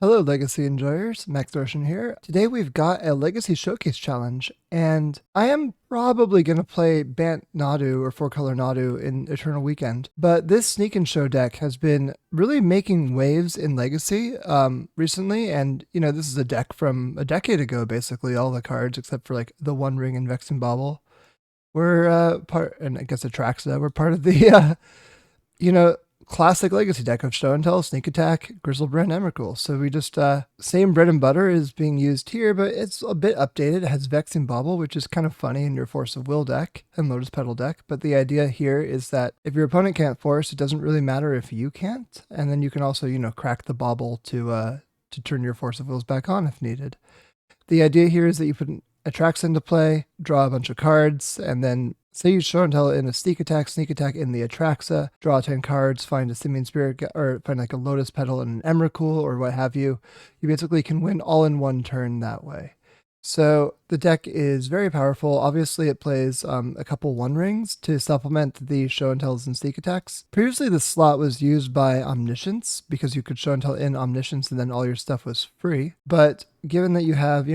Hello, Legacy enjoyers. Maxtortion here. Today we've got a Legacy Showcase Challenge, and I am probably going to play Bant Nadu or 4-color Nadu in Eternal Weekend. But this Sneak and Show deck has been really making waves in Legacy recently, and this is a deck from a decade ago, basically. All the cards except for like the One Ring and Vexing Bauble were part, and I guess Atraxa were part of the classic Legacy deck of Show and Tell, Sneak Attack, Grizzlebrand, Emrakul. So we just, same bread and butter is being used here, but it's a bit updated. It has Vexing Bauble, which is kind of funny in your Force of Will deck and Lotus Petal deck. But the idea here is that if your opponent can't force, it doesn't really matter if you can't. And then you can also, crack the bauble to turn your Force of Wills back on if needed. The idea here is that you put Atraxa into play, draw a bunch of cards, and then say you Show and Tell in a sneak attack in the Atraxa, draw 10 cards, find a Simian Spirit, or find like a Lotus Petal and an Emrakul, or what have you. You basically can win all in one turn that way. So the deck is very powerful. Obviously, it plays a couple One Rings to supplement the Show and Tells and Sneak Attacks. Previously, the slot was used by Omniscience because you could Show and Tell in Omniscience and then all your stuff was free. But given that you have,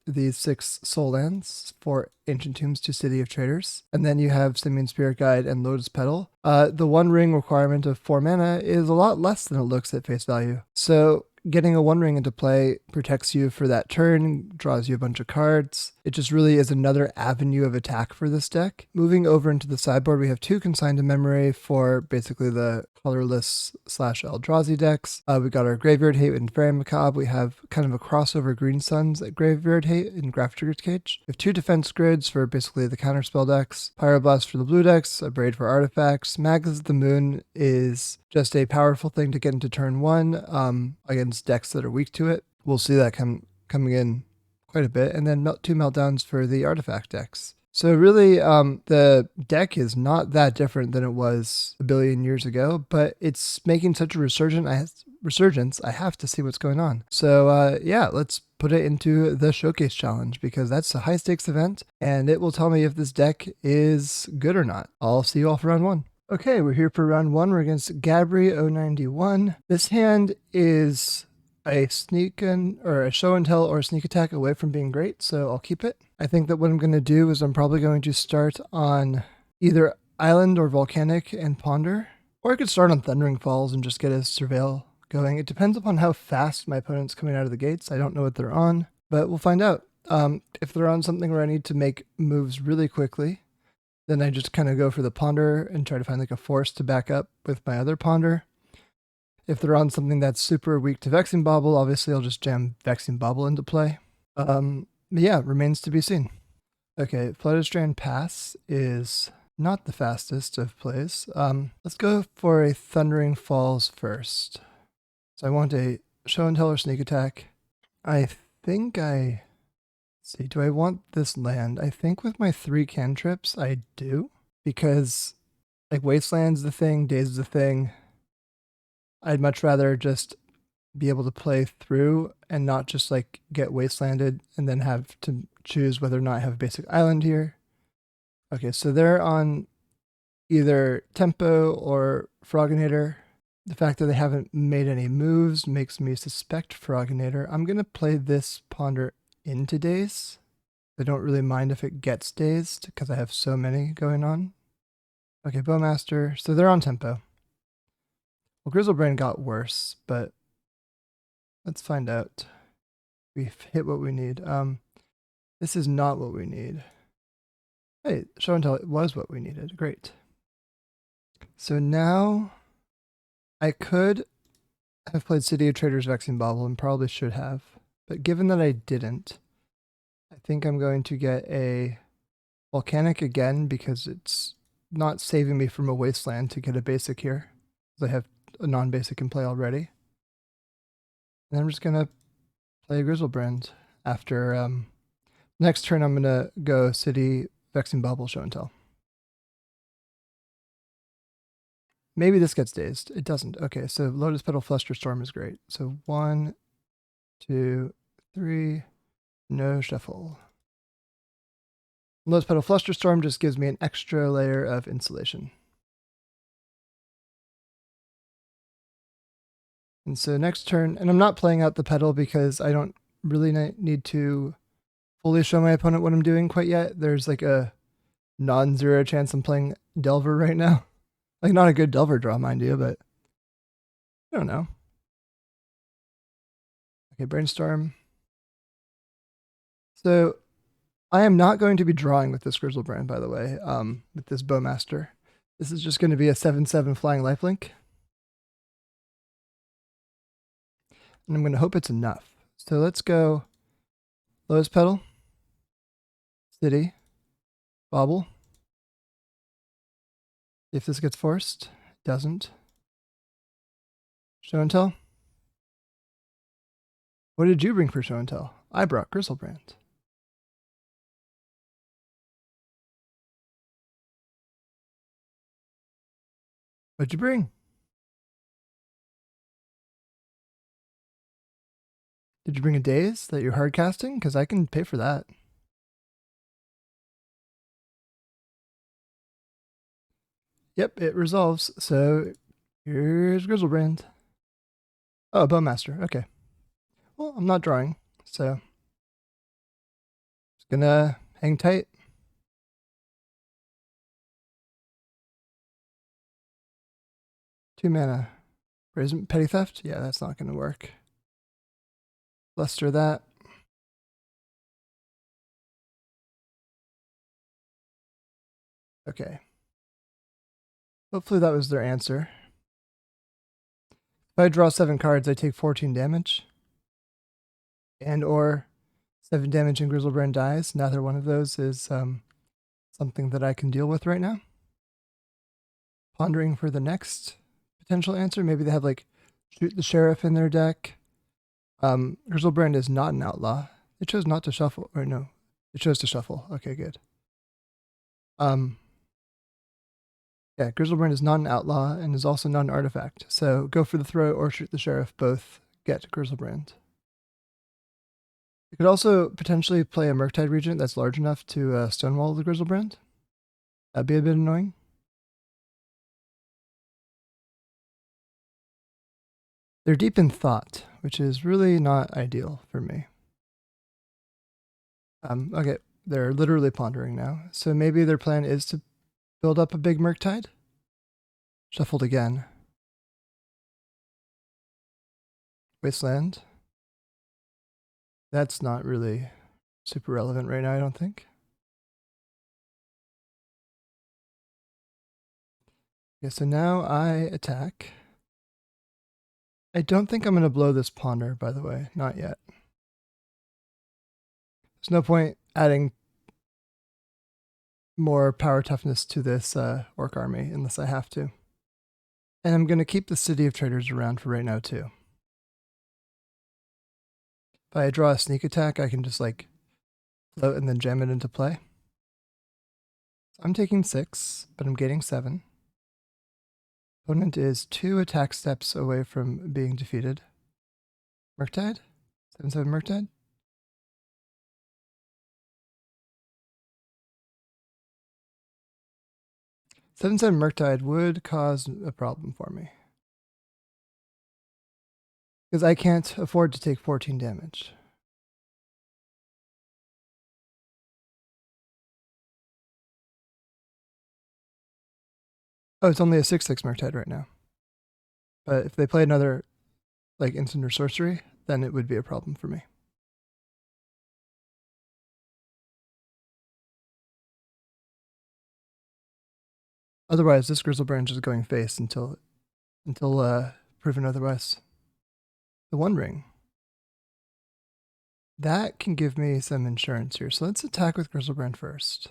these 6 soul lands for Ancient Tombs to City of Traders, and then you have Simian Spirit Guide and Lotus Petal, the One Ring requirement of 4 mana is a lot less than it looks at face value. So getting a One Ring into play protects you for that turn, draws you a bunch of cards. It just really is another avenue of attack for this deck. Moving over into the sideboard, we have 2 Consigned to Memory for basically the colorless / Eldrazi decks. We got our Graveyard Hate and Fairy Macabre. We have kind of a crossover Green Suns at Graveyard Hate in Graph Trigger's Cage. We have 2 Defense Grids for basically the counterspell decks. Pyroblast for the blue decks, a Braid for artifacts. Magus of the Moon is just a powerful thing to get into turn 1 against decks that are weak to it. We'll see that coming in quite a bit. And then 2 Meltdowns for the artifact decks. So really, the deck is not that different than it was a billion years ago, but it's making such a resurgence, I have to see what's going on. So yeah, let's put it into the Showcase Challenge because that's a high stakes event, and it will tell me if this deck is good or not. I'll see you all for round 1. Okay, we're here for round 1. We're against Gabri091. This hand is a Show and Tell or Sneak Attack away from being great, so I'll keep it. I think that what I'm going to do is I'm probably going to start on either Island or Volcanic and Ponder, or I could start on Thundering Falls and just get a Surveil going. It depends upon how fast my opponent's coming out of the gates. I don't know what they're on, but we'll find out. If they're on something where I need to make moves really quickly, then I just kind of go for the Ponder and try to find like a force to back up with my other Ponder. If they're on something that's super weak to Vexing Bauble, obviously I'll just jam Vexing Bauble into play. Yeah, remains to be seen. Okay, Flooded Strand Pass is not the fastest of plays. Let's go for a Thundering Falls first. So I want a Show and Tell or Sneak Attack. I think let's see, do I want this land? I think with my 3 cantrips, I do. Because, like, Wasteland's the thing, Daze the thing. I'd much rather just be able to play through and not just like get wastelanded and then have to choose whether or not I have a basic island here. Okay, so they're on either Tempo or Froginator. The fact that they haven't made any moves makes me suspect Froginator. I'm going to play this Ponder into Daze. I don't really mind if it gets dazed because I have so many going on. Okay, Bowmaster. So they're on Tempo. Well, Grizzlebrand got worse, but let's find out. We've hit what we need. This is not what we need. Hey, Show and Tell it was what we needed. Great. So now I could have played City of Traders Vexing Bauble and probably should have. But given that I didn't, I think I'm going to get a Volcanic again because it's not saving me from a Wasteland to get a basic here. I have a non-basic in play already. And I'm just going to play Grizzlebrand after next turn. I'm going to go City, Vexing Bauble, Show and Tell. Maybe this gets dazed. It doesn't. Okay, so Lotus Petal Flusterstorm is great. So 1, 2, 3, no shuffle. Lotus Petal Flusterstorm just gives me an extra layer of insulation. And so next turn, and I'm not playing out the pedal because I don't really need to fully show my opponent what I'm doing quite yet. There's like a non-zero chance I'm playing Delver right now. Like not a good Delver draw, mind you, but I don't know. Okay, Brainstorm. So I am not going to be drawing with this Grizzlebrand, by the way, with this Bowmaster. This is just going to be a 7/7 flying lifelink. And I'm going to hope it's enough. So let's go lowest pedal, city, bobble. See if this gets forced. It doesn't. Show and tell. What did you bring for show and tell? I brought Grizzlebrand. What'd you bring? Did you bring a daze that you're hard casting? Because I can pay for that. Yep, it resolves. So here's Grizzlebrand. Oh, Bowmaster. Okay. Well, I'm not drawing, so just gonna hang tight. Two mana. Petty Theft? Yeah, that's not gonna work. Luster that. Okay. Hopefully that was their answer. If I draw 7 cards, I take 14 damage. And or 7 damage and Grizzlebrand dies. Neither one of those is something that I can deal with right now. Pondering for the next potential answer. Maybe they have like Shoot the Sheriff in their deck. Grizzlebrand is not an outlaw. It chose not to shuffle. Or no, it chose to shuffle. Okay, good. Yeah, Grizzlebrand is not an outlaw and is also not an artifact. So go for the throw or Shoot the Sheriff. Both get Grizzlebrand. You could also potentially play a Murktide Regent that's large enough to stonewall the Grizzlebrand. That'd be a bit annoying. They're deep in thought, which is really not ideal for me. Okay, they're literally pondering now. So maybe their plan is to build up a big Murktide. Shuffled again. Wasteland. That's not really super relevant right now, I don't think. Okay, so now I attack. I don't think I'm going to blow this Ponder, by the way. Not yet. There's no point adding more power toughness to this Orc army unless I have to. And I'm going to keep the City of Traders around for right now, too. If I draw a sneak attack, I can just like float and then jam it into play. So I'm taking 6, but I'm gaining 7. Opponent is 2 attack steps away from being defeated. Murktide? 7/7 Murktide? Seven Murktide would cause a problem for me. Because I can't afford to take 14 damage. Oh, it's only a 6/6 Murktide right now. But if they play another like instant or sorcery, then it would be a problem for me. Otherwise, this Grizzlebrand is going face until proven otherwise. The One Ring. That can give me some insurance here. So let's attack with Grizzlebrand first.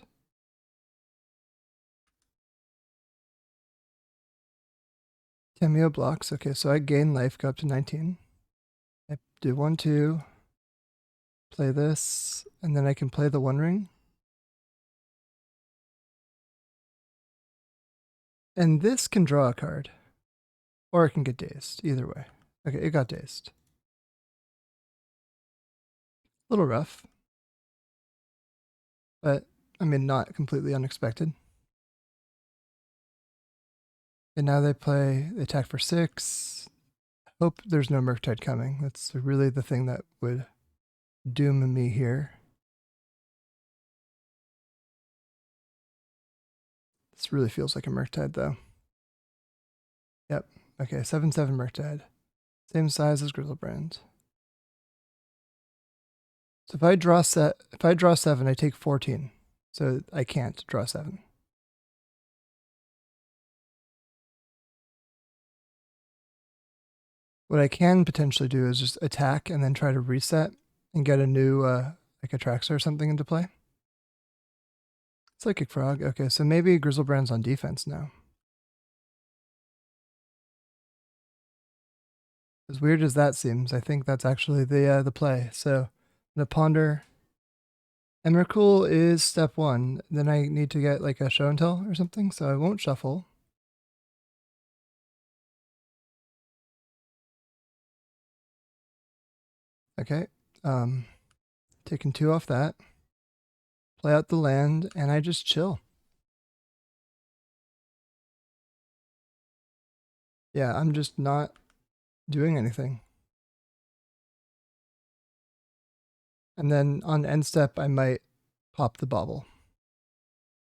Cameo blocks. Okay, so I gain life, go up to 19. I do 1, 2. Play this, and then I can play the One Ring. And this can draw a card. Or it can get dazed, either way. Okay, it got dazed. A little rough. But, I mean, not completely unexpected. And now they attack for 6. Hope there's no Murktide coming. That's really the thing that would doom me here. This really feels like a Murktide though. Yep. Okay, 7/7 Murktide. Same size as Grizzlebrand. So if I draw 7, I take 14. So I can't draw 7. What I can potentially do is just attack and then try to reset and get a new like a Traxxas or something into play. Psychic Frog. Okay, so maybe Grizzlebrand's on defense now. As weird as that seems, I think that's actually the play. So I'm gonna ponder. Emrakul is step 1. Then I need to get like a show and tell or something, so I won't shuffle. Okay. Taking 2 off that. Play out the land, and I just chill. Yeah, I'm just not doing anything. And then on end step, I might pop the bauble.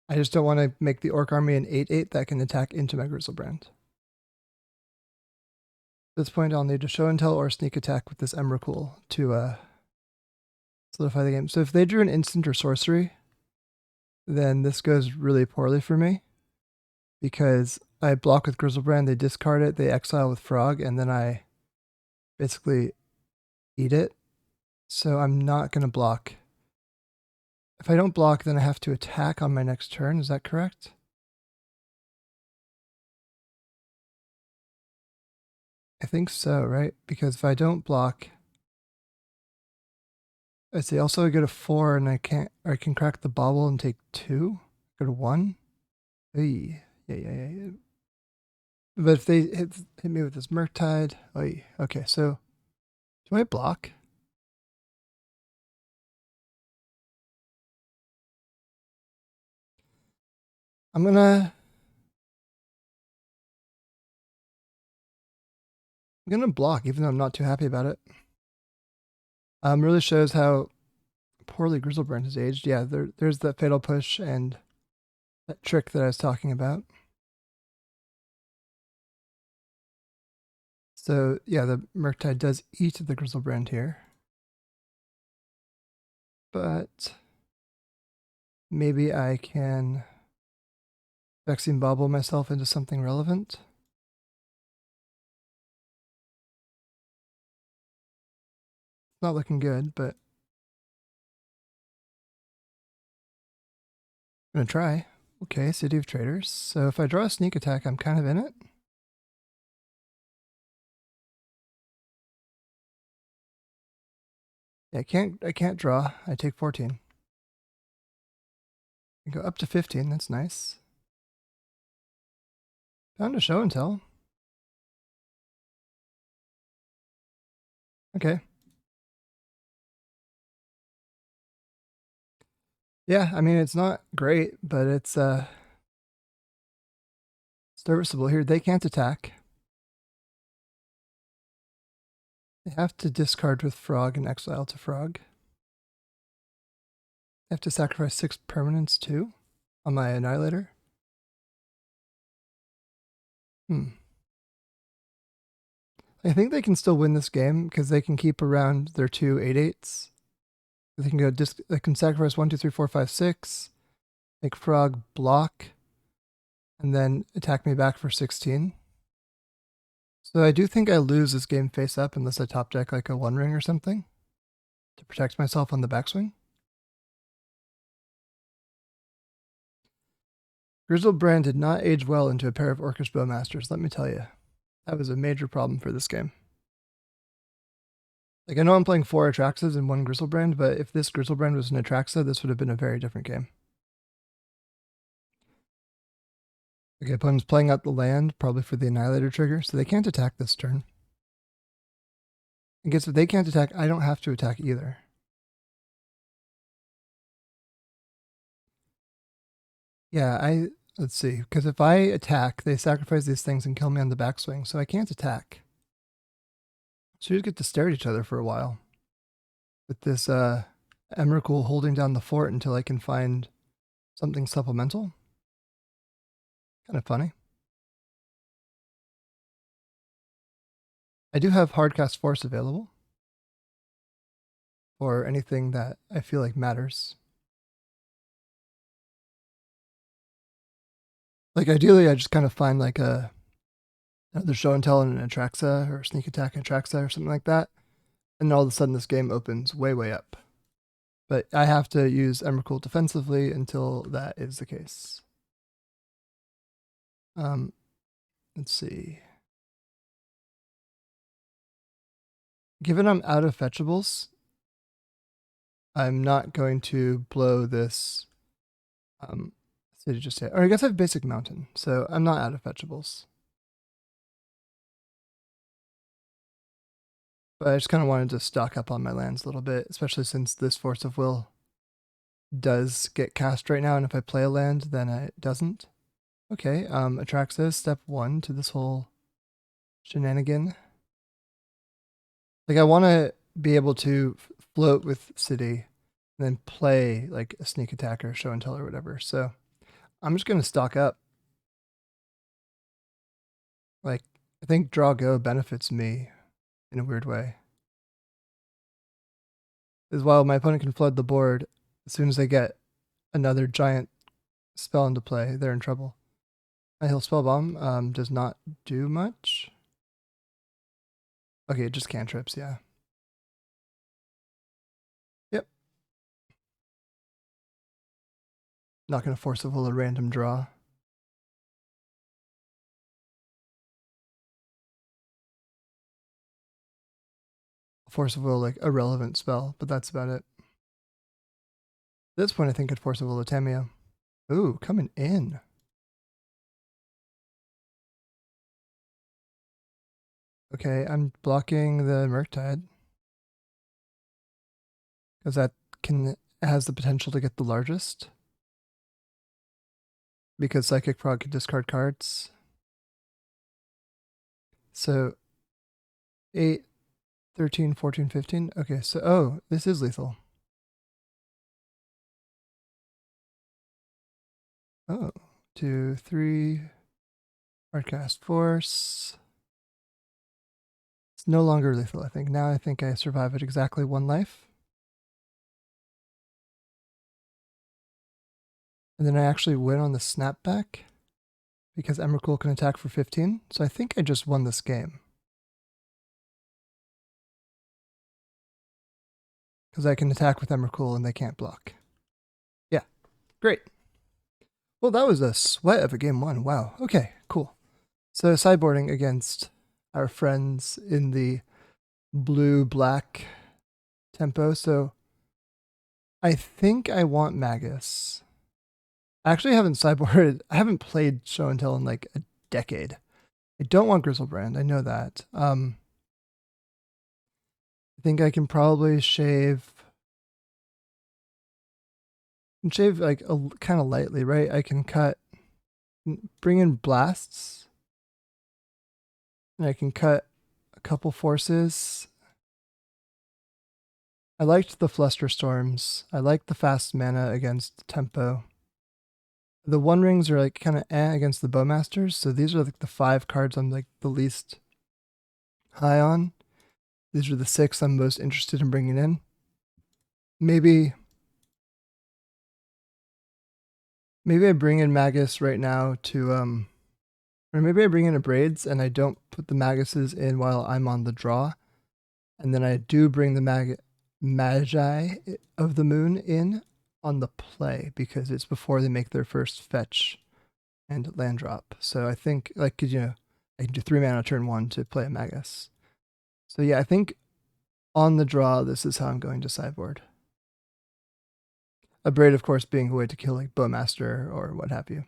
I just don't want to make the Orc army an 8/8 that can attack into my Grizzlebrand. At this point, I'll need to show and tell or sneak attack with this Emrakul to solidify the game. So if they drew an instant or sorcery, then this goes really poorly for me because I block with Grizzlebrand, they discard it, they exile with Frog, and then I basically eat it. So I'm not going to block. If I don't block, then I have to attack on my next turn. Is that correct? I think so, right? Because if I don't block, I see also I get a 4 and I can crack the bauble and take 2. Go to 1. Oy. Yeah. But if they hit me with this Murktide, oy. Okay, so do I block? I'm gonna block, even though I'm not too happy about it. Really shows how poorly Grizzlebrand has aged. Yeah, there's that fatal push and that trick that I was talking about. So yeah, the Murktide does eat the Grizzlebrand here. But maybe I can Vexing Bauble myself into something relevant. Not looking good, but I'm gonna try. Okay, City of Traders. So if I draw a sneak attack, I'm kind of in it. Yeah, I can't draw. I take 14. I go up to 15, that's nice. Found a show and tell. Okay. Yeah, I mean it's not great, but it's serviceable here. They can't attack. They have to discard with Frog and exile to Frog. They have to sacrifice 6 permanents too on my Annihilator. I think they can still win this game because they can keep around their 2 8/8s. They can they can sacrifice 1, 2, 3, 4, 5, 6, make Frog block, and then attack me back for 16. So I do think I lose this game face up unless I top deck like a 1-ring or something to protect myself on the backswing. Grizzlebrand did not age well into a pair of Orcish Bowmasters, let me tell you. That was a major problem for this game. Like, I know I'm playing 4 Atraxas and 1 Grizzlebrand, but if this Grizzlebrand was an Atraxa, this would have been a very different game. Okay, opponent's playing out the land, probably for the Annihilator trigger, so they can't attack this turn. I guess if they can't attack, I don't have to attack either. Yeah, let's see, because if I attack, they sacrifice these things and kill me on the backswing, so I can't attack. So you just get to stare at each other for a while. With this Emrakul holding down the fort until I can find something supplemental. Kind of funny. I do have Hardcast Force available for anything that I feel like matters. Like ideally, I just kind of find like another show and tell in an Atraxa or sneak attack in Atraxa or something like that, and all of a sudden this game opens way up. But I have to use Emrakul defensively until that is the case. Let's see. Given I'm out of fetchables, I'm not going to blow this city just yet. Or I guess I have basic mountain, so I'm not out of fetchables. But I just kind of wanted to stock up on my lands a little bit, especially since this Force of Will does get cast right now, and if I play a land, then it doesn't. Okay, Atraxa is step 1 to this whole shenanigan. Like I want to be able to float with city and then play like a sneak attack or show and tell or whatever. So I'm just going to stock up. Like I think draw go benefits me in a weird way. As while my opponent can flood the board, as soon as they get another giant spell into play, they're in trouble. My heal spell bomb does not do much. Okay, just cantrips, yeah. Yep. Not going to force a will a random draw. Force of will, like a relevant spell, but that's about it. At this point, I think I'd force of will a Tamio. Ooh, coming in. Okay, I'm blocking the Murktide. Because that has the potential to get the largest. Because Psychic Prog can discard cards. So 8, 13, 14, 15. Okay, so oh, this is lethal. Oh, 2, 3. Hardcast Force. It's no longer lethal, I think. Now I think I survive at exactly 1 life. And then I actually win on the snapback because Emrakul can attack for 15. So I think I just won this game. Because I can attack with Emrakul and they can't block. Yeah, great. Well, that was a sweat of a game 1. Wow. Okay, cool. So sideboarding against our friends in the blue-black tempo. So I think I want Magus. I actually haven't sideboarded. I haven't played Show and Tell in like a decade. I don't want Grizzlebrand. I know that. I think I can probably shave like kind of lightly, right? I can bring in blasts, and I can cut a couple forces. I liked the Fluster Storms. I liked the fast mana against tempo. The One Rings are like kind of against the Bowmasters, so these are like the 5 cards I'm like the least high on. These are the 6 I'm most interested in bringing in. Maybe I bring in Magus right now to or maybe I bring in a Braids and I don't put the Maguses in while I'm on the draw, and then I do bring the Magi of the Moon in on the play because it's before they make their first fetch and land drop. So I think like I can do 3 mana turn 1 to play a Magus. So yeah, I think on the draw this is how I'm going to sideboard. A Braid, of course, being a way to kill like Bowmaster or what have you.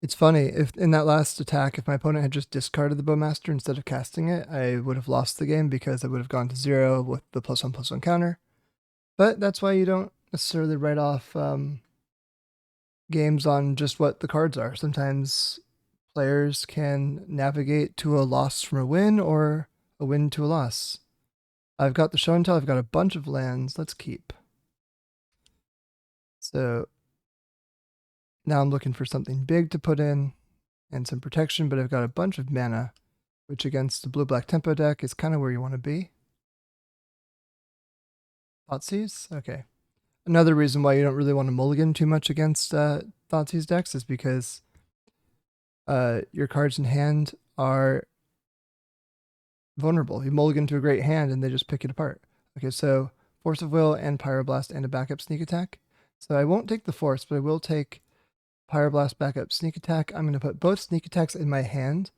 It's funny, if in that last attack, if my opponent had just discarded the Bowmaster instead of casting it, I would have lost the game because I would have gone to 0 with the +1/+1 counter. But that's why you don't necessarily write off games on just what the cards are. Sometimes players can navigate to a loss from a win or a win to a loss. I've got the show and tell. I've got a bunch of lands. Let's keep. So now I'm looking for something big to put in and some protection, but I've got a bunch of mana, which against the blue-black tempo deck is kind of where you want to be. Thoughtseize? Okay. Another reason why you don't really want to mulligan too much against Thoughtseize decks is because your cards in hand are vulnerable. You mulligan to a great hand and they just pick it apart. Okay, so Force of Will and Pyroblast and a backup sneak attack. So I won't take the Force, but I will take Pyroblast backup sneak attack. I'm going to put both sneak attacks in my hand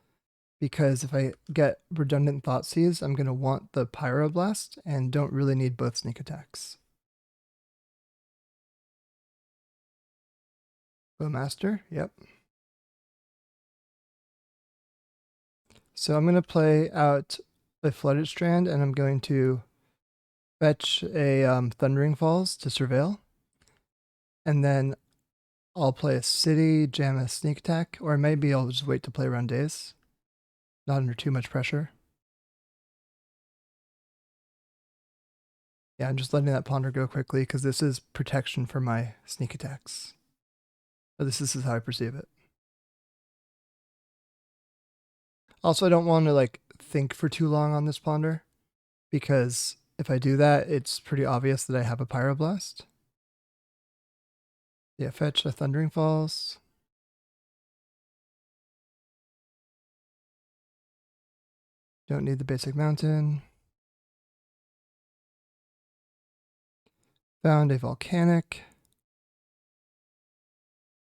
because if I get redundant Thoughtseize, I'm going to want the Pyroblast and don't really need both sneak attacks. Bowmaster, yep. So I'm going to play out a Flooded Strand, and I'm going to fetch a Thundering Falls to Surveil. And then I'll play a City, jam a Sneak Attack, or maybe I'll just wait to play around Days. Not under too much pressure. Yeah, I'm just letting that Ponder go quickly because this is protection for my sneak attacks. Or this is how I perceive it. Also, I don't want to like think for too long on this Ponder because if I do that, it's pretty obvious that I have a Pyroblast. Yeah, fetch a Thundering Falls. Don't need the basic mountain. Found a volcanic.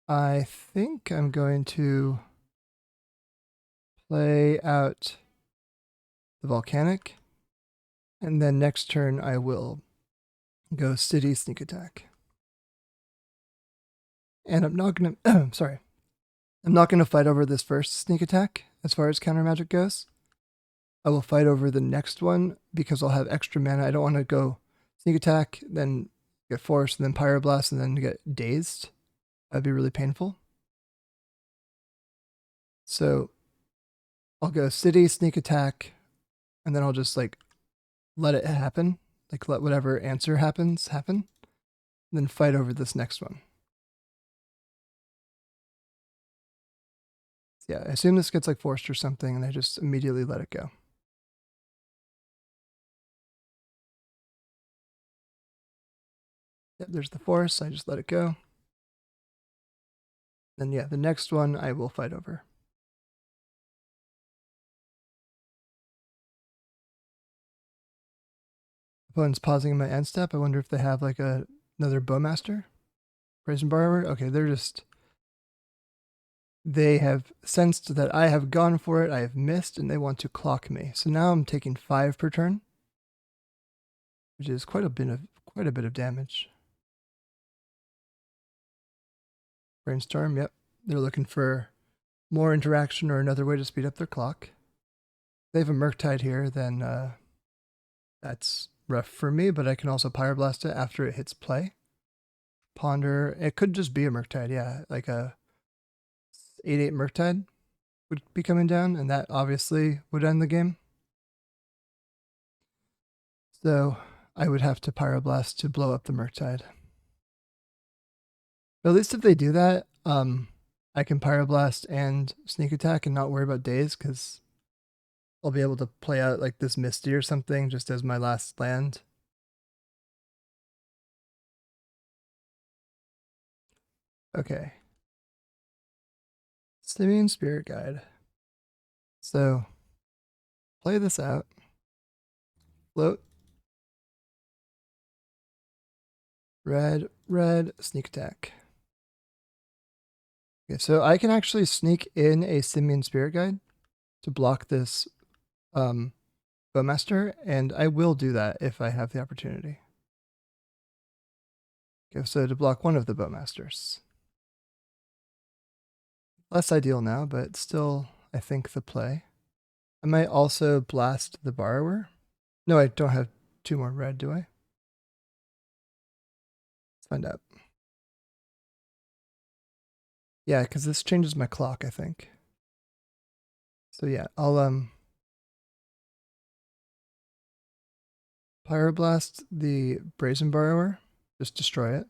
I think I'm going to play out the volcanic. And then next turn I will go City Sneak Attack. And I'm not going to, sorry. I'm not going to fight over this first sneak attack as far as counter magic goes. I will fight over the next one because I'll have extra mana. I don't want to go sneak attack, then get forced, and then pyroblast, and then get dazed. That'd be really painful. So I'll go city, sneak attack, and then I'll just like let it happen. Like let whatever answer happens happen. And then fight over this next one. Yeah, I assume this gets like forced or something, and I just immediately let it go. Yep, there's the force. I just let it go. Then yeah, the next one I will fight over. Opponent's pausing in my end step. I wonder if they have like another Bowmaster? Brazen Borrower? Okay, they have sensed that I have gone for it, I have missed, and they want to clock me. So now I'm taking 5 per turn, which is quite a bit of damage. Brainstorm, yep. They're looking for more interaction or another way to speed up their clock. If they have a Murktide here, then that's rough for me, but I can also Pyroblast it after it hits play. Ponder, it could just be a Murktide, yeah, like a 8/8 Murktide would be coming down, and that obviously would end the game. So I would have to Pyroblast to blow up the Murktide. But at least if they do that, I can Pyroblast and Sneak Attack and not worry about days, because I'll be able to play out like this Misty or something just as my last land. Okay. Simian Spirit Guide. So, play this out. Float. Red, red, Sneak Attack. Okay, so I can actually sneak in a Simian Spirit Guide to block this Bowmaster, and I will do that if I have the opportunity. Okay, so to block one of the Bowmasters. Less ideal now, but still, I think, the play. I might also blast the Borrower. No, I don't have 2 more red, do I? Let's find out. Yeah, because this changes my clock, I think. So yeah, I'll Pyroblast the Brazen Borrower, just destroy it.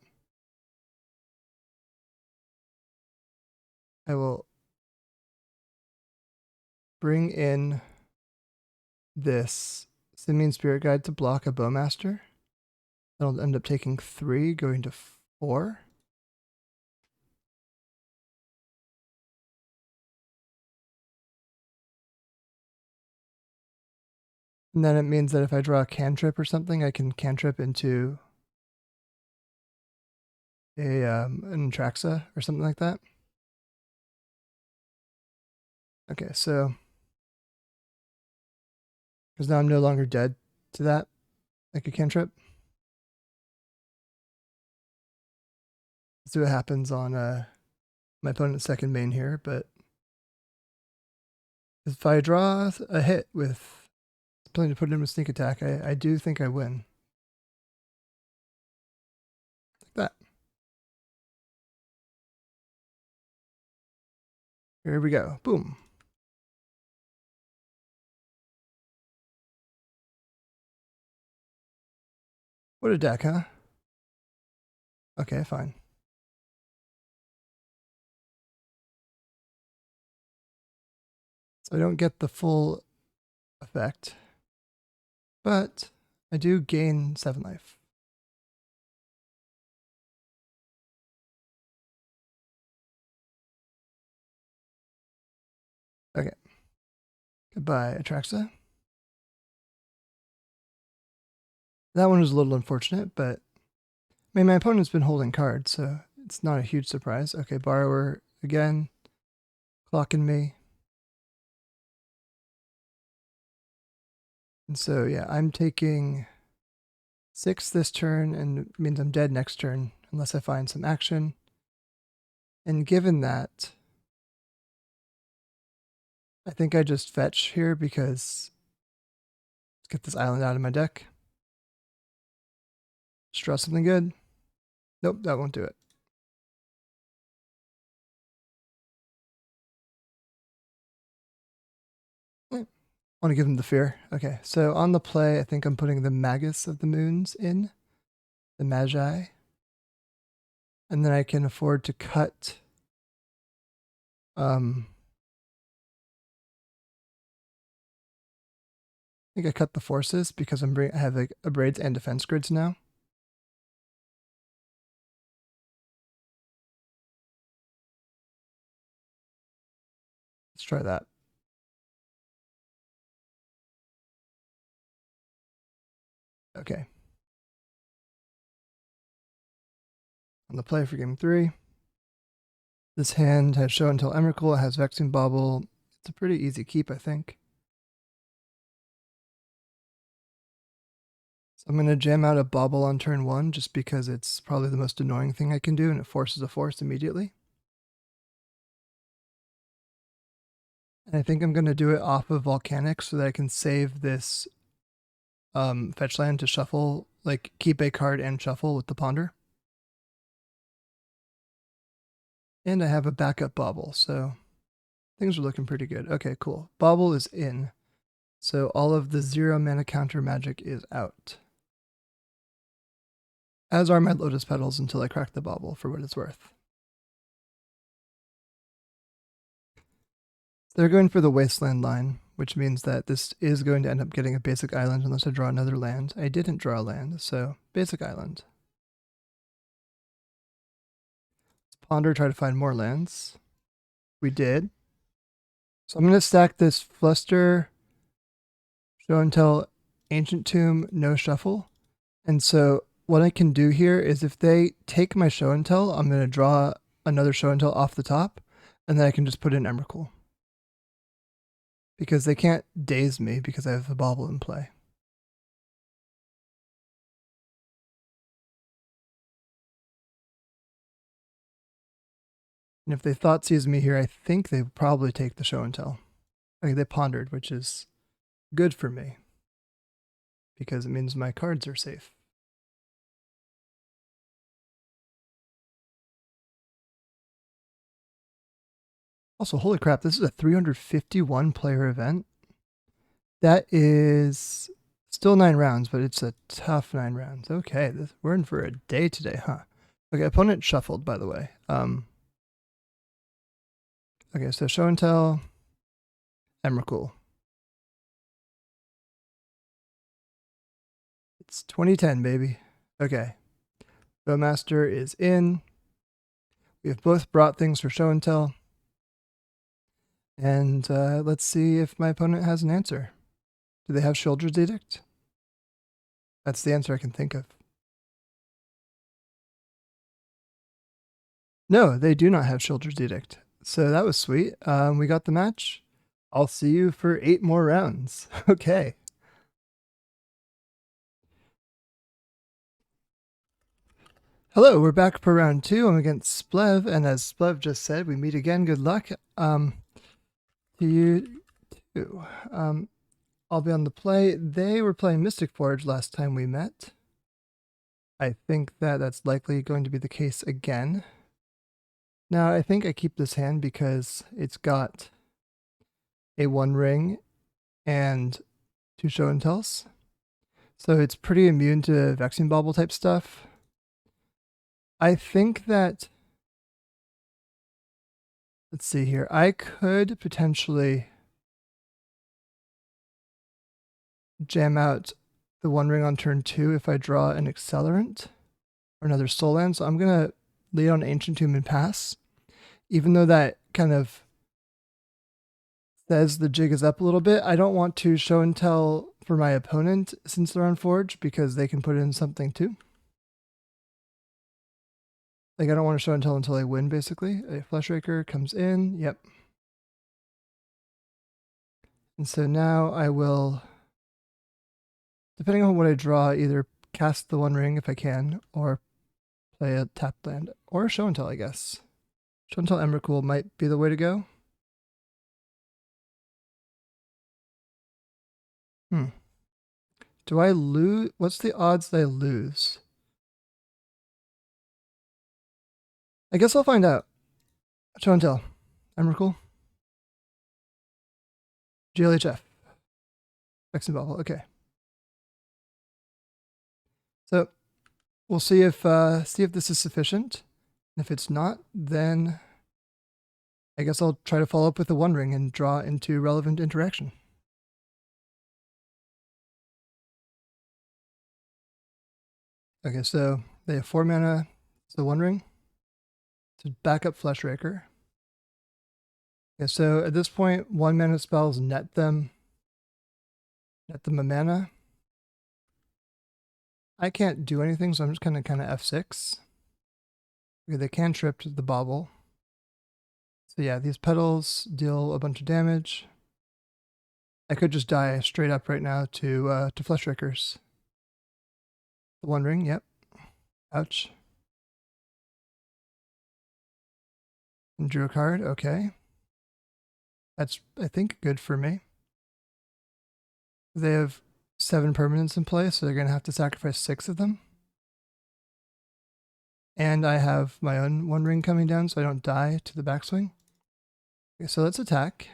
I will bring in this Simian Spirit Guide to block a Bowmaster. That'll end up taking 3, going to 4. And then it means that if I draw a cantrip or something, I can cantrip into an Atraxa or something like that. Okay, so because now I'm no longer dead to that, like a cantrip. Let's see what happens on my opponent's second main here, but if I draw a hit with planning to put it in with sneak attack, I do think I win. Like that. Here we go. Boom. What a deck, huh? Okay, fine. So I don't get the full effect, but I do gain 7 life. Okay. Goodbye, Atraxa. That one was a little unfortunate, but I mean, my opponent's been holding cards, so it's not a huge surprise. Okay, Borrower again, clocking me. And so, yeah, I'm taking 6 this turn, and it means I'm dead next turn, unless I find some action. And given that, I think I just fetch here because let's get this island out of my deck. Just draw something good. Nope, that won't do it. Want to give them the fear. Okay, so on the play, I think I'm putting the Magus of the Moons in, the Magi. And then I can afford to cut I think I cut the forces because I have like abrades and defense grids now. Let's try that. Okay. On the play for game 3. This hand has Show and Tell Emrakul, it has Vexing Bauble. It's a pretty easy keep, I think. So I'm going to jam out a Bauble on turn 1 just because it's probably the most annoying thing I can do and it forces a force immediately. And I think I'm going to do it off of Volcanic so that I can save this fetch land to shuffle, like keep a card and shuffle with the Ponder. And I have a backup Bauble, so things are looking pretty good. Okay, cool. Bauble is in. So all of the 0 mana counter magic is out. As are my Lotus Petals until I crack the Bauble, for what it's worth. They're going for the Wasteland line, which means that this is going to end up getting a basic island unless I draw another land. I didn't draw a land, so basic island. Let's ponder, try to find more lands. We did. So I'm going to stack this Fluster, Show and Tell, Ancient Tomb, no shuffle. And so what I can do here is if they take my Show and Tell, I'm going to draw another Show and Tell off the top, and then I can just put in Emrakul. Because they can't daze me because I have the Bauble in play. And if they thought sees me here, I think they would probably take the Show and Tell. Okay, they pondered, which is good for me. Because it means my cards are safe. Also, holy crap, this is a 351 player event. That is still 9 rounds, but it's a tough 9 rounds. Okay, we're in for a day today, huh? Okay, opponent shuffled, by the way. Okay, so show and tell, Emrakul. It's 2010, baby. Okay. Bowmaster is in. We have both brought things for show and tell. And let's see if my opponent has an answer. Do they have Shoulder's Edict? That's the answer I can think of. No, they do not have Shoulder's Edict. So that was sweet. We got the match. I'll see you for 8 more rounds. Okay. Hello, we're back for round 2. I'm against Splev, and as Splev just said, we meet again. Good luck. To you too. I'll be on the play. They were playing Mystic Forge last time we met. I think that's likely going to be the case again. Now, I think I keep this hand because it's got a 1 ring and 2 show and tells. So it's pretty immune to Vexing Bauble type stuff. I think that, let's see here, I could potentially jam out the 1 ring on turn 2 if I draw an Accelerant or another Soul Land. So I'm going to lead on Ancient Tomb and pass, even though that kind of says the jig is up a little bit. I don't want to show and tell for my opponent since they're on Forge because they can put in something too. Like, I don't want to show and tell until I win, basically. A Fleshraker comes in. Yep. And so now I will, depending on what I draw, either cast the 1 ring if I can, or play a tap land, or a show and tell, I guess. Show and tell Emrakul might be the way to go. Do I lose? What's the odds that I lose? I guess I'll find out. Show and tell. Emrakul. GLHF. Vexing Bauble. Okay. So we'll see if this is sufficient. If it's not, then I guess I'll try to follow up with the 1 ring and draw into relevant interaction. Okay, so they have 4 mana. It's the 1 ring. It's a backup Fleshraker. Okay, so at this point, 1 mana spells net them a mana. I can't do anything, so I'm just gonna kind of F6. Okay, they can trip the bauble. So yeah, these petals deal a bunch of damage. I could just die straight up right now to Fleshrakers. The 1 ring, yep. Ouch. And drew a card, okay. That's, I think, good for me. They have 7 permanents in play, so they're going to have to sacrifice 6 of them. And I have my own 1 ring coming down, so I don't die to the backswing. Okay, so let's attack.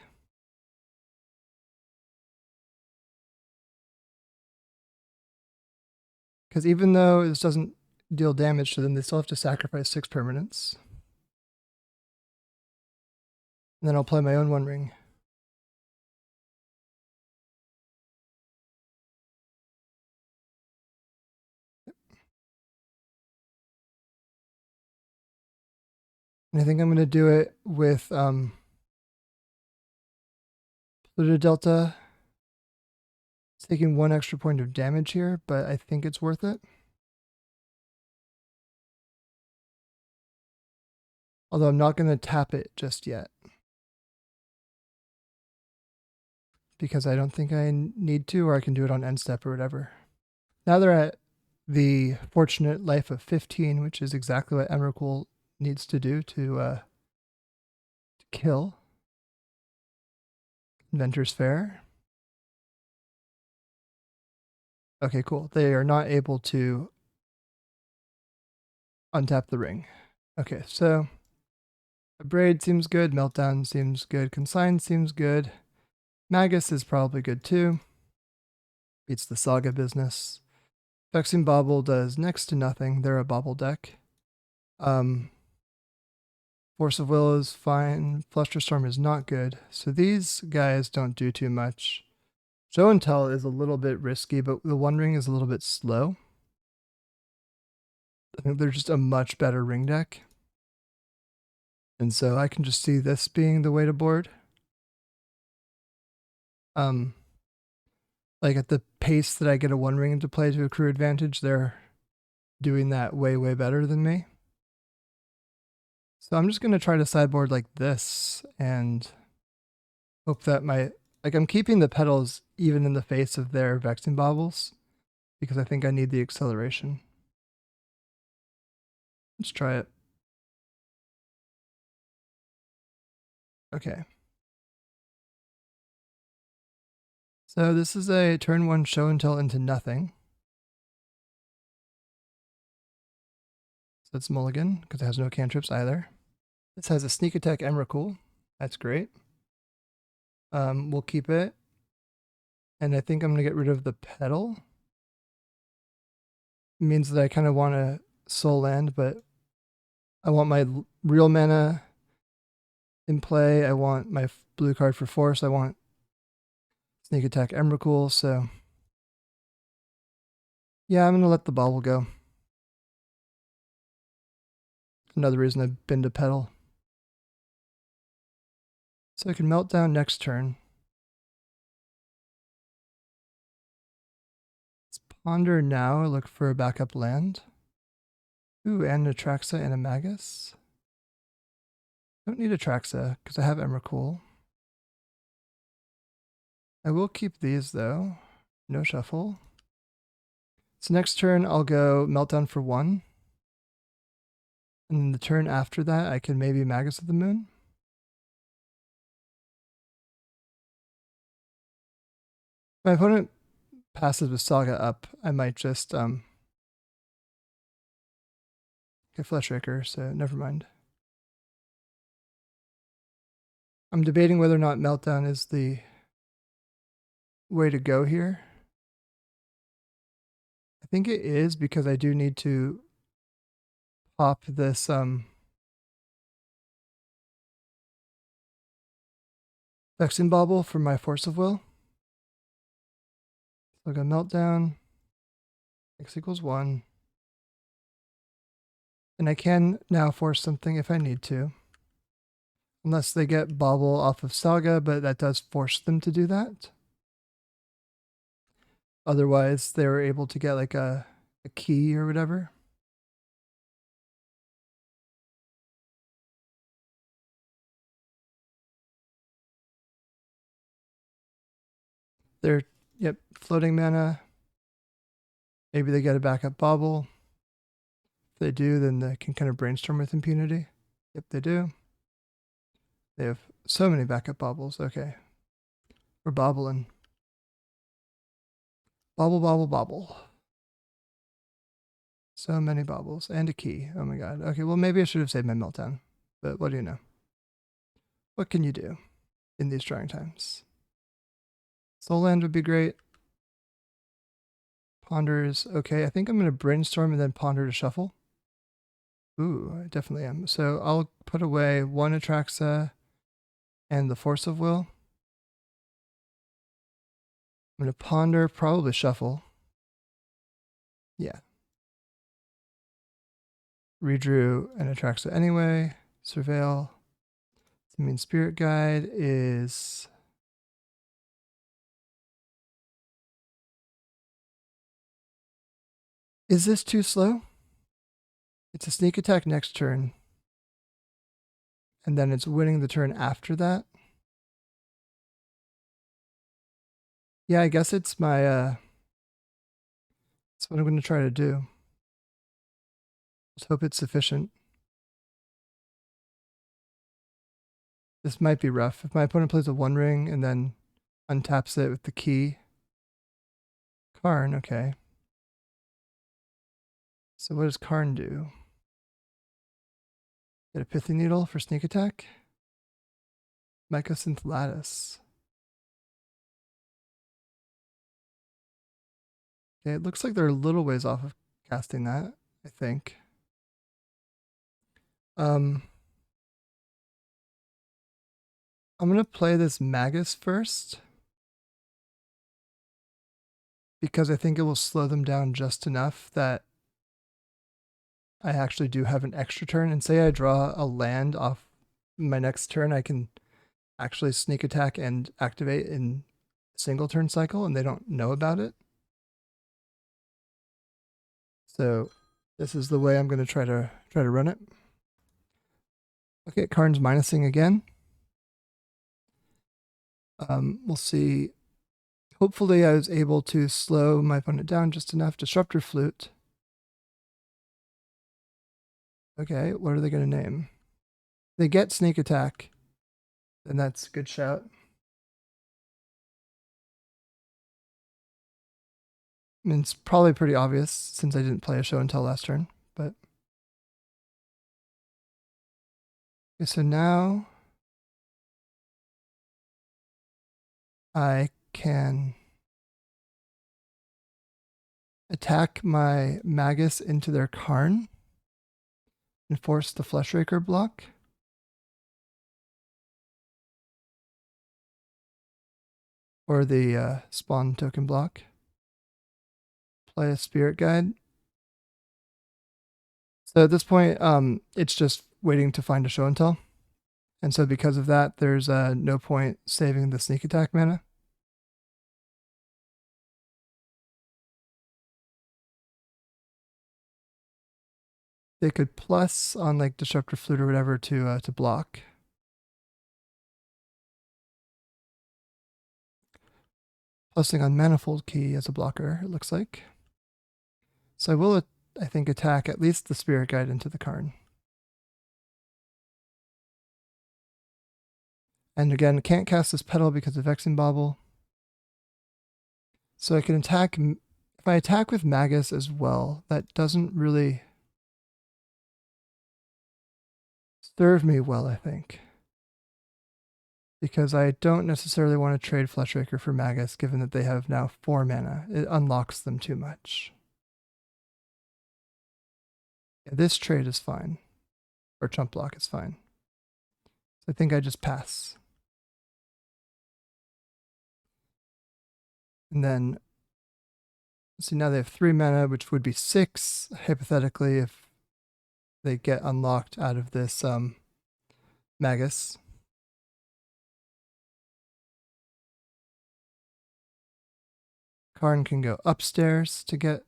Because even though this doesn't deal damage to them, they still have to sacrifice 6 permanents. And then I'll play my own 1 ring. And I think I'm going to do it with Pluto Delta. It's taking 1 extra point of damage here, but I think it's worth it. Although I'm not going to tap it just yet, because I don't think I need to, or I can do it on end step or whatever. Now they're at the fortunate life of 15, which is exactly what Emrakul needs to do to kill. Inventor's Fair. Okay, cool. They are not able to untap the ring. Okay, so Abrade seems good. Meltdown seems good. Consign seems good. Magus is probably good too. Beats the Saga business. Vexing Bauble does next to nothing. They're a Bauble deck. Force of Will is fine. Flusterstorm is not good. So these guys don't do too much. Show and Tell is a little bit risky, but the One Ring is a little bit slow. I think they're just a much better ring deck. And so I can just see this being the way to board. Like at the pace that I get a One Ring into play to accrue advantage, they're doing that way, way better than me. So I'm just going to try to sideboard like this and hope that I'm keeping the petals even in the face of their Vexing Baubles because I think I need the acceleration. Let's try it. Okay. So this is a turn 1 show and tell into nothing. So it's mulligan because it has no cantrips either. This has a sneak attack Emrakul. That's great. We'll keep it. And I think I'm going to get rid of the petal. It means that I kind of want to soul land, but I want my real mana in play. I want my blue card for force. I want sneak attack Emrakul. So yeah, I'm going to let the bauble go. Another reason I've been to petal. So I can melt down next turn. Let's ponder now, look for a backup land. Ooh, and a Traxa and a Magus. Don't need a Traxa because I have Emrakul. I will keep these though. No shuffle. So next turn I'll go Meltdown for 1. And then the turn after that I can maybe Magus of the Moon. If my opponent passes with Saga up, I might just get Fleshraker, so never mind. I'm debating whether or not Meltdown is the way to go here. I think it is because I do need to pop this Vexing Bauble for my Force of Will. So I'll go Meltdown, X equals 1. And I can now force something if I need to. Unless they get Bauble off of Saga, but that does force them to do that. Otherwise, they were able to get like a key or whatever. They're, yep, floating mana. Maybe they get a backup Bauble. If they do, then they can kind of brainstorm with impunity. Yep, they do. They have so many backup Baubles. Okay. We're bobbling. Bobble, bobble, bobble. So many baubles. And a key. Oh my god. Okay, well maybe I should have saved my Meltdown. But what do you know? What can you do in these trying times? Soul Land would be great. Ponder is okay. I think I'm going to brainstorm and then ponder to shuffle. Ooh, I definitely am. So I'll put away 1 Atraxa and the Force of Will. I'm going to ponder, probably shuffle. Yeah. Redrew an Atraxa anyway. Surveil. I mean, Spirit Guide is... Is this too slow? It's a sneak attack next turn. And then it's winning the turn after that. Yeah, I guess it's my, that's what I'm going to try to do. Let's hope it's sufficient. This might be rough. If my opponent plays a One Ring and then untaps it with the key. Karn, okay. So what does Karn do? Get a Pithy Needle for sneak attack. Mycosynth Lattice. Okay, it looks like they're a little ways off of casting that, I think. I'm gonna play this Magus first, because I think it will slow them down just enough that I actually do have an extra turn. And say I draw a land off my next turn, I can actually sneak attack and activate in single turn cycle, and they don't know about it. So this is the way I'm going to try to run it. Okay, Karn's minusing again. We'll see. Hopefully I was able to slow my opponent down just enough. Disruptor Flute. Okay, what are they going to name? They get sneak attack, then that's a good shout. I mean, it's probably pretty obvious since I didn't play a show and tell last turn, but okay, so now I can attack my Magus into their Karn and force the Fleshraker block. Or the spawn token block. Play a Spirit Guide. So at this point, it's just waiting to find a show and tell. And so because of that, there's no point saving the sneak attack mana. They could plus on like Disruptor Flute or whatever to block. Plusing on Manifold Key as a blocker, it looks like. So I will, I think, attack at least the Spirit Guide into the Karn. And again, can't cast this Petal because of Vexing Bauble. So I can attack, if I attack with Magus as well, that doesn't really serve me well, I think. Because I don't necessarily want to trade Fleshraker for Magus, given that they have now 4 mana. It unlocks them too much. Yeah, this trade is fine. Or chump block is fine. So I think I just pass. And then, see, now they have 3 mana, which would be 6, hypothetically, if they get unlocked out of this Magus. Karn can go upstairs to get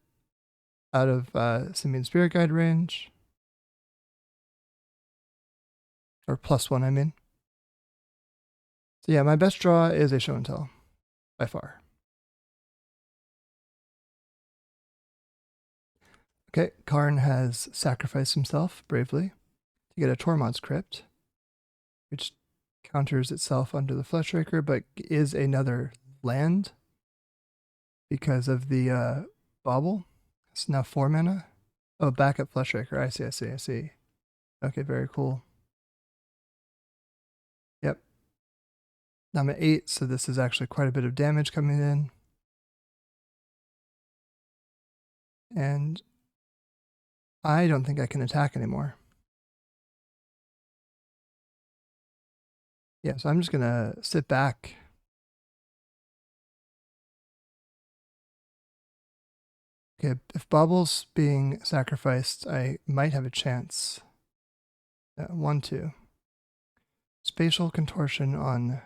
out of Simian Spirit Guide range. Or +1, I mean. So yeah, my best draw is a show and tell, by far. Okay, Karn has sacrificed himself bravely to get a Tormod's Crypt, which counters itself under the Fleshraker, but is another land because of the bauble. It's now 4 mana. Oh, backup Fleshraker. I see. Okay, very cool. Yep. Now I'm at 8, so this is actually quite a bit of damage coming in. And I don't think I can attack anymore. Yeah, so I'm just going to sit back. Okay, if Bauble's being sacrificed, I might have a chance. 1, 2. Spatial Contortion on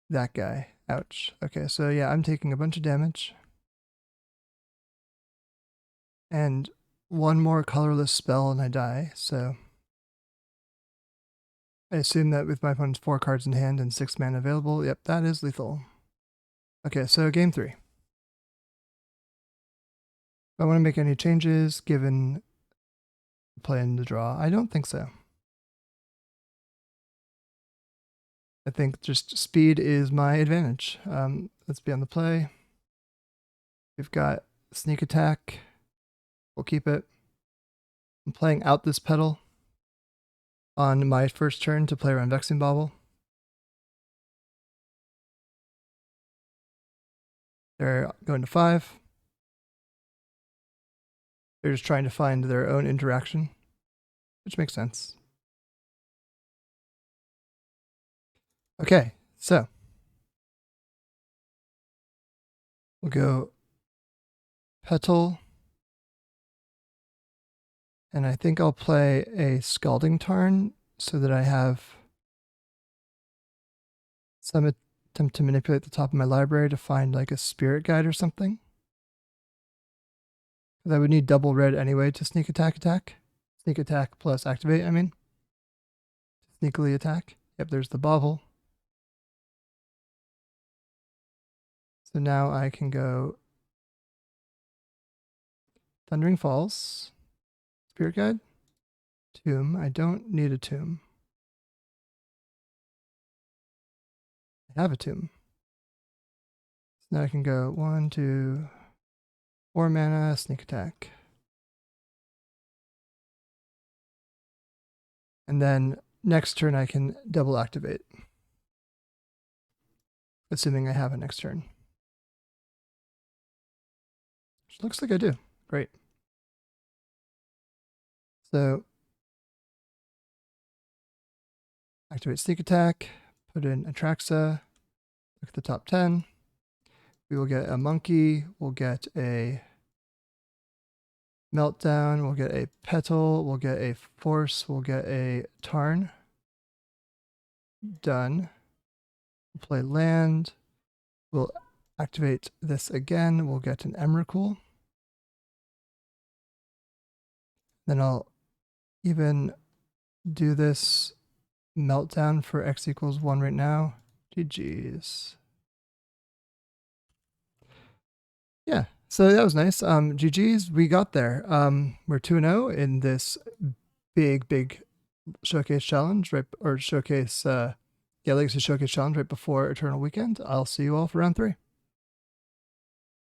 that guy. Ouch. Okay, so yeah, I'm taking a bunch of damage. And one more colorless spell and I die, so I assume that with my opponent's 4 cards in hand and 6 mana available, yep, that is lethal. Okay, so game 3. Do I want to make any changes given the play in the draw? I don't think so. I think just speed is my advantage. Let's be on the play. We've got sneak attack. We'll keep it. I'm playing out this petal on my first turn to play around Vexing Bauble. They're going to 5. They're just trying to find their own interaction, which makes sense. Okay, so we'll go Petal, and I think I'll play a Scalding Tarn so that I have some attempt to manipulate the top of my library to find like a Spirit Guide or something. Because I would need double red anyway to sneak attack. Sneak attack plus activate, I mean. Sneakily attack. Yep, there's the bauble. So now I can go Thundering Falls, Spirit Guide, Tomb. I don't need a Tomb. I have a Tomb. So now I can go 1, 2, 4 mana, sneak attack. And then next turn I can double activate. Assuming I have a next turn. Which looks like I do. Great. So activate sneak attack, put in Atraxa, look at the top 10. We will get a monkey, we'll get a meltdown, we'll get a petal, we'll get a force, we'll get a tarn. Done. We'll play land. We'll activate this again. We'll get an Emrakul. Then I'll even do this meltdown for x equals 1 right now. GG's. Yeah, so that was nice. GG's, we got there. We're 2-0 in this big showcase challenge, right? Or showcase, Legacy Showcase challenge right before Eternal Weekend. I'll see you all for round 3.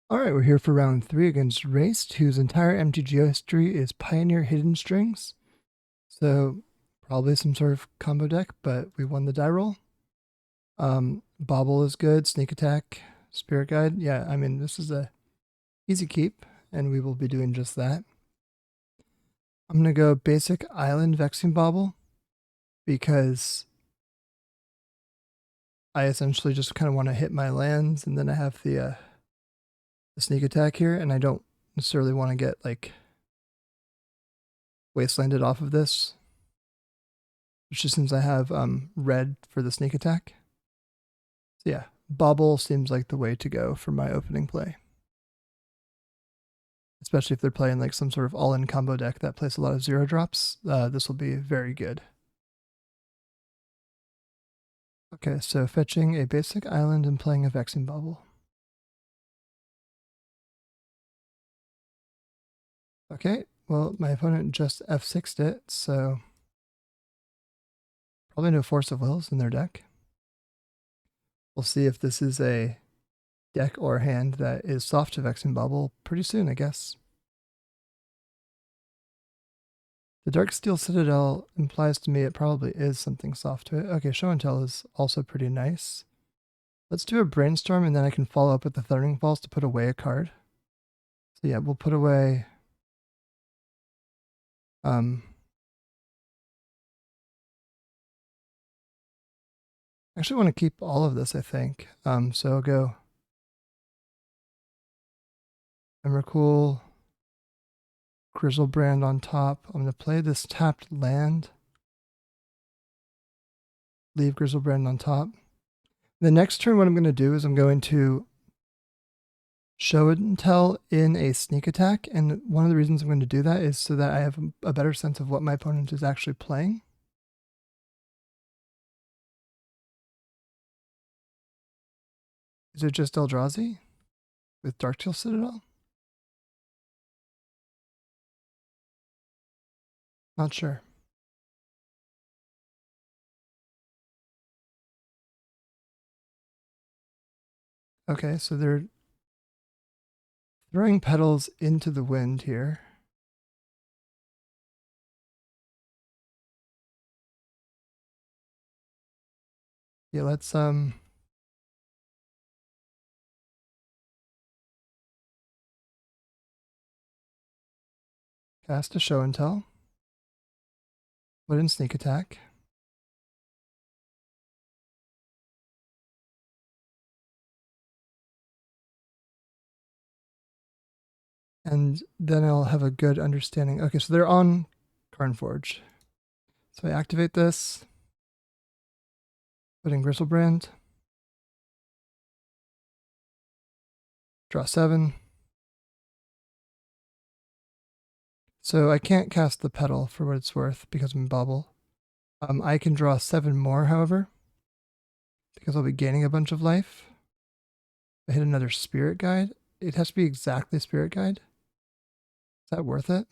All right, we're here for round 3 against Raced, whose entire MTGO history is Pioneer Hidden Strings. So probably some sort of combo deck, but we won the die roll. Bauble is good, Sneak Attack, Spirit Guide. Yeah, I mean, this is a easy keep, and we will be doing just that. I'm going to go basic Island Vexing Bauble because I essentially just kind of want to hit my lands, and then I have the sneak attack here, and I don't necessarily want to get like wastelanded off of this, just since I have red for the sneak attack. So yeah, Bauble seems like the way to go for my opening play. Especially if they're playing like some sort of all-in combo deck that plays a lot of 0 drops, this will be very good. Okay, so fetching a basic island and playing a Vexing Bauble. Okay, well, my opponent just F6'd it, so probably no Force of Wills in their deck. We'll see if this is a deck or hand that is soft to Vexing Bauble pretty soon, I guess. The Darksteel Citadel implies to me it probably is something soft to it. Okay, Show and Tell is also pretty nice. Let's do a Brainstorm, and then I can follow up with the Thundering Falls to put away a card. So yeah, we'll put away I actually want to keep all of this, I think. So I'll go Emrakul, Grizzlebrand on top. I'm going to play this tapped land. Leave Grizzlebrand on top. The next turn, what I'm going to do is I'm going to Show and Tell in a sneak attack. And one of the reasons I'm going to do that is so that I have a better sense of what my opponent is actually playing. Is it just Eldrazi with Darksteel Citadel? Not sure. Okay, so they're throwing petals into the wind here. Yeah, let's cast a show and tell. Put in sneak attack. And then I'll have a good understanding. Okay, so they're on KarnForge. So I activate this. Put in Griselbrand. Draw 7. So I can't cast the Petal for what it's worth because I'm in Bobble. I can draw 7 more, however, because I'll be gaining a bunch of life. I hit another Spirit Guide. It has to be exactly Spirit Guide. Is that worth it?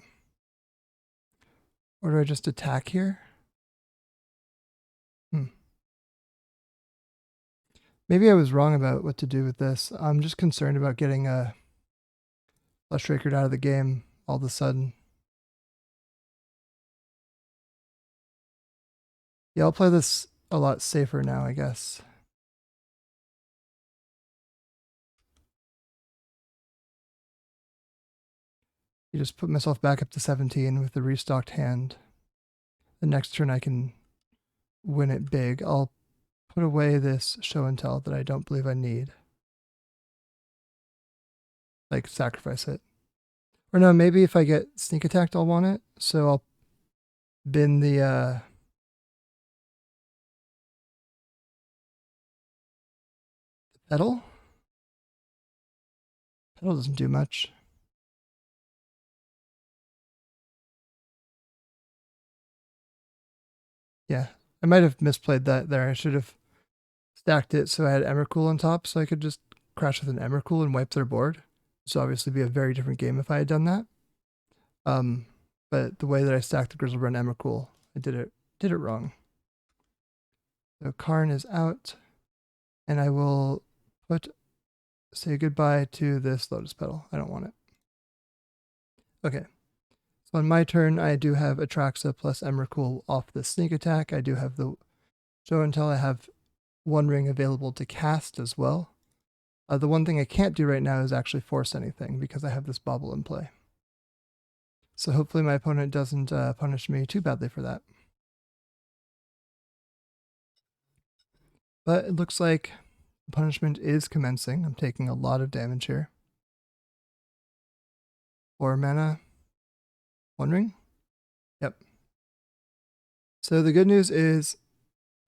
Or do I just attack here? Maybe I was wrong about what to do with this. I'm just concerned about getting a Flushraker out of the game all of a sudden. Yeah, I'll play this a lot safer now, I guess. You just put myself back up to 17 with the restocked hand. The next turn I can win it big. I'll put away this show and tell that I don't believe I need. Like, sacrifice it. Or no, maybe if I get sneak attacked, I'll want it. So I'll bin the Petal. Petal doesn't do much. Yeah, I might have misplayed that there. I should have stacked it so I had Emrakul on top so I could just crash with an Emrakul and wipe their board. So obviously be a very different game if I had done that. But the way that I stacked the Griselbrand Emrakul, I did it wrong. So Karn is out, and I will say goodbye to this Lotus Petal. I don't want it. Okay. So on my turn, I do have Atraxa plus Emrakul off the sneak attack. I do have the show and tell. I have one ring available to cast as well. The one thing I can't do right now is actually force anything because I have this bobble in play. So hopefully my opponent doesn't punish me too badly for that. But it looks like the punishment is commencing. I'm taking a lot of damage here. 4 mana. 1 ring? Yep. So the good news is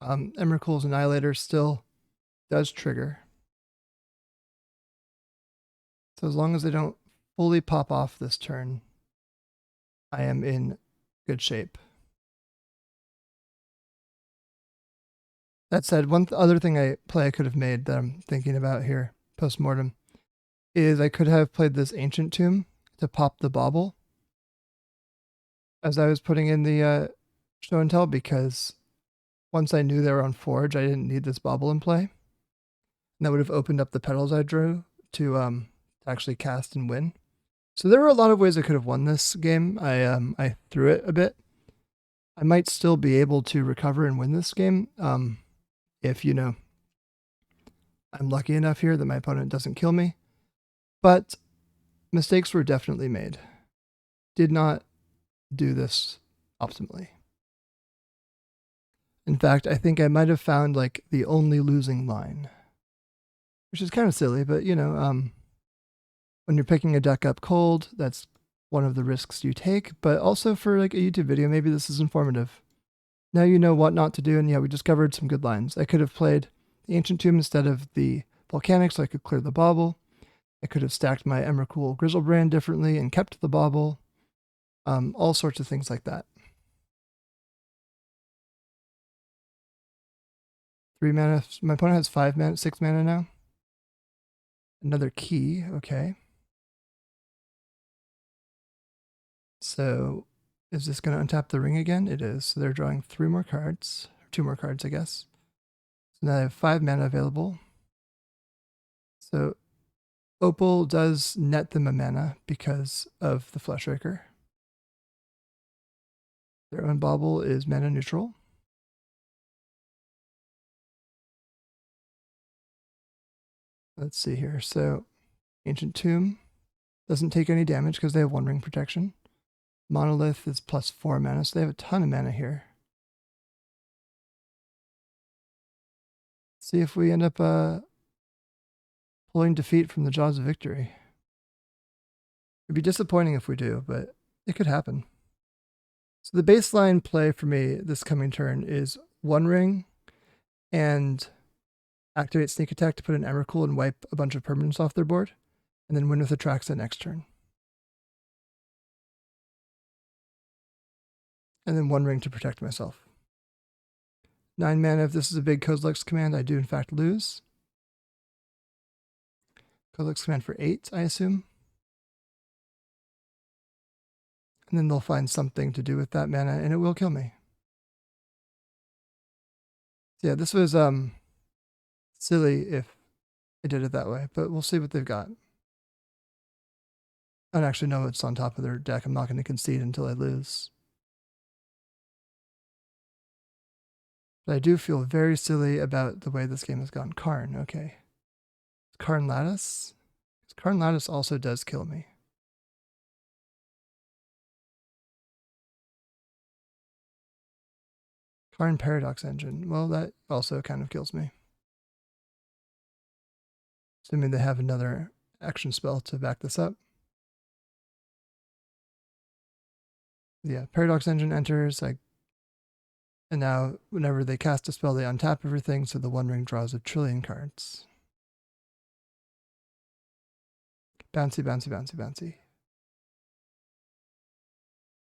Emrakul's Annihilator still does trigger. So as long as they don't fully pop off this turn, I am in good shape. That said, one other thing I could have made that I'm thinking about here, post-mortem, is I could have played this Ancient Tomb to pop the bauble as I was putting in the show and tell, because once I knew they were on Forge, I didn't need this bauble in play. And that would have opened up the petals I drew to actually cast and win. So there were a lot of ways I could have won this game. I threw it a bit. I might still be able to recover and win this game if, you know, I'm lucky enough here that my opponent doesn't kill me. But mistakes were definitely made. Did not do this optimally. In fact, I think I might have found like the only losing line, which is kind of silly, but you know, when you're picking a deck up cold, that's one of the risks you take. But also for like a YouTube video, maybe this is informative. Now you know what not to do, and yeah, we discovered some good lines. I could have played the Ancient Tomb instead of the Volcanic, so I could clear the bauble. I could have stacked my Emrakul Griselbrand differently and kept the bauble. All sorts of things like that. 3 mana. My opponent has 5 mana, 6 mana now. Another key, okay. So is this going to untap the ring again? It is. So they're drawing 3 more cards, or 2 more cards, I guess. So now I have 5 mana available. So Opal does net them a mana because of the Flushraker. Their own bauble is mana neutral. Let's see here. So Ancient Tomb doesn't take any damage because they have One Ring protection. Monolith is +4 mana, so they have a ton of mana here. See if we end up pulling defeat from the jaws of victory. It'd be disappointing if we do, but it could happen. So the baseline play for me this coming turn is One Ring and activate Sneak Attack to put an Emrakul and wipe a bunch of permanents off their board, and then win with Atraxa next turn. And then One Ring to protect myself. 9 mana, if this is a big Kozilek's command, I do in fact lose. Kozilek's command for 8, I assume. And then they'll find something to do with that mana, and it will kill me. So yeah, this was silly if I did it that way, but we'll see what they've got. I don't actually know what's on top of their deck. I'm not going to concede until I lose. But I do feel very silly about the way this game has gone. Karn, okay. Karn Lattice? Karn Lattice also does kill me. Karn Paradox Engine. Well, that also kind of kills me. Assuming they have another action spell to back this up. Yeah, Paradox Engine enters, and now whenever they cast a spell, they untap everything, so the One Ring draws a trillion cards. Bouncy, bouncy, bouncy, bouncy.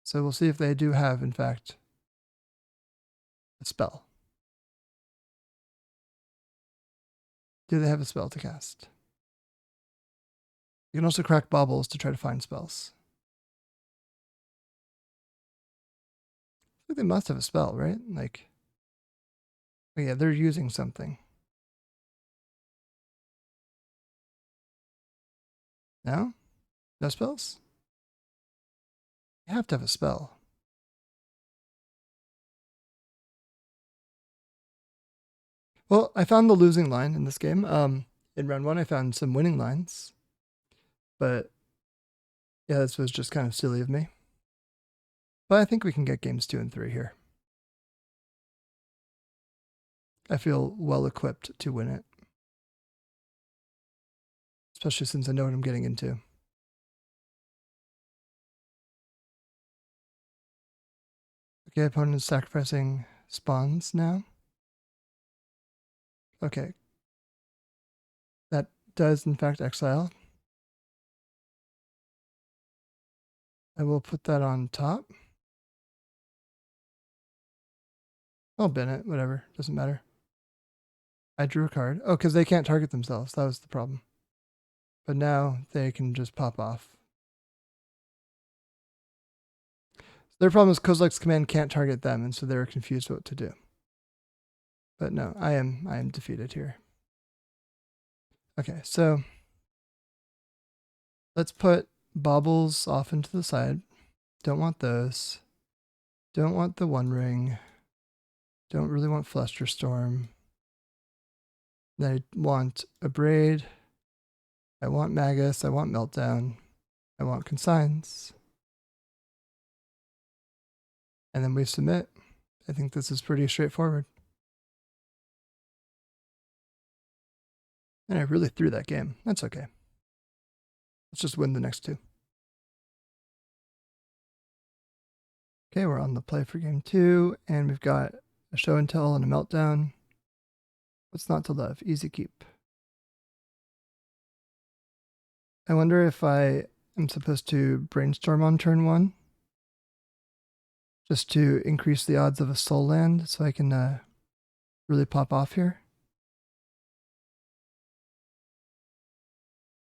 So we'll see if they do have, in fact, a spell. Do they have a spell to cast? You can also crack baubles to try to find spells. I think they must have a spell, right? Like, oh yeah, they're using something. No? No spells? You have to have a spell. Well, I found the losing line in this game. In round 1, I found some winning lines. But yeah, this was just kind of silly of me. But I think we can get games 2 and 3 here. I feel well equipped to win it. Especially since I know what I'm getting into. Okay, opponent is sacrificing spawns now. Okay. That does in fact exile. I will put that on top. I'll bin it, whatever, doesn't matter. I drew a card. Oh, because they can't target themselves. That was the problem. But now they can just pop off. So their problem is Kozilek's command can't target them, and so they're confused what to do. But no, I am defeated here. Okay, so let's put baubles off into the side. Don't want those. Don't want the One Ring. Don't really want Flusterstorm. I want a Braid. I want Magus. I want Meltdown. I want Consigns. And then we submit. I think this is pretty straightforward. And I really threw that game. That's okay. Let's just win the next 2. Okay, we're on the play for game 2, and we've got a Show and Tell and a Meltdown. What's not to love? Easy keep. I wonder if I am supposed to Brainstorm on turn 1, just to increase the odds of a soul land so I can really pop off here.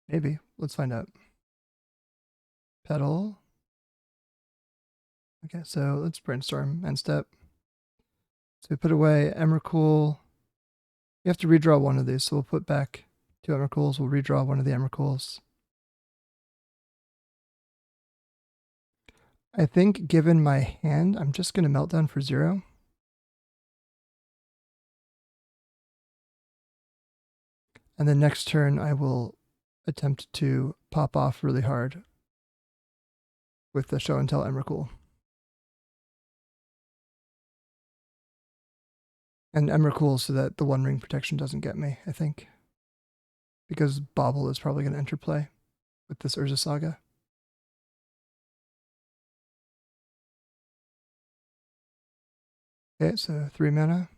Maybe. Let's find out. Petal. Okay, so let's Brainstorm, end step. So we put away Emrakul. We have to redraw one of these, so we'll put back 2 Emrakuls. We'll redraw one of the Emrakuls. I think given my hand, I'm just going to Meltdown for 0. And then next turn I will attempt to pop off really hard with the Show and Tell Emrakul. And Emrakul so that the One Ring protection doesn't get me, I think. Because Bobble is probably going to enter play with this Urza Saga. Okay, so 3 mana.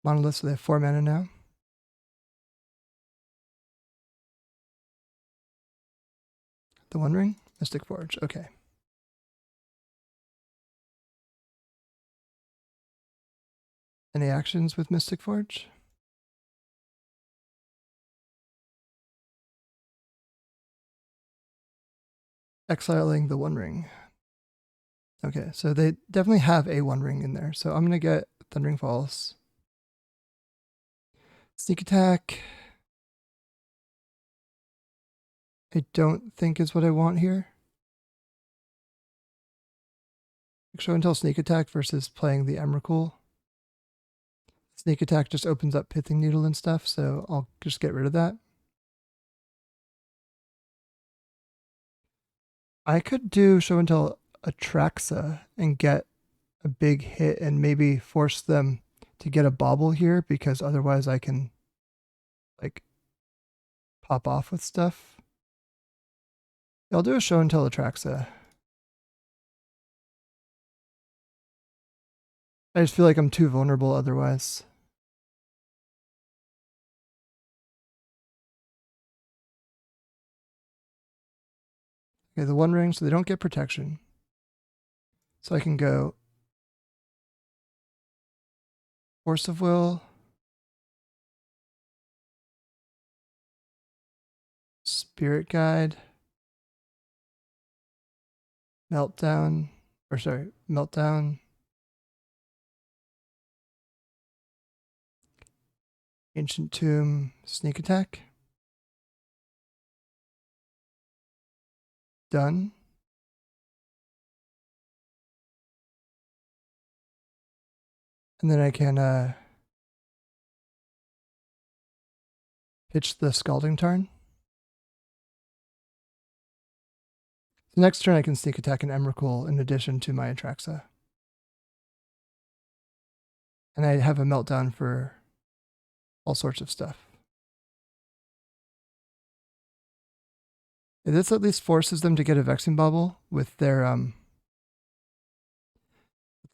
Monolith, so they have 4 mana now. The One Ring? Mystic Forge, okay. Any actions with Mystic Forge? Exiling the One Ring. Okay, so they definitely have a One Ring in there. So I'm going to get Thundering Falls. Sneak Attack. I don't think is what I want here. Show and Tell Sneak Attack versus playing the Emrakul. Sneak Attack just opens up Pithing Needle and stuff, so I'll just get rid of that. I could do Show and Tell Atraxa and get a big hit and maybe force them to get a Bobble here, because otherwise I can like pop off with stuff. I'll do a Show and Tell Atraxa. I just feel like I'm too vulnerable otherwise. Okay, the One Ring, so they don't get protection. So I can go Force of Will, Spirit Guide, Meltdown, Ancient Tomb, Sneak Attack. Done. And then I can pitch the Scalding Tarn. The next turn I can Sneak Attack an Emrakul in addition to my Atraxa. And I have a Meltdown for all sorts of stuff. This at least forces them to get a Vexing Bauble with their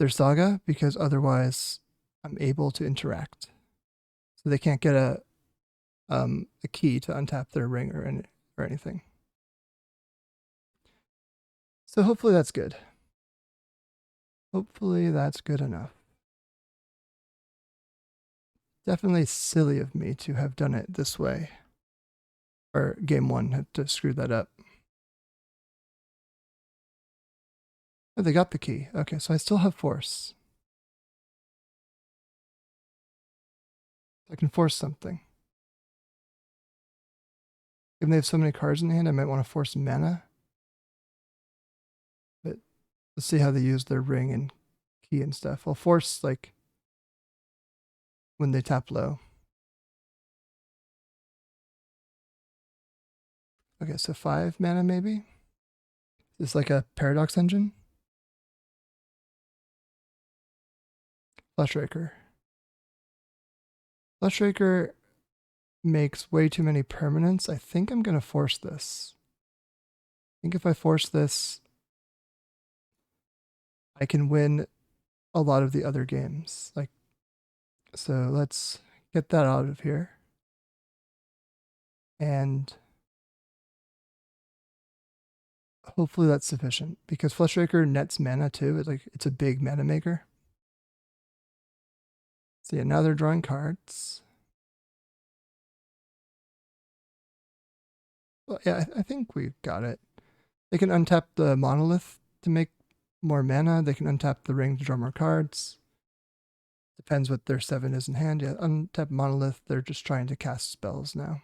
Saga, because otherwise I'm able to interact. So they can't get a key to untap their ring or anything. So hopefully that's good. Hopefully that's good enough. Definitely silly of me to have done it this way. Or game 1 had to screw that up. Oh, they got the key. Okay, so I still have force. I can force something. If they have so many cards in the hand, I might want to force mana. But let's see how they use their ring and key and stuff. I'll force, like, when they tap low. Okay, so 5 mana maybe? Is this like a Paradox Engine? Fleshraker. Fleshraker makes way too many permanents. I think I'm going to force this. I think if I force this, I can win a lot of the other games. Like, so let's get that out of here. And hopefully that's sufficient, because Fleshraker nets mana too. It's a big mana maker. So yeah, now they're drawing cards. Well, yeah, I think we've got it. They can untap the Monolith to make more mana. They can untap the ring to draw more cards. Depends what their 7 is in hand. Yeah, untap Monolith, they're just trying to cast spells now.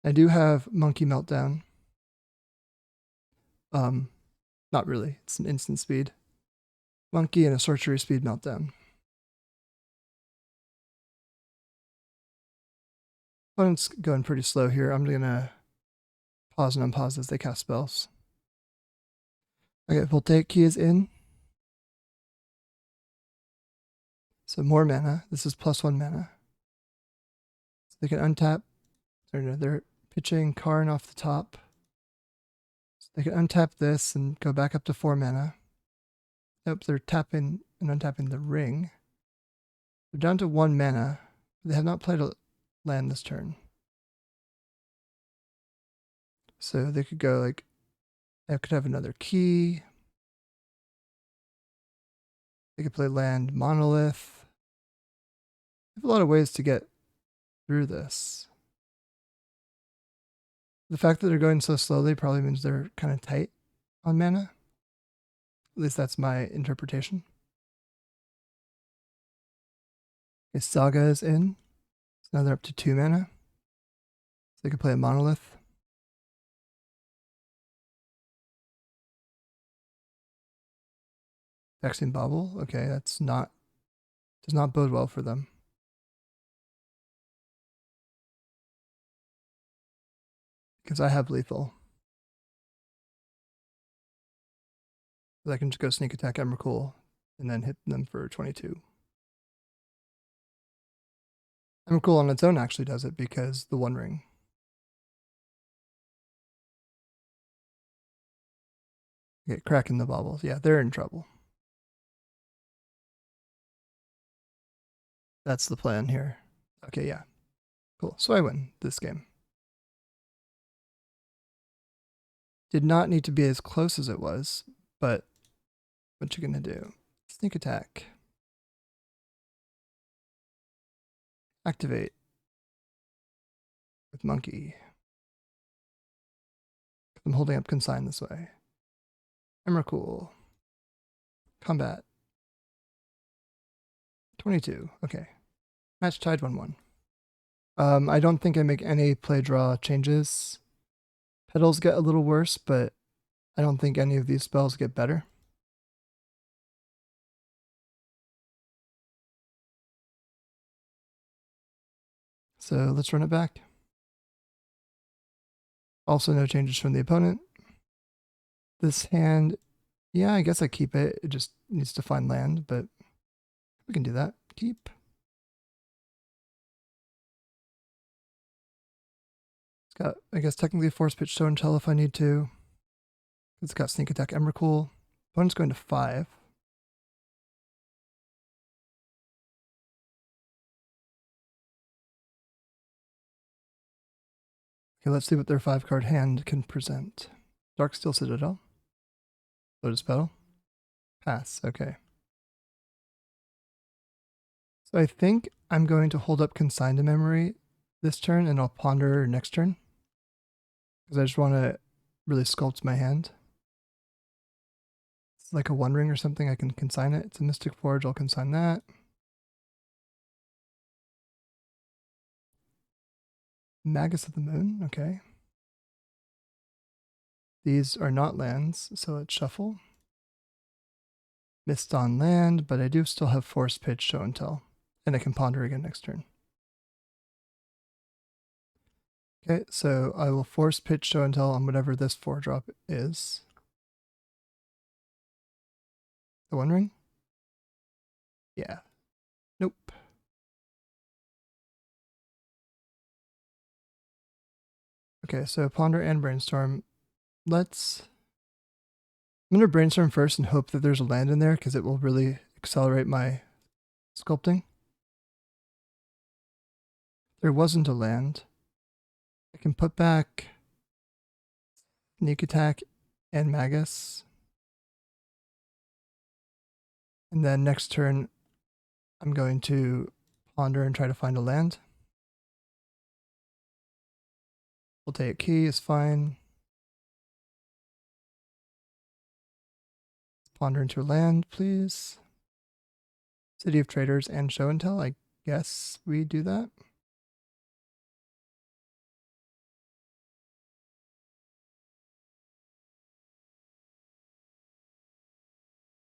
I do have Monkey Meltdown. Not really. It's an instant speed. Monkey and a sorcery speed Meltdown. Opponent's going pretty slow here. I'm gonna pause and unpause as they cast spells. Okay, Voltaic Key is in. So more mana. This is +1 mana. So they can untap. Or no, they're pitching Karn off the top. So they can untap this and go back up to 4 mana. Nope, they're tapping and untapping the ring. They're down to 1 mana. They have not played a land this turn. So they could go like, they could have another key. They could play land Monolith. They have a lot of ways to get through this. The fact that they're going so slowly probably means they're kind of tight on mana. At least that's my interpretation. Okay, Saga is in. So now they're up to 2 mana. So they could play a Monolith. Vexing Bauble. Okay, does not bode well for them. Because I have lethal. So I can just go sneak attack Emrakul and then hit them for 22. Emrakul on its own actually does it because the One Ring. Okay, cracking the baubles. Yeah, they're in trouble. That's the plan here. Okay, yeah. Cool. So I win this game. Did not need to be as close as it was, but what you gonna do? Sneak attack. Activate. With monkey. I'm holding up consign this way. Emrakul. Combat. 22. Okay. Match tied 1-1. I don't think I make any play draw changes. Petals get a little worse, but I don't think any of these spells get better. So let's run it back. Also no changes from the opponent. This hand, yeah, I guess I keep it. It just needs to find land, but we can do that. Keep. It's got, I guess, technically force pitch show and tell if I need to. It's got sneak attack Emrakul. Opponent's going to 5. Okay, let's see what their 5-card hand can present. Darksteel Citadel. Lotus Petal. Pass, okay. So I think I'm going to hold up Consign to Memory this turn and I'll ponder next turn. Because I just want to really sculpt my hand. It's like a One Ring or something, I can consign it. It's a Mystic Forge, I'll consign that. Magus of the Moon, okay. These are not lands, so let's shuffle. Missed on land, but I do still have Force Pitch, Show and Tell. And I can ponder again next turn. Okay, so I will Force Pitch, Show and Tell on whatever this 4-drop is. The One Ring? Yeah. Nope. Okay, so Ponder and Brainstorm. I'm going to Brainstorm first and hope that there's a land in there because it will really accelerate my sculpting. There wasn't a land. I can put back Sneak Attack and Magus. And then next turn, I'm going to ponder and try to find a land. Voltaic Key is fine. Ponder into a land, please. City of Traders and Show and Tell. I guess we do that.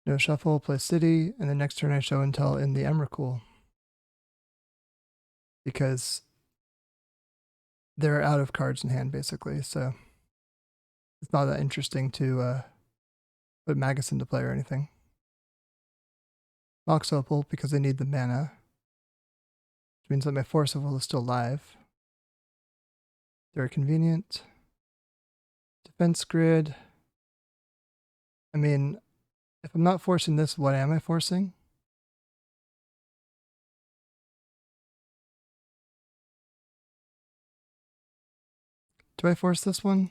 No shuffle, play City, and the next turn I Show and Tell in the Emrakul. Because they're out of cards in hand basically, so it's not that interesting to put Magus into play or anything. Mox Opal because they need the mana, which means that my Force of Will is still alive. They're convenient. Defense Grid. I mean, if I'm not forcing this, what am I forcing? Do I force this one?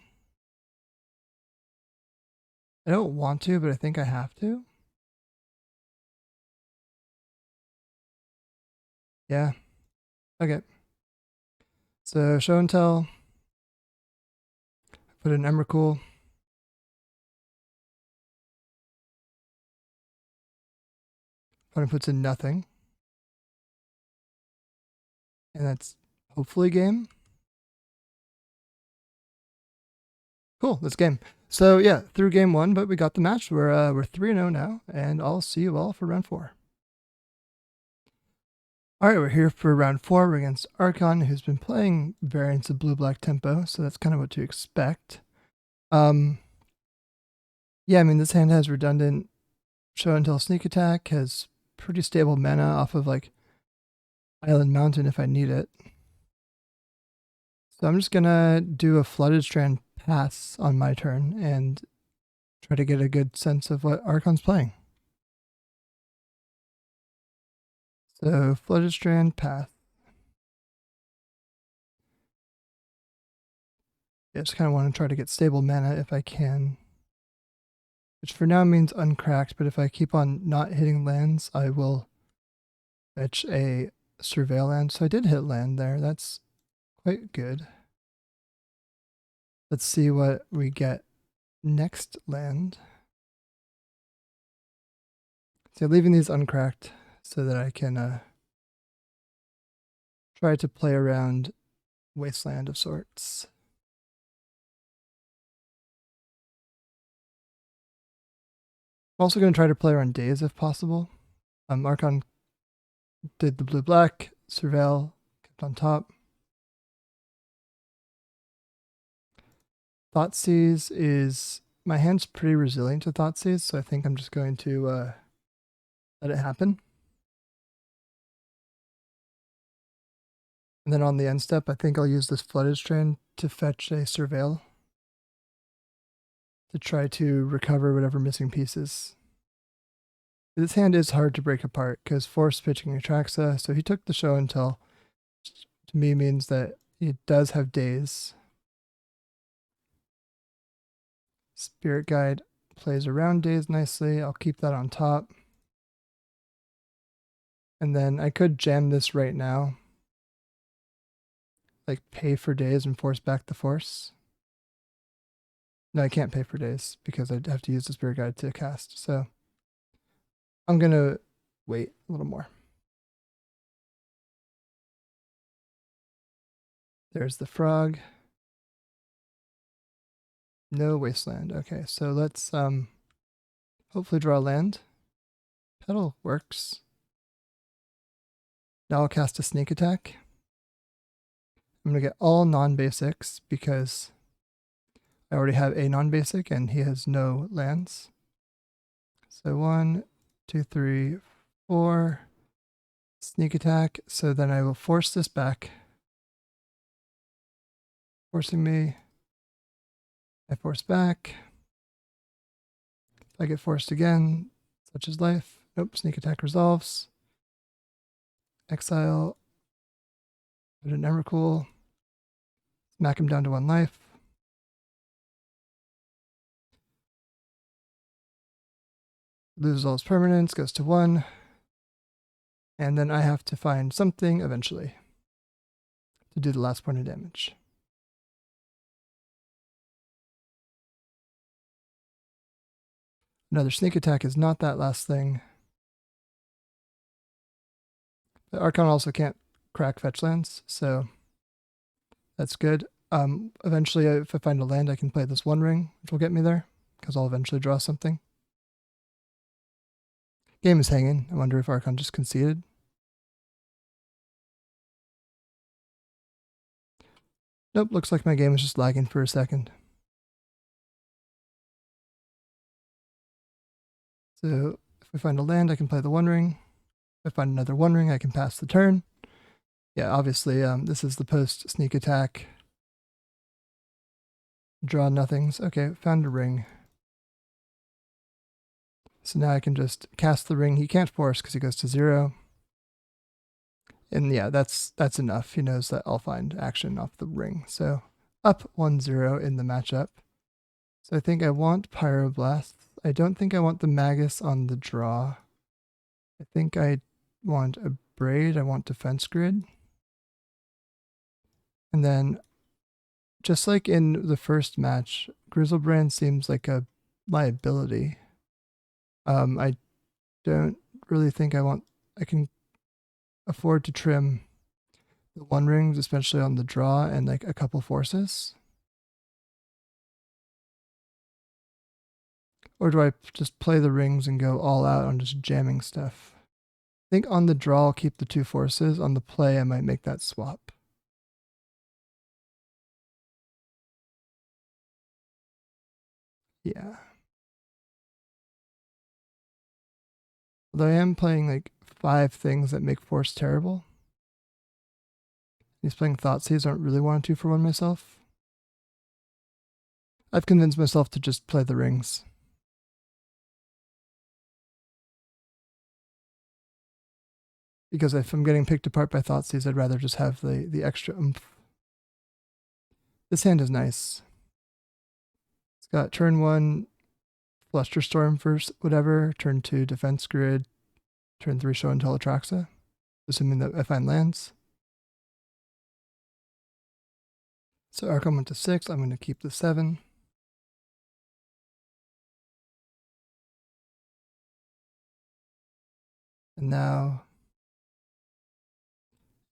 I don't want to, but I think I have to. Yeah. Okay. So show and tell. Put in Emrakul. Opponent puts in nothing. And that's hopefully game. Cool, that's game. So yeah, through game 1, but we got the match. We're 3-0 now, and I'll see you all for round 4. Alright, we're here for round 4. We're against Archon, who's been playing variants of blue-black tempo, so that's kind of what to expect. Yeah, I mean, this hand has redundant show and tell sneak attack, has pretty stable mana off of like Island Mountain if I need it. So I'm just gonna do a Flooded Strand pass on my turn and try to get a good sense of what Archon's playing. So Flooded Strand path. Yeah, just kind of want to try to get stable mana if I can. Which for now means uncracked, but if I keep on not hitting lands, I will fetch a Surveil land. So I did hit land there. That's quite good. Let's see what we get next land. So leaving these uncracked so that I can try to play around Wasteland of sorts. I'm also going to try to play around Days if possible. Archon did the blue-black, Surveil kept on top. Thoughtseize is, my hand's pretty resilient to Thoughtseize, so I think I'm just going to let it happen. And then on the end step, I think I'll use this Flooded Strand to fetch a Surveil to try to recover whatever missing pieces. This hand is hard to break apart because Force pitching Atraxa, so he took the show and tell. To me means that he does have Days. Spirit Guide plays around Days nicely. I'll keep that on top. And then I could jam this right now. Like pay for Days and force back the Force. No, I can't pay for Days because I'd have to use the Spirit Guide to cast. So I'm going to wait a little more. There's the frog. No Wasteland. Okay, so let's hopefully draw a land. Petal works. Now I'll cast a sneak attack. I'm going to get all non-basics because I already have a non-basic and he has no lands. So 1, 2, 3, 4. Sneak attack. So then I will force this back. Forcing me. I force back. If I get forced again, such is life. Nope, sneak attack resolves. Exile. Put an Emrakul. Smack him down to 1 life. Loses all his permanents, goes to 1. And then I have to find something eventually to do the last point of damage. Another sneak attack is not that last thing. The Archon also can't crack fetch lands, so that's good. Eventually, if I find a land, I can play this One Ring, which will get me there, because I'll eventually draw something. Game is hanging. I wonder if Archon just conceded. Nope, looks like my game is just lagging for a second. So if I find a land, I can play the One Ring. If I find another One Ring, I can pass the turn. Yeah, obviously, this is the post sneak attack. Draw nothings. Okay, found a ring. So now I can just cast the ring. He can't force because he goes to 0. And yeah, that's enough. He knows that I'll find action off the ring. So up 1-0 in the matchup. So I think I want Pyroblast. I don't think I want the Magus on the draw. I think I want a Braid. I want Defense Grid. And then, just like in the first match, Grizzlebrand seems like a liability. I don't really think I can afford to trim the One Rings, especially on the draw and like a couple forces. Or do I just play the rings and go all out on just jamming stuff? I think on the draw I'll keep the 2 forces. On the play I might make that swap. Yeah. Although I am playing like 5 things that make force terrible. He's playing Thoughtseize. I don't really want to 2-for-1 myself. I've convinced myself to just play the rings. Because if I'm getting picked apart by Thoughtseize, I'd rather just have the extra oomph. This hand is nice. It's got turn 1, Flusterstorm for whatever, turn 2, Defense Grid, turn 3, Show and Tell Atraxa, assuming that I find lands. So Archon went to 6, I'm going to keep the 7. And now,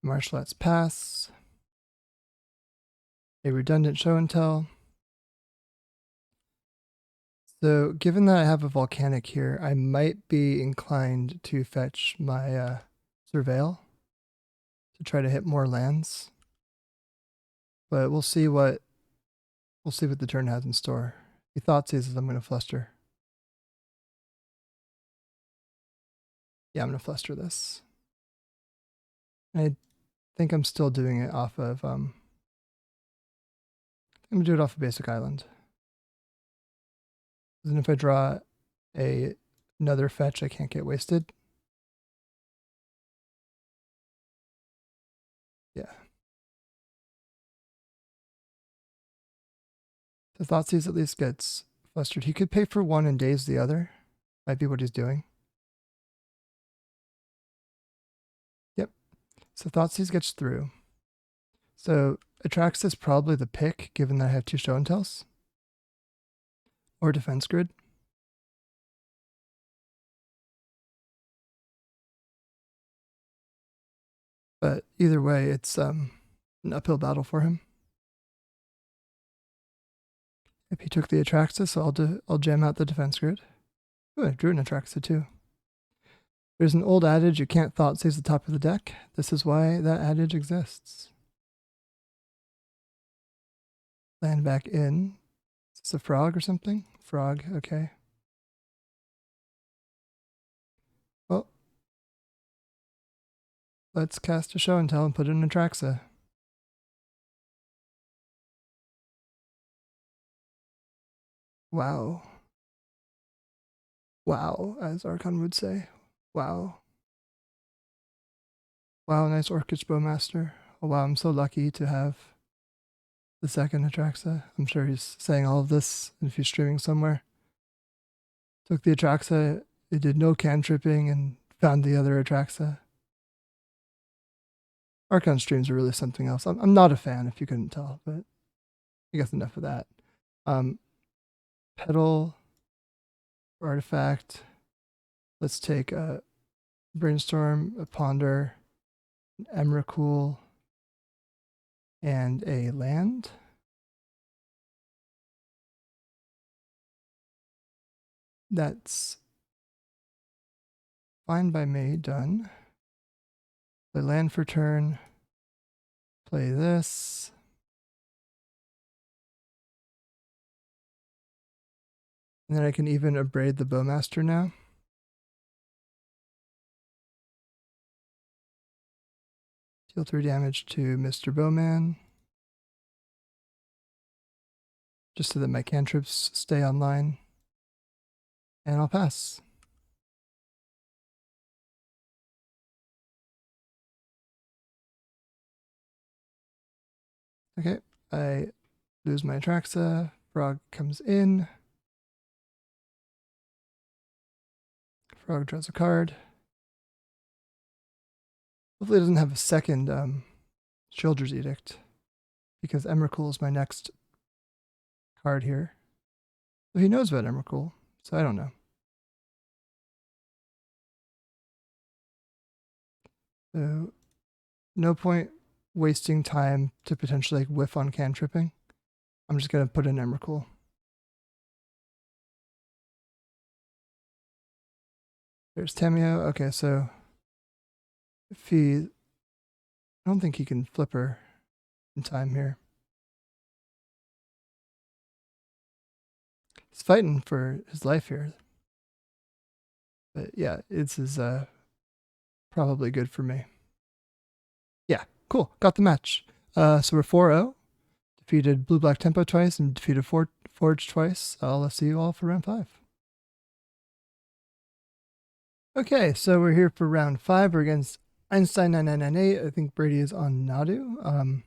Martial Arts pass, a redundant Show and Tell. So given that I have a Volcanic here, I might be inclined to fetch my Surveil to try to hit more lands. But we'll see what the turn has in store. He Thoughtseizes, I'm going to Fluster. Yeah, I'm going to Fluster this. I think I'm still doing it off of, I'm going to do it off of Basic Island. And if I draw another fetch, I can't get wasted. Yeah. The Thoughtseize at least gets flustered. He could pay for 1 and daze the other. Might be what he's doing. Yep. So Thoughtseize gets through. So Atraxa is probably the pick, given that I have 2 Show and Tells. Or Defense Grid. But either way, it's an uphill battle for him. If he took the Atraxa, so I'll jam out the Defense Grid. Ooh, I drew an Atraxa too. There's an old adage, you can't Thoughtseize the top of the deck. This is why that adage exists. Land back in. Is this a frog or something? Frog, okay. Well, let's cast a Show and Tell and put in Atraxa. Wow. Wow, as Archon would say. Wow. Wow, nice Orcish Bowmaster. Oh wow, I'm so lucky to have the second Atraxa. I'm sure he's saying all of this if he's streaming somewhere. Took the Atraxa, it did no cantripping, and found the other Atraxa. Archon streams are really something else. I'm not a fan, if you couldn't tell, but I guess enough of that. Petal, Artifact. Let's take a Brainstorm, a Ponder, an Emrakul, and a land. That's fine by me, done. Play land for turn. Play this. And then I can even abrade the Bowmaster now. Deal 3 damage to Mr. Bowman. Just so that my cantrips stay online. And I'll pass. Okay, I lose my Atraxa. Frog comes in. Frog draws a card. Hopefully it doesn't have a second Children's Edict, because Emrakul is my next card here. So he knows about Emrakul, so I don't know. So no point wasting time to potentially like whiff on cantripping. I'm just going to put in Emrakul. There's Tamio. Okay, so if he... I don't think he can flip her in time here. He's fighting for his life here. But yeah, this is probably good for me. Yeah, cool. Got the match. So we're 4-0. Defeated Blue-Black Tempo twice and defeated Forge twice. I'll see you all for round 5. Okay, so we're here for round 5. We're against Einstein 9998. I think Brady is on Nadu.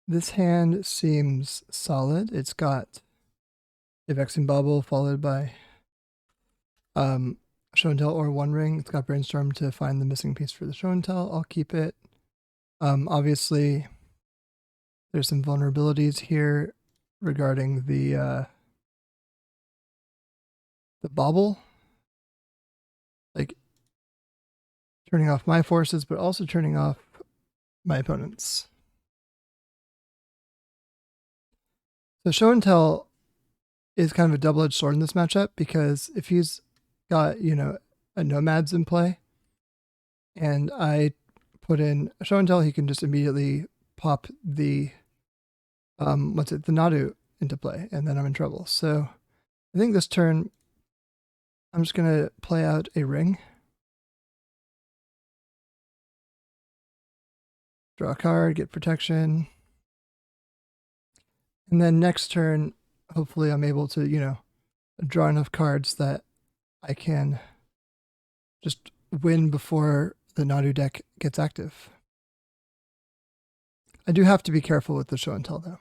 This hand seems solid. It's got a Vexing Bauble followed by Show and Tell or One Ring. It's got Brainstorm to find the missing piece for the Show and Tell. I'll keep it. Obviously, there's some vulnerabilities here regarding the bauble. Like turning off my forces, but also turning off my opponents. So Show and Tell is kind of a double-edged sword in this matchup, because if he's got, you know, a Nomads in play and I put in a Show and Tell, he can just immediately pop the the Nadu into play, and then I'm in trouble. So I think this turn I'm just going to play out a ring. Draw a card, get protection. And then next turn, hopefully I'm able to, you know, draw enough cards that I can just win before the Nadu deck gets active. I do have to be careful with the Show and Tell, though.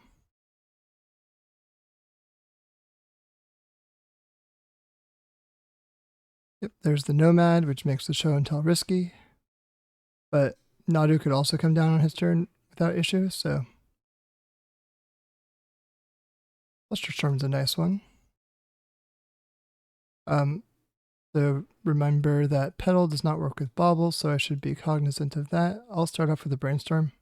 Yep, there's the Nomad, which makes the Show and Tell risky. But Nadu could also come down on his turn without issue, so Maxtorstorm's a nice one. So remember that Petal does not work with Bauble, so I should be cognizant of that. I'll start off with a Brainstorm.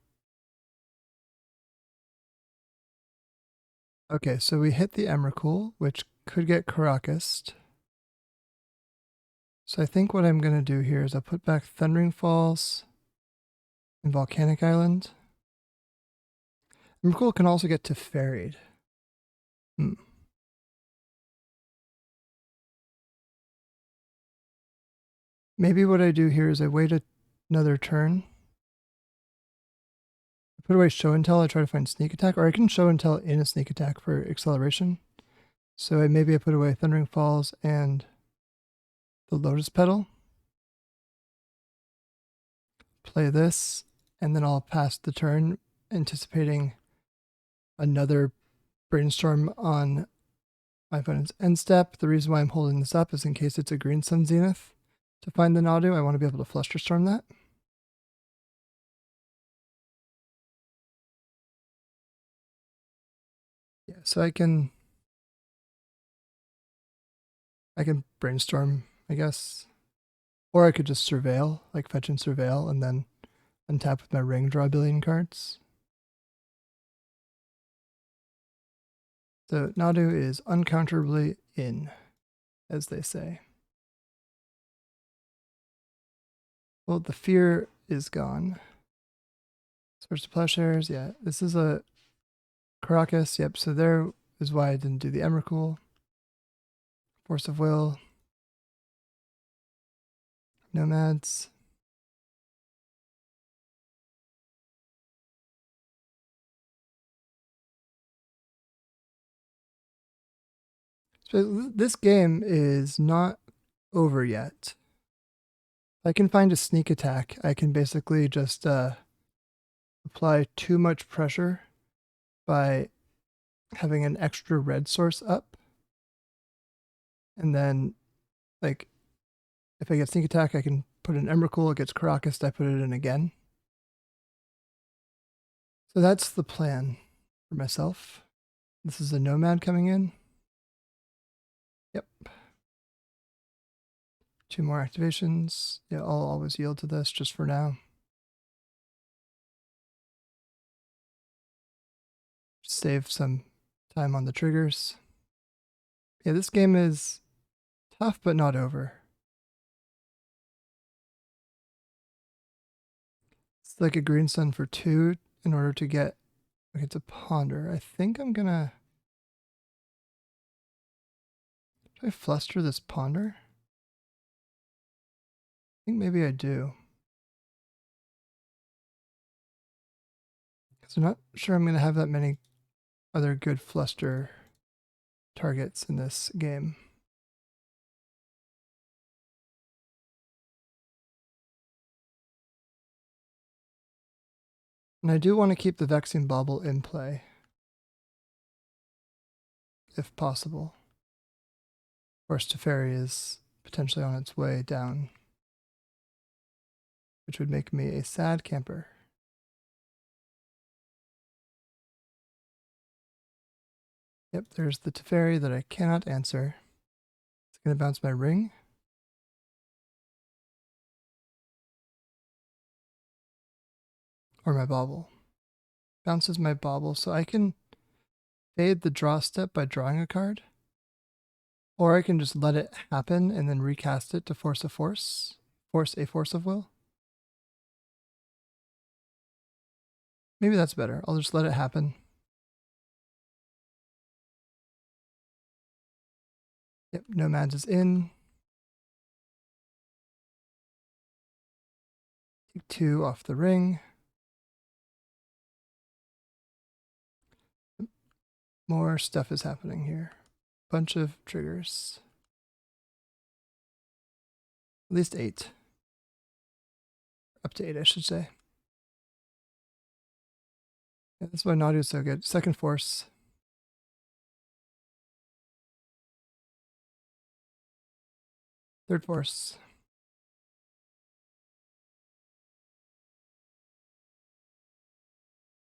Okay, so we hit the Emrakul, which could get Caracas. So I think what I'm going to do here is I'll put back Thundering Falls and Volcanic Island. Emrakul can also get to Ferried. Maybe what I do here is I wait another turn. I put away Show and Tell, I try to find Sneak Attack, or I can Show and Tell in a Sneak Attack for acceleration. So maybe I put away Thundering Falls and the Lotus Petal. Play this, and then I'll pass the turn, anticipating another Brainstorm on my opponent's end step. The reason why I'm holding this up is in case it's a Green Sun Zenith. To find the Nadu, I want to be able to Flusterstorm that. Yeah, so I can Brainstorm, I guess. Or I could just Surveil, like fetch and Surveil, and then untap with my ring, draw a billion cards. So Nadu is uncounterably in, as they say. Well, the fear is gone. Source to Plowshares, yeah. This is a Caracas, yep. So there is why I didn't do the Emrakul. Force of Will. Nomads. So this game is not over yet. If I can find a sneak attack, I can basically just apply too much pressure by having an extra red source up. And then, like, if I get sneak attack, I can put in Emrakul, it gets Karakas, I put it in again. So that's the plan for myself. This is a Nomad coming in. Yep. 2 more activations. Yeah, I'll always yield to this just for now. Save some time on the triggers. Yeah, this game is tough, but not over. It's like a green sun for 2 in order to get, okay, to ponder. I think I'm gonna, should I fluster this ponder? I think maybe I do. Because I'm not sure I'm gonna have that many other good fluster targets in this game. And I do want to keep the Vexing Bauble in play, if possible. Of course, Teferi is potentially on its way down, which would make me a sad camper. Yep, there's the Teferi that I cannot answer. It's going to bounce my ring. Or my bauble. Bounces my bauble, so I can fade the draw step by drawing a card. Or I can just let it happen and then recast it to force a force of will. Maybe that's better. I'll just let it happen. Yep, Nomads is in. Take 2 off the ring. More stuff is happening here. Bunch of triggers. At least 8. Up to 8, I should say. Yeah, that's why Nadu is so good. Second force. Third force.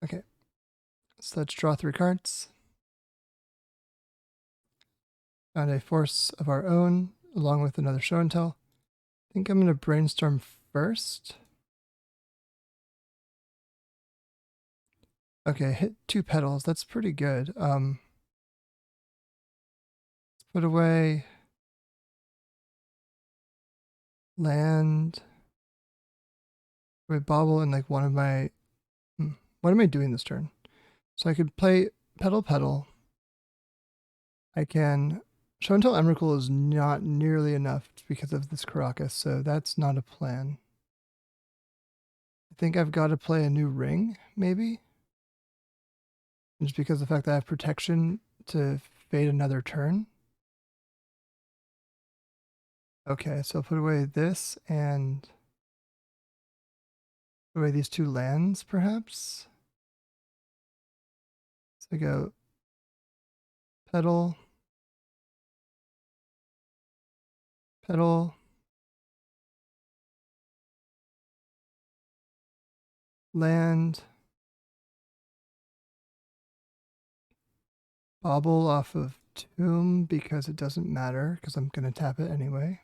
Okay. So let's draw 3 cards. Found a force of our own, along with another show and tell. I think I'm going to brainstorm first. Okay, hit 2 petals. That's pretty good. Let's put away land. Put bauble in like one of my. What am I doing this turn? So I could play petal petal. I can show and tell Emrakul is not nearly enough because of this Karakas, so that's not a plan. I think I've got to play a new ring, maybe. Just because of the fact that I have protection to fade another turn. Okay, so I'll put away this and put away these 2 lands, perhaps. So I go petal, petal, land, bauble off of Tomb because it doesn't matter because I'm going to tap it anyway.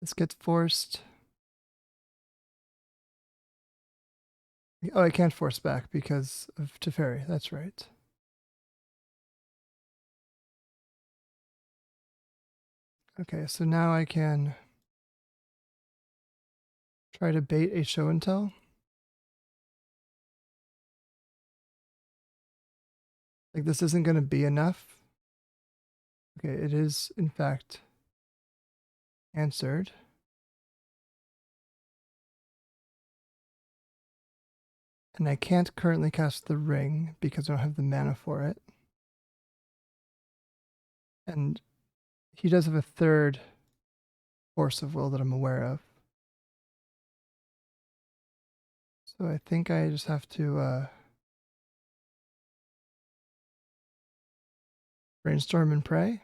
This gets forced. Oh, I can't force back because of Teferi. That's right. Okay, so now I can try to bait a show and tell. Like this isn't going to be enough. Okay, it is in fact answered. And I can't currently cast the ring because I don't have the mana for it. And he does have a third force of will that I'm aware of. So I think I just have to brainstorm and pray.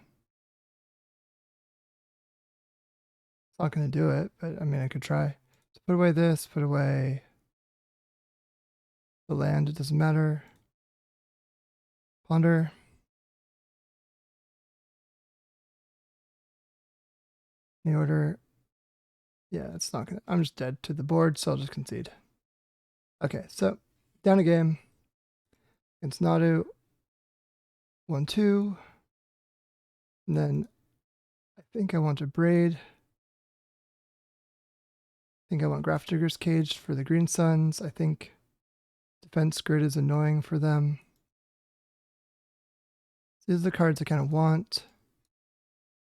It's not going to do it, but I mean, I could try. So put away this, put away the land, it doesn't matter. Ponder. The order. Yeah, it's not going to. I'm just dead to the board, so I'll just concede. Okay, so down a game against Nadu. 1-2. And then I think I want to braid. I think I want Grafdigger's Cage for the Green Suns. I think Defense Grid is annoying for them. These are the cards I kind of want.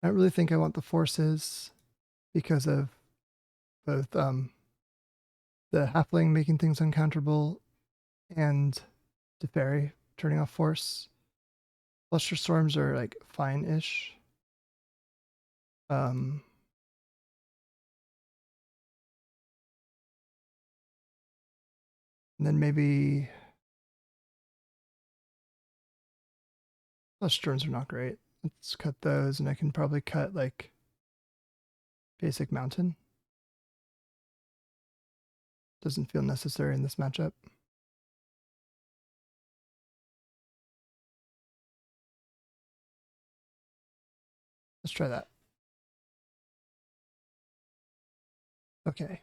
I don't really think I want the forces because of both the Halfling making things uncounterable and Teferi turning off force. Fluster Storms are like fine-ish. And then maybe Fluster Storms are not great. Let's cut those, and I can probably cut like basic Mountain. Doesn't feel necessary in this matchup. Let's try that. Okay.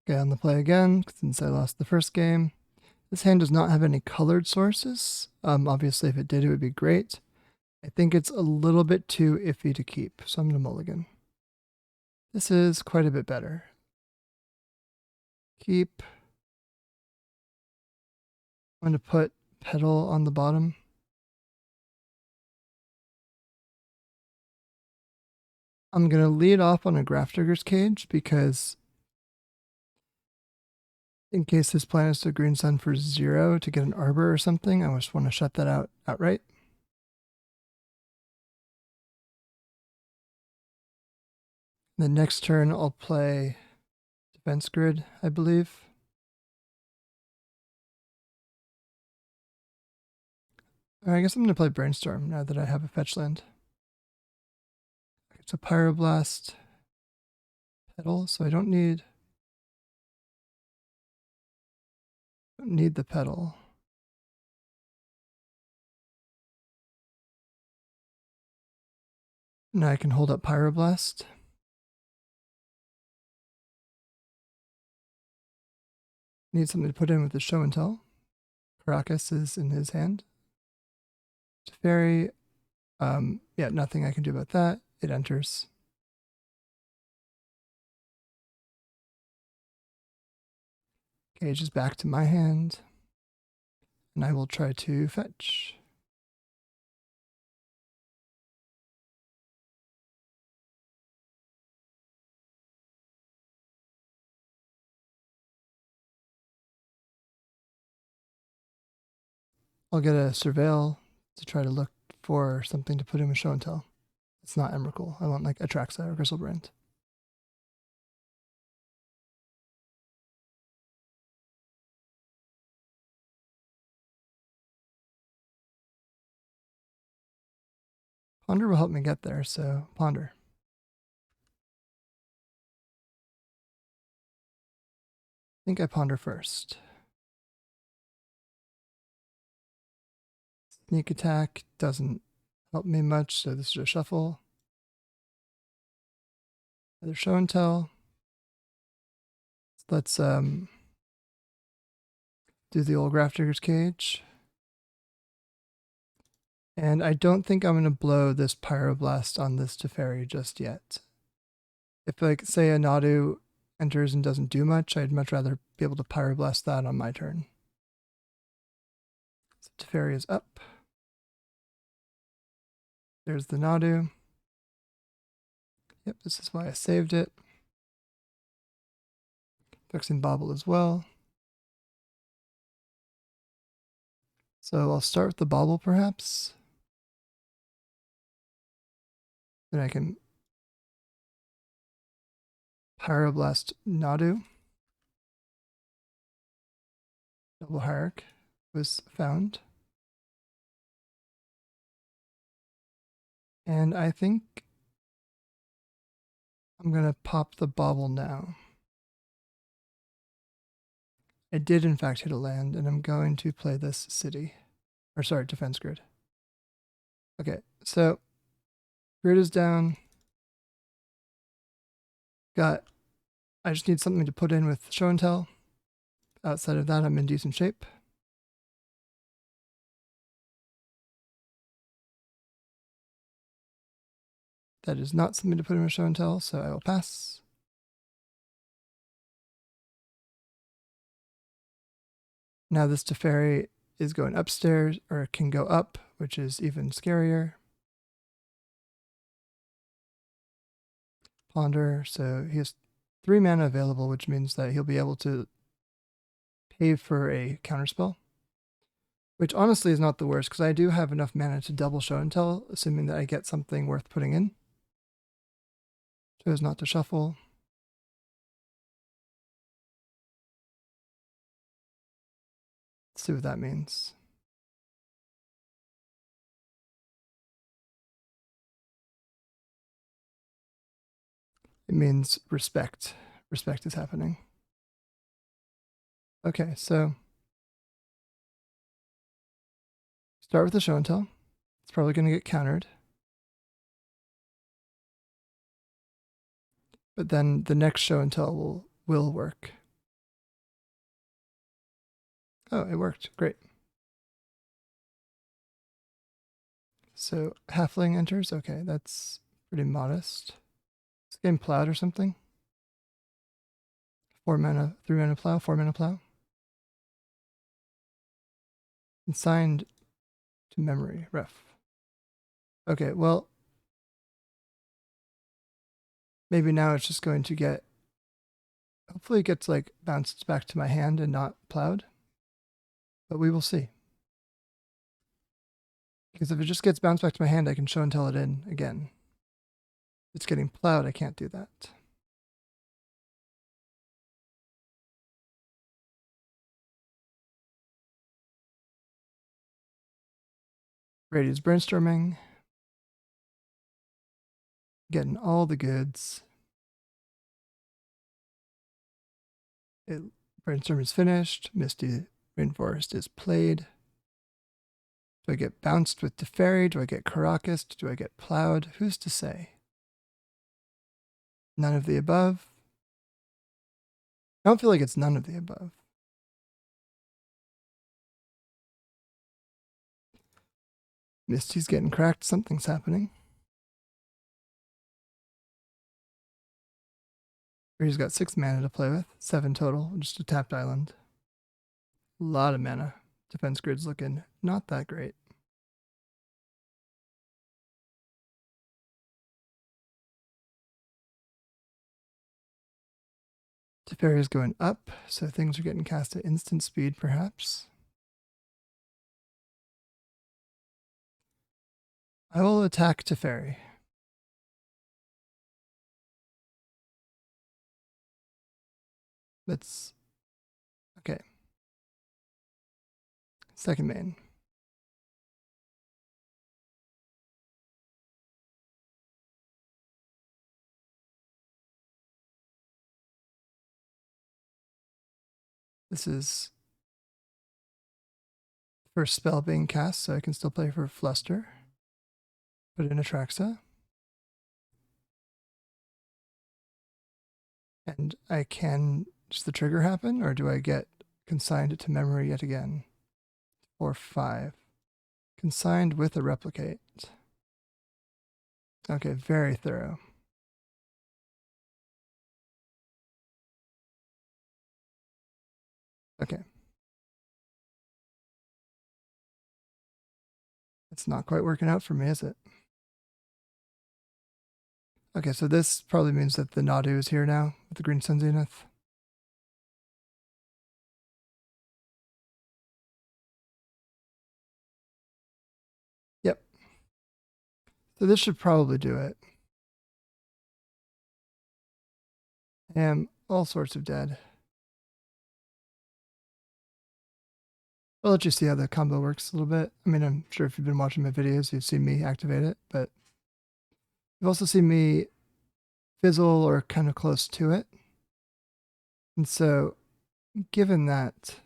Okay, on the play again, since I lost the first game. This hand does not have any colored sources. Obviously, if it did, it would be great. I think it's a little bit too iffy to keep, so I'm going to mulligan. This is quite a bit better. Keep. I'm going to put Petal on the bottom. I'm going to lead off on a Grafdigger's Cage because in case his plan is to Green Sun for 0 to get an Arbor or something, I just want to shut that out outright. The next turn, I'll play Defense Grid, I believe. I guess I'm going to play Brainstorm now that I have a fetch land. It's a Pyroblast Petal, so I don't need the Petal. Now I can hold up Pyroblast. Need something to put in with the Show and Tell. Caracas is in his hand. Teferi, yeah, nothing I can do about that. It enters. Cage is back to my hand. And I will try to fetch. I'll get a Surveil to try to look for something to put in with Show and Tell. It's not Emrakul. I want like Atraxa or Gristlebrand. Ponder will help me get there, so Ponder. I think I Ponder first. Sneak attack doesn't help me much, so this is a shuffle. Another Show and Tell. Let's do the old Grafdigger's Cage. And I don't think I'm going to blow this Pyroblast on this Teferi just yet. If, like, say a Nadu enters and doesn't do much, I'd much rather be able to Pyroblast that on my turn. So Teferi is up. There's the Nadu. Yep, this is why I saved it. Fixing Bobble as well. So I'll start with the Bobble perhaps. Then I can Pyroblast Nadu. Double Hierarch was found. And I think I'm going to pop the Bobble now. I did in fact hit a land, and I'm going to play this city. Or sorry, defense grid. Okay, so grid is down. I just need something to put in with show and tell. Outside of that, I'm in decent shape. That is not something to put in with show and tell, so I will pass. Now this Teferi is going upstairs, or can go up, which is even scarier. Ponder, so he has 3 mana available, which means that he'll be able to pay for a counterspell. Which honestly is not the worst, because I do have enough mana to double show and tell, assuming that I get something worth putting in. Chose not to shuffle. Let's see what that means. It means respect. Respect is happening. Okay, so start with the show and tell. It's probably going to get countered. But then the next show and tell will work. Oh, it worked. Great. So Halfling enters. Okay, that's pretty modest. This game plowed or something. 4 mana, 3 mana plow, 4 mana plow. Consigned to memory. Ref. Okay, well, maybe now it's just going to get, hopefully it gets like bounced back to my hand and not plowed. But we will see. Because if it just gets bounced back to my hand, I can show and tell it in again. If it's getting plowed, I can't do that. Brady's brainstorming. Getting all the goods. Brainstorm is finished. Misty Rainforest is played. Do I get bounced with Teferi? Do I get Karakas? Do I get plowed? Who's to say? None of the above. I don't feel like it's none of the above. Misty's getting cracked. Something's happening. He's got 6 mana to play with. 7 total. Just a tapped island. A lot of mana. Defense grid's looking not that great. Teferi is going up, so things are getting cast at instant speed, perhaps. I will attack Teferi. That's okay. Second main. This is first spell being cast, so I can still play for Fluster. Put in Atraxa. And I can, does the trigger happen, or do I get consigned to memory yet again? 4/5. Consigned with a replicate. Okay, very thorough. Okay. That's not quite working out for me, is it? Okay, so this probably means that the Nadu is here now with the green Sun Zenith. Yep. So this should probably do it. I am all sorts of dead. I'll let you see how the combo works a little bit. I mean, I'm sure if you've been watching my videos, you've seen me activate it, but you've also seen me fizzle or kind of close to it. And so, given that,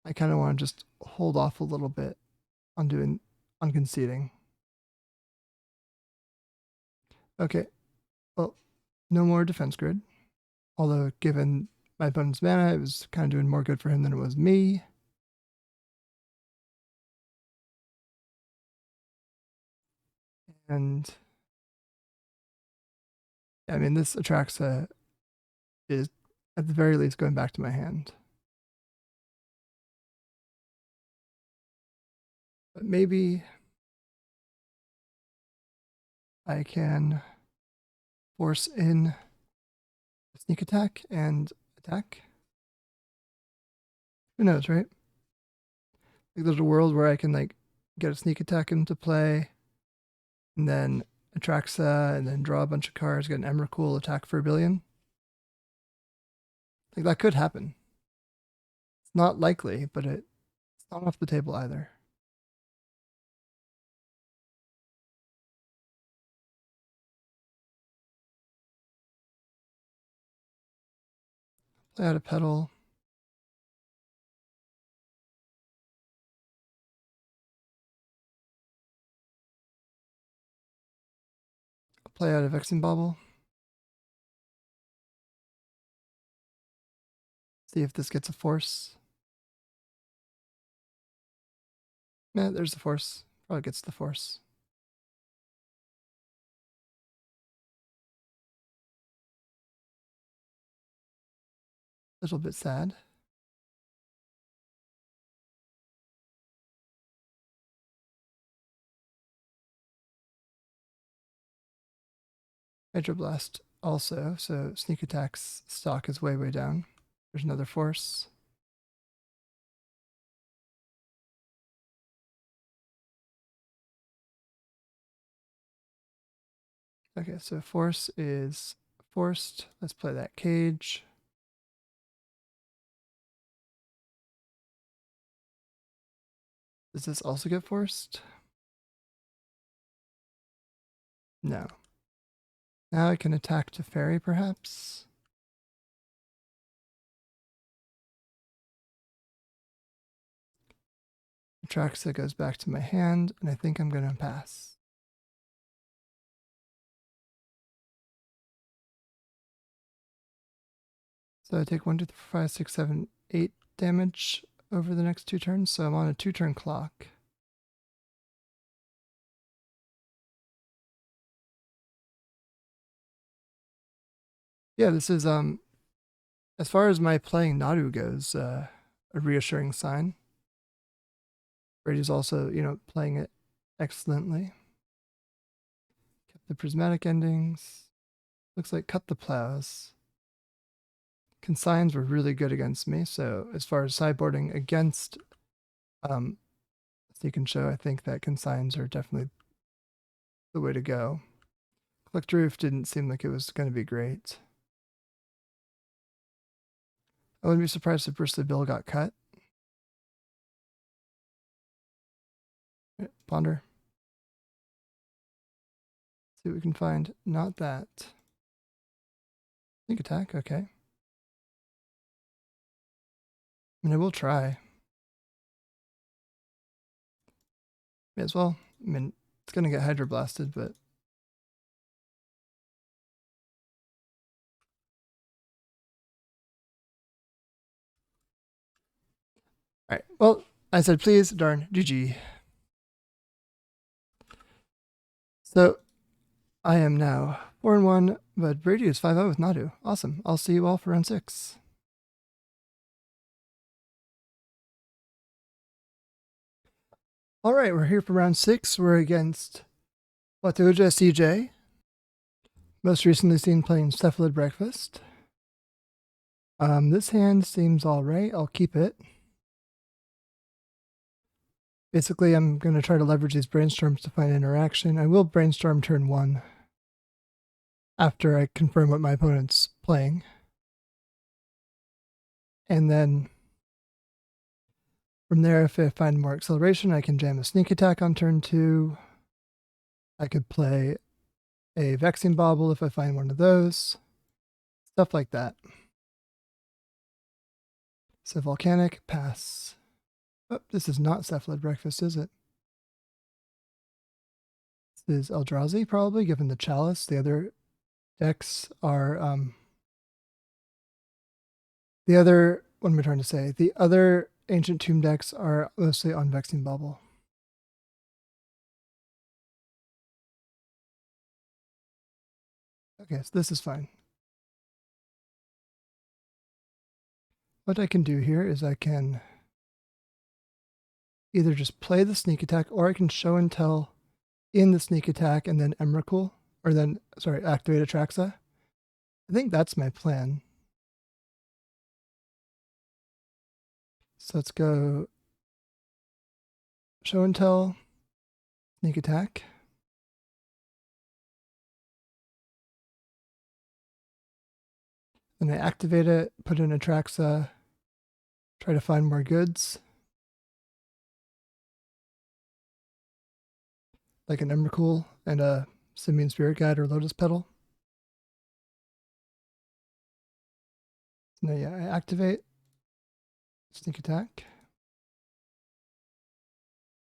I kind of want to just hold off a little bit on conceding. Okay, well, no more defense grid. Although, given my opponent's mana, it was kind of doing more good for him than it was me. And I mean, this Atraxa is at the very least going back to my hand. But maybe I can force in a sneak attack and attack. Who knows, right? Like there's a world where I can like get a sneak attack into play and then Atraxa and then draw a bunch of cards, get an Emrakul, attack for 1 billion. Like that could happen. It's not likely, but it's not off the table either. Play out a Petal. Play out a Vexing Bauble. See if this gets a force. Yeah, there's the force. Probably gets the force. A little bit sad. Hydroblast also, so sneak attack's stock is way, way down. There's another force. Okay, so force is forced. Let's play that cage. Does this also get forced? No. Now I can attack to fairy, perhaps? Atraxa goes back to my hand, and I think I'm going to pass. So I take 1, 2, 3, 4, 5, 6, 7, 8 damage over the next 2 turns, so I'm on a 2-turn clock. Yeah, this is, as far as my playing Nadu goes, a reassuring sign. Brady's also, playing it excellently. Kept the prismatic endings. Looks like cut the plows. Consigns were really good against me, so as far as sideboarding against Sneak and Show, I think that consigns are definitely the way to go. Clicked Roof didn't seem like it was going to be great. I wouldn't be surprised if Bristly Bill got cut. Ponder. See what we can find. Not that. Sneak attack, okay. I mean, I will try. May as well. I mean, it's going to get hydroblasted, but... Alright, well, I said please, darn, GG. So, I am now 4-1, but Brady is 5-0 with Nadu. Awesome. I'll see you all for round 6. All right, we're here for round 6. We're against Latuja CJ. Most recently seen playing Cephalid Breakfast. This hand seems all right. I'll keep it. Basically, I'm going to try to leverage these brainstorms to find interaction. I will brainstorm turn 1 after I confirm what my opponent's playing. And then from there, if I find more acceleration, I can jam a sneak attack on turn 2. I could play a Vexing Bauble if I find one of those. Stuff like that. So Volcanic, pass. Oh, this is not Cephalid Breakfast, is it? This is Eldrazi, probably, given the Chalice. The other decks are, what am I trying to say? The other Ancient Tomb decks are mostly on Vexing Bauble. Okay, so this is fine. What I can do here is I can either just play the sneak attack, or I can show and tell in the sneak attack and then Emrakul, or then, sorry, activate Atraxa. I think that's my plan. So let's go show and tell, sneak attack. Then I activate it, put in Atraxa, try to find more goods. Like an Emrakul and a Simian Spirit Guide or Lotus Petal. So now, yeah, I activate, sneak attack,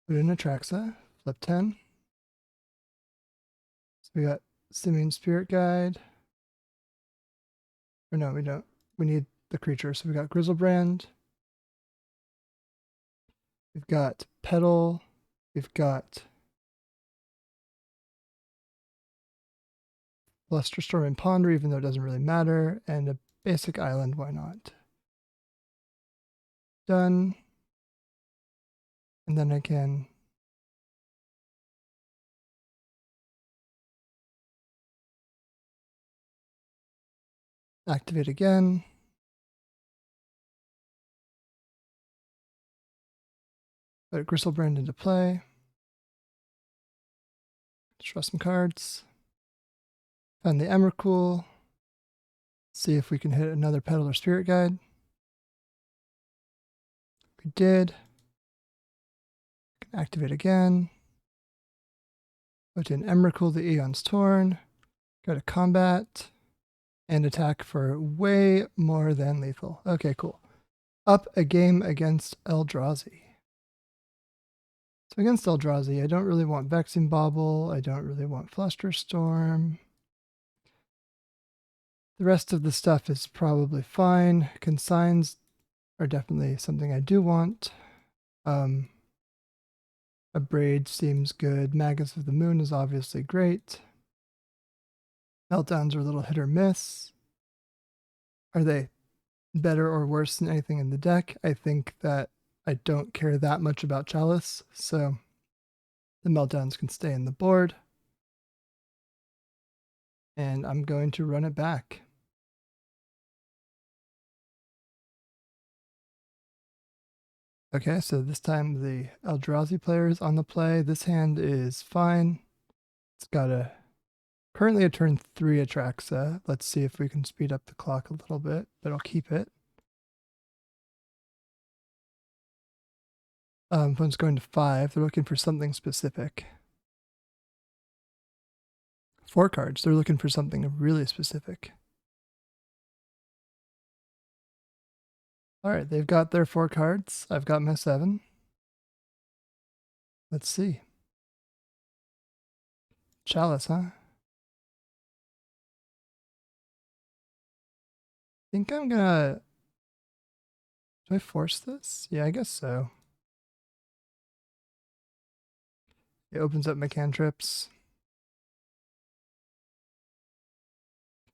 put in Atraxa, flip 10. So we got Simian Spirit Guide. Or no, we don't. We need the creature. So we got Grizzlebrand. We've got Petal. We've got Flusterstorm and Ponder, even though it doesn't really matter. And a basic island, why not? Done. And then I can activate again. Put Grizzlebrand into play. Draw some cards. Find the Emrakul. See if we can hit another Petal or Spirit Guide. We did. Activate again. Put in Emrakul, the Aeon's Torn. Go to combat. And attack for way more than lethal. Okay, cool. Up a game against Eldrazi. So against Eldrazi, I don't really want Vexing Bauble. I don't really want Flusterstorm. The rest of the stuff is probably fine. Consigns are definitely something I do want. A Braid seems good. Magus of the Moon is obviously great. Meltdowns are a little hit or miss. Are they better or worse than anything in the deck? I think that I don't care that much about Chalice, so the Meltdowns can stay in the board. And I'm going to run it back. Okay, so this time the Eldrazi player is on the play. This hand is fine. It's got currently a turn 3 Atraxa. Let's see if we can speed up the clock a little bit, but I'll keep it. Opponent's going to 5. They're looking for something specific. 4 cards. They're looking for something really specific. All right, they've got their 4 cards. I've got my 7. Let's see. Chalice, huh? I think I'm gonna... Do I force this? Yeah, I guess so. It opens up my cantrips.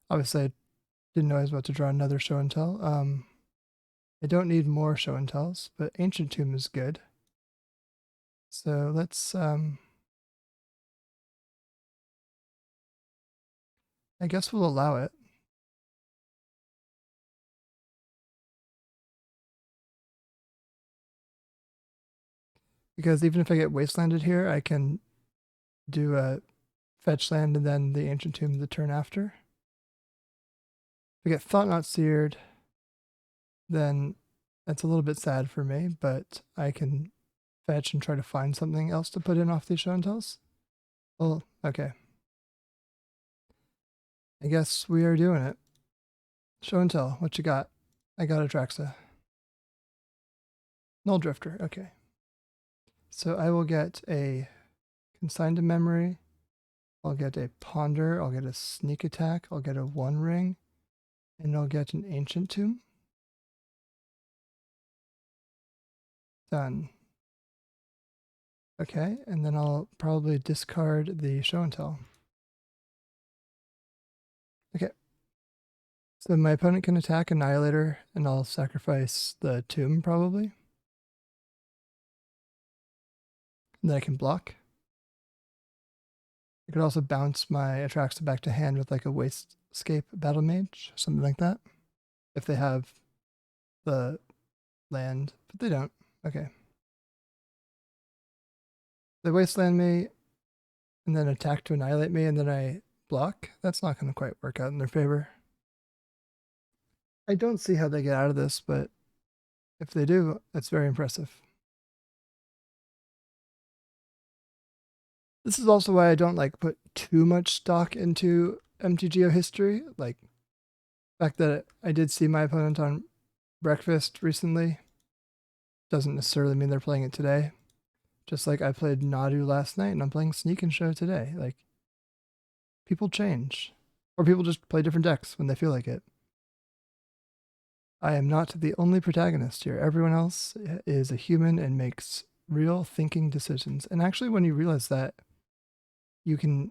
Obviously, I didn't know I was about to draw another show and tell. I don't need more show and tells, but Ancient Tomb is good. So let's, I guess we'll allow it. Because even if I get wastelanded here, I can do a fetch land and then the Ancient Tomb the turn after. If I get Thought Not Seared, then that's a little bit sad for me, but I can fetch and try to find something else to put in off these show and tells. Well, okay. I guess we are doing it. Show and tell, what you got? I got Atraxa. Null Drifter, okay. So I will get a Consigned to Memory. I'll get a Ponder. I'll get a Sneak Attack. I'll get a One Ring. And I'll get an Ancient Tomb. Done. Okay, and then I'll probably discard the Show and Tell. Okay. So my opponent can attack Annihilator, and I'll sacrifice the Tomb, probably. And then I can block. I could also bounce my Atraxa back to hand with like a Wastecape Battle Mage, something like that. If they have the land, but they don't. Okay. They wasteland me, and then attack to annihilate me, and then I block. That's not going to quite work out in their favor. I don't see how they get out of this, but if they do, that's very impressive. This is also why I don't like put too much stock into MTGO history. Like the fact that I did see my opponent on Breakfast recently doesn't necessarily mean they're playing it today. Just like I played Nadu last night and I'm playing Sneak and Show today. Like people change, or people just play different decks when they feel like it. I am not the only protagonist here. Everyone else is a human and makes real thinking decisions. And actually, when you realize that, you can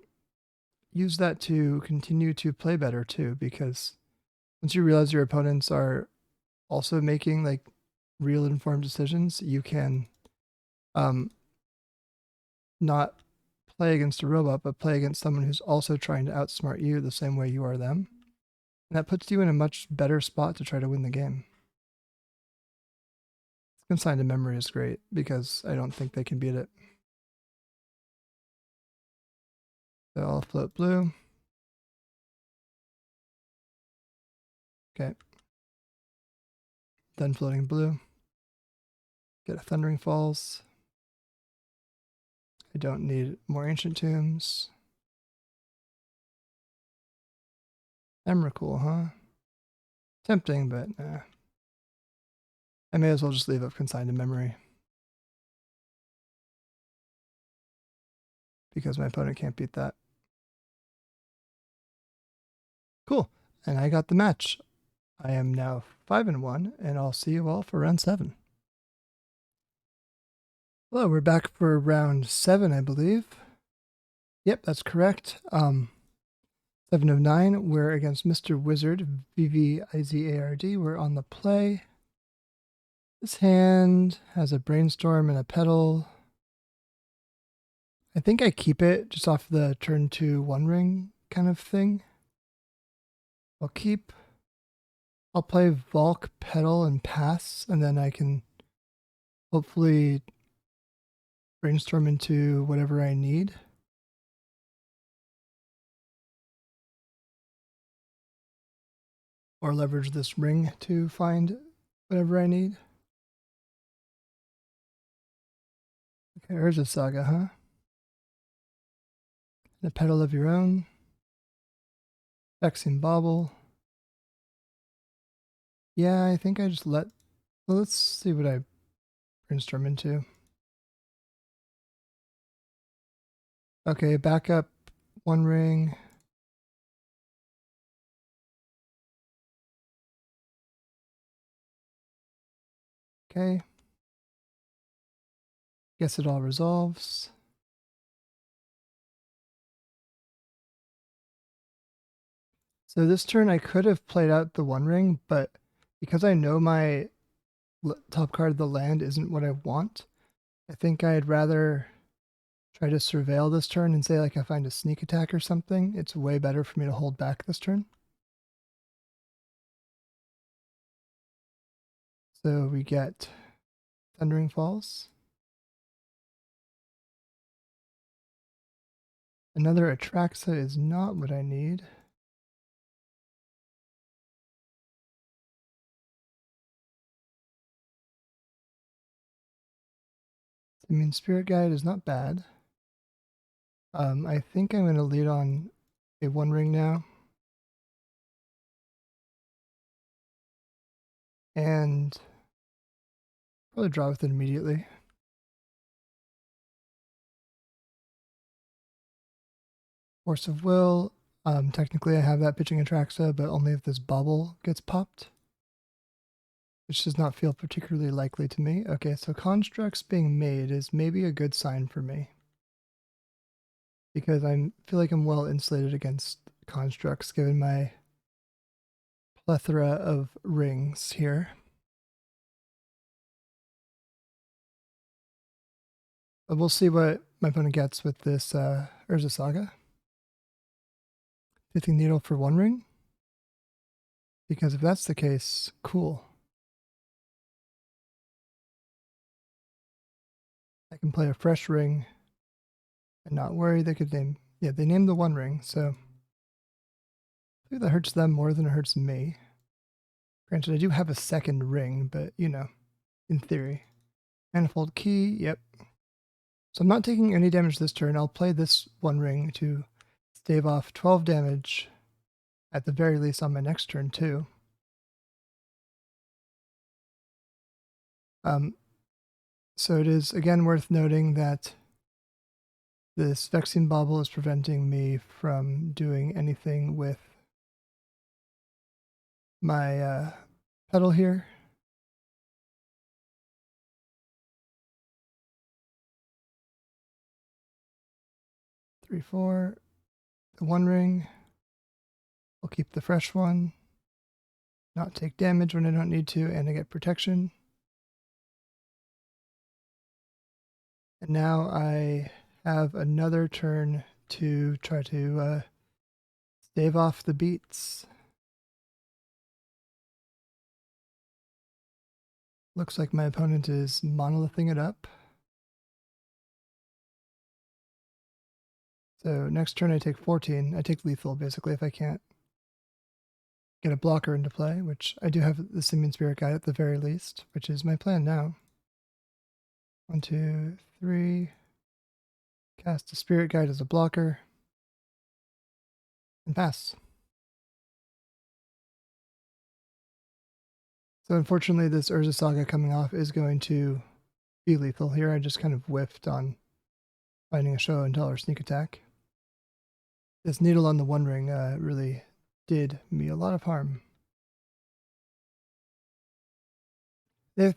use that to continue to play better too, because once you realize your opponents are also making like real informed decisions, you can not play against a robot, but play against someone who's also trying to outsmart you the same way you are them. And that puts you in a much better spot to try to win the game. Consigned to Memory is great because I don't think they can beat it. So I'll float blue. Okay. Then floating blue. Get a Thundering Falls. I don't need more Ancient Tombs. Emrakul, huh? Tempting, but nah. I may as well just leave up Consigned to Memory. Because my opponent can't beat that. Cool. And I got the match. I am now 5-1, and I'll see you all for round 7. Hello, we're back for round 7, I believe. Yep, that's correct. 7 of 9. We're against Mr. Wizard, VVIZARD. We're on the play. This hand has a Brainstorm and a Petal. I think I keep it just off the turn 2 One Ring kind of thing. I'll keep. I'll play Valk, Petal, and pass, and then I can hopefully Brainstorm into whatever I need. Or leverage this ring to find whatever I need. Okay, Urza Saga, huh? And a Petal of your own. Vexing Bauble. Yeah, I think I just let... Well, let's see what I Brainstorm into. Okay, back up One Ring. Okay. Guess it all resolves. So this turn I could have played out the One Ring, but because I know my top card of the land isn't what I want, I think I'd rather try to surveil this turn and say like I find a sneak attack or something. It's way better for me to hold back this turn. So we get Thundering Falls. Another Atraxa is not what I need. I mean, Spirit Guide is not bad. I think I'm going to lead on a One Ring now. And probably draw with it immediately. Force of Will. Technically I have that pitching Atraxa, but only if this bubble gets popped, which does not feel particularly likely to me. Okay, so constructs being made is maybe a good sign for me, because I feel like I'm well insulated against constructs given my plethora of rings here. But we'll see what my opponent gets with this Urza Saga. 15 Needle for One Ring? Because if that's the case, cool. I can play a fresh ring and not worry. They could name, yeah, they named the One Ring, so I think that hurts them more than it hurts me. Granted, I do have a second ring, but you know, in theory. Manifold Key, yep. So I'm not taking any damage this turn. I'll play this One Ring to stave off 12 damage at the very least on my next turn too. So it is again worth noting that this Vexing Bauble is preventing me from doing anything with my pedal here. Three, four. The One Ring. I'll keep the fresh one. Not take damage when I don't need to, and I get protection. And now I have another turn to try to stave off the beats. Looks like my opponent is monolithing it up. So next turn I take 14. I take lethal basically if I can't get a blocker into play, which I do have the Simian Spirit Guide at the very least, which is my plan now. 1, 2, 3. Cast a Spirit Guide as a blocker. And pass. So unfortunately this Urza Saga coming off is going to be lethal here. I just kind of whiffed on finding a show and tell or sneak attack. This needle on the One Ring really did me a lot of harm. They have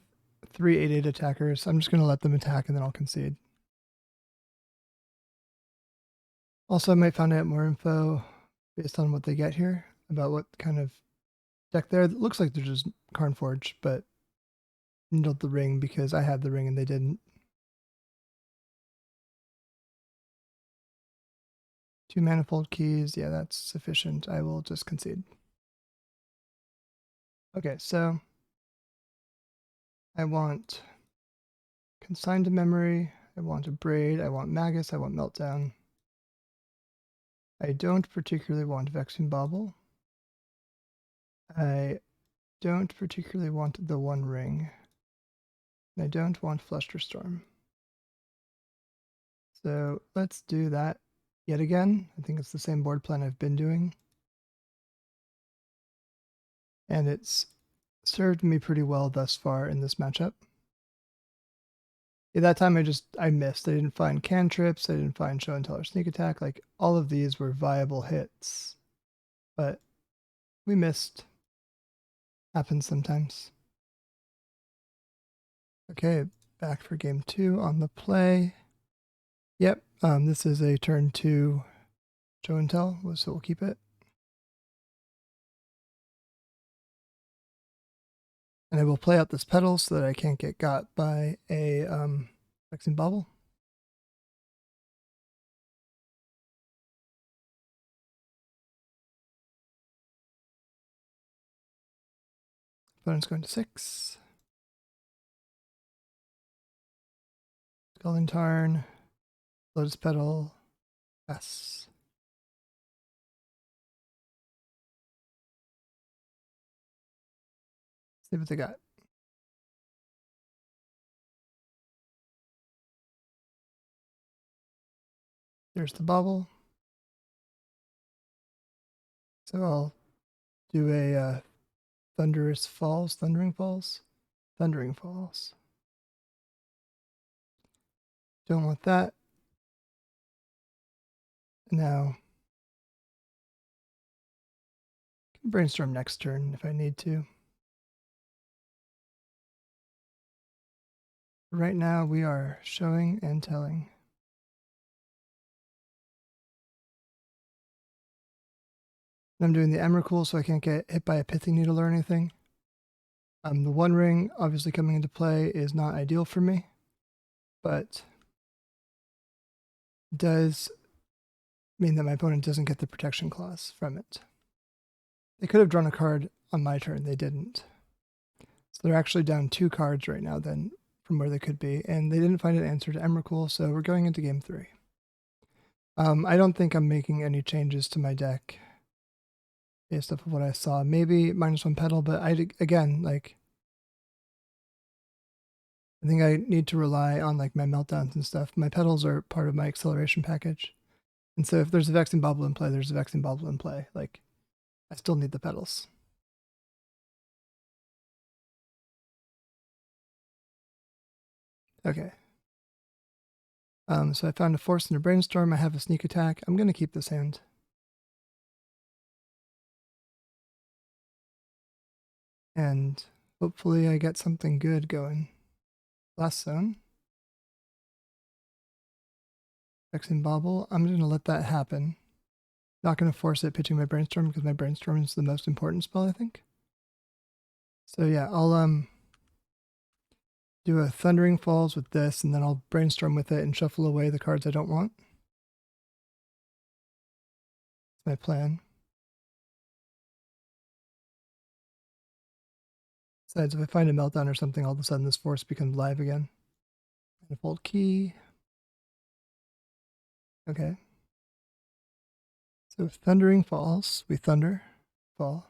3 8/8 attackers. I'm just going to let them attack and then I'll concede. Also, I might find out more info based on what they get here about what kind of deck there. It looks like they're just KarnForge, but needled the ring because I had the ring and they didn't. 2 Manifold Keys. Yeah, that's sufficient. I will just concede. Okay, so I want Consigned to Memory. I want a Braid. I want Magus. I want Meltdown. I don't particularly want Vexing Bauble. I don't particularly want the One Ring. And I don't want Flusterstorm. So let's do that yet again. I think it's the same board plan I've been doing. And it's served me pretty well thus far in this matchup. At that time I missed. I didn't find cantrips, I didn't find show and tell or sneak attack. Like all of these were viable hits. But we missed. Happens sometimes. Okay, back for game 2 on the play. Yep, this is a turn 2 show and tell, so we'll keep it. And I will play out this pedal so that I can't get got by a Vexing Bubble. Opponent's going to 6. Scalding Tarn. Lotus Petal. Pass. See what they got. There's the bubble. So I'll do a Thundering Falls. Thundering Falls. Don't want that. Now, I can brainstorm next turn if I need to. Right now, we are showing and telling. And I'm doing the Emrakul so I can't get hit by a Pithing Needle or anything. The One Ring, obviously coming into play, is not ideal for me, but does mean that my opponent doesn't get the protection clause from it. They could have drawn a card on my turn, they didn't. So they're actually down 2 cards right now then from where they could be, and they didn't find an answer to Emrakul, so we're going into game 3. I don't think I'm making any changes to my deck based off of what I saw. Maybe -1 pedal, but again, like, I think I need to rely on like my meltdowns and stuff. My pedals are part of my acceleration package. And so if there's a Vexing Bubble in play, there's a Vexing Bubble in play. Like, I still need the pedals. Okay. So I found a Force and a Brainstorm. I have a Sneak Attack. I'm going to keep this hand. And hopefully I get something good going. Last zone. Vexing Bobble. I'm going to let that happen. Not going to force it pitching my Brainstorm because my Brainstorm is the most important spell, I think. So yeah, I'll do a Thundering Falls with this, and then I'll Brainstorm with it and shuffle away the cards I don't want. That's my plan. Besides, if I find a Meltdown or something, all of a sudden this Force becomes live again. Manifold Key. Okay. So Thundering Falls, we thunder, fall.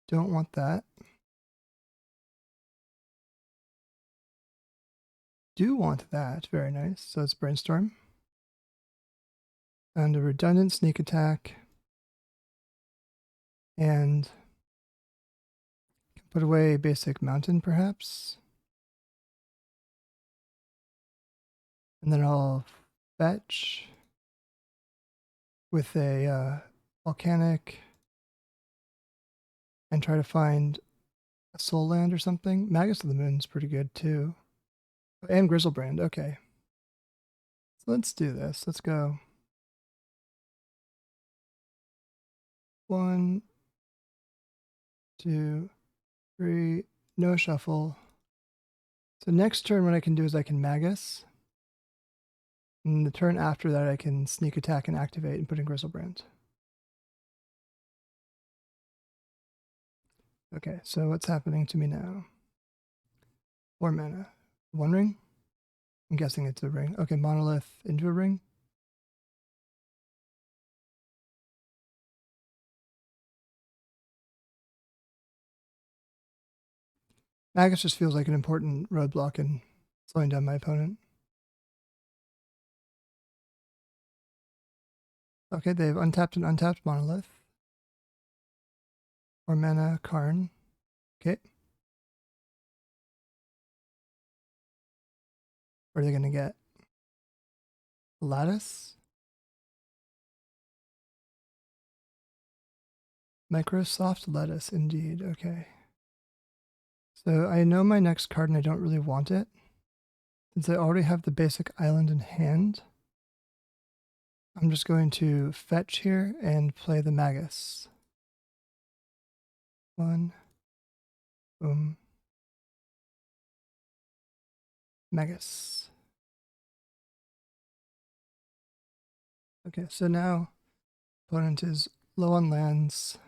Don't want that. Do want that, very nice. So it's Brainstorm. And a redundant Sneak Attack. And put away basic Mountain, perhaps. And then I'll fetch with a Volcanic and try to find a Soul Land or something. Magus of the Moon's pretty good too. And Grizzlebrand, okay. So let's do this. Let's go. 1, 2, 3, no shuffle. So next turn what I can do is I can Magus. And the turn after that I can Sneak Attack and activate and put in Grizzlebrand. Okay, so what's happening to me now? 4 mana. 1 ring? I'm guessing it's a ring. Okay, Monolith into a ring. Magus just feels like an important roadblock in slowing down my opponent. Okay, they've untapped and untapped Monolith. 4 mana, Karn. Okay. What are they going to get? Lattice? Microsoft Lettuce, indeed. Okay. So I know my next card and I don't really want it. Since I already have the basic island in hand, I'm just going to fetch here and play the Magus. 1. Boom. Magus. Okay, so now opponent is low on lands,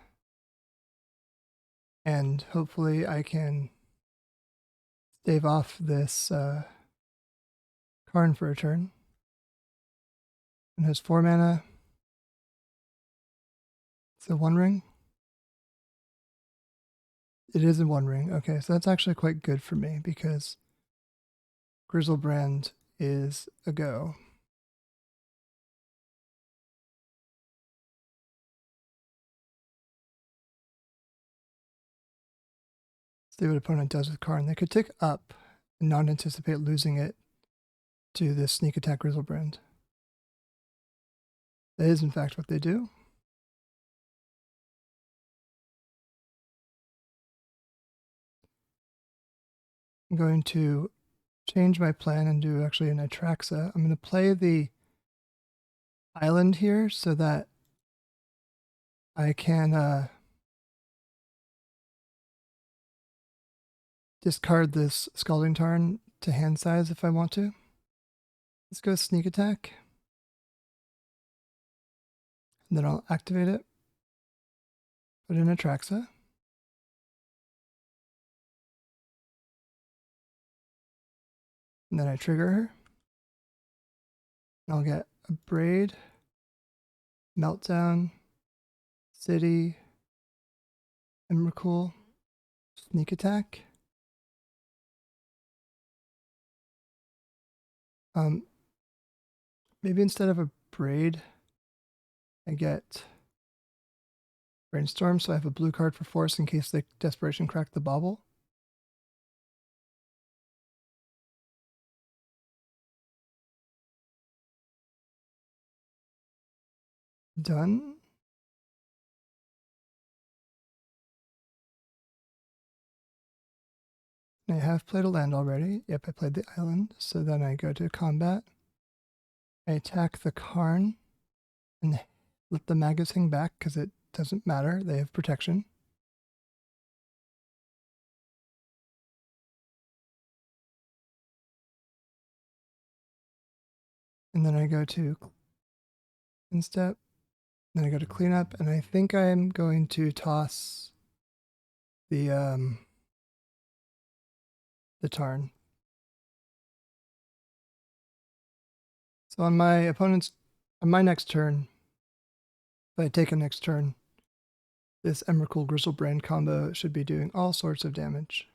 and hopefully I can stave off this Karn for a turn. And has 4 mana. It's a 1 ring. It is a 1 ring. Okay, so that's actually quite good for me because Grizzlebrand is a go. See what opponent does with Karn. They could tick up and not anticipate losing it to this sneak attack Grizzlebrand. That is in fact what they do. I'm going to change my plan and do actually an Atraxa. I'm going to play the island here so that I can discard this Scalding Tarn to hand size if I want to. Let's go sneak attack. And then I'll activate it. Put in Atraxa. And then I trigger her. And I'll get a Braid, Meltdown, City, Emrakul, Sneak Attack. Maybe instead of a Braid, I get Brainstorm, so I have a blue card for force in case they Desperation crack the bauble. Done. I have played a land already. Yep, I played the island. So then I go to combat. I attack the Karn and let the Magus hang back because it doesn't matter. They have protection. And then I go to Instep. Then I go to Cleanup, and I think I'm going to toss the Tarn. So on my next turn, if I take a next turn, this Emrakul Grizzlebrand combo should be doing all sorts of damage.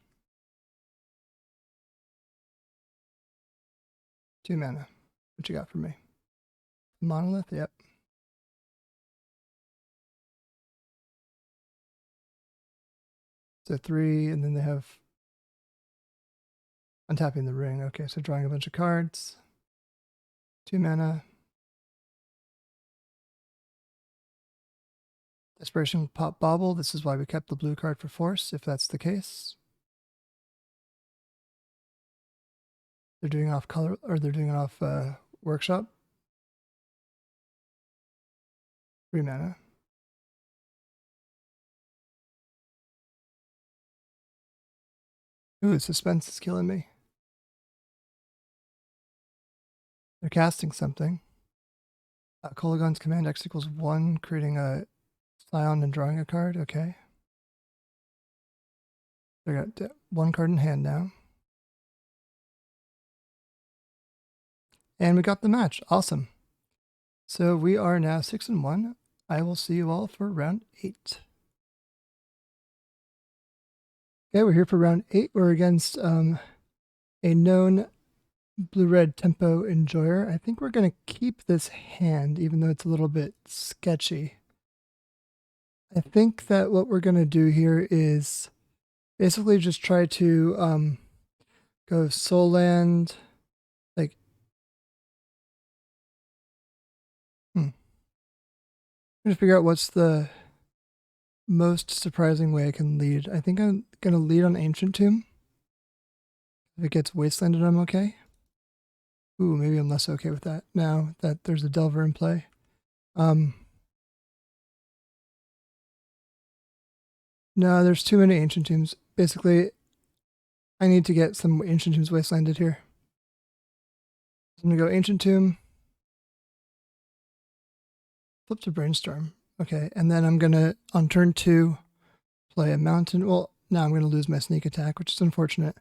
2 mana. What you got for me? Monolith? Yep. So 3, and then they have untapping the ring. Okay, so drawing a bunch of cards. 2 mana. Desperation pop bauble. This is why we kept the blue card for force, if that's the case. They're doing off color, or they're doing it off workshop. 3 mana. Ooh, suspense is killing me. They're casting something. Kolagon's command X equals 1, creating a Scion and drawing a card. Okay. They got 1 card in hand now. And we got the match. Awesome. So we are now 6-1. I will see you all for round 8. Okay, we're here for round 8. We're against a known blue-red tempo enjoyer. I think we're going to keep this hand, even though it's a little bit sketchy. I think that what we're going to do here is basically just try to go soul land, like, I'm going to figure out what's the most surprising way I can lead. I think I'm going to lead on Ancient Tomb. If it gets Wastelanded, I'm okay. Ooh, maybe I'm less okay with that now that there's a Delver in play. No, there's too many Ancient Tombs. Basically, I need to get some Ancient Tombs Wastelanded here. I'm going to go Ancient Tomb. Flip to Brainstorm. Okay, and then I'm going to, on turn 2, play a Mountain. Well, now I'm going to lose my Sneak Attack, which is unfortunate.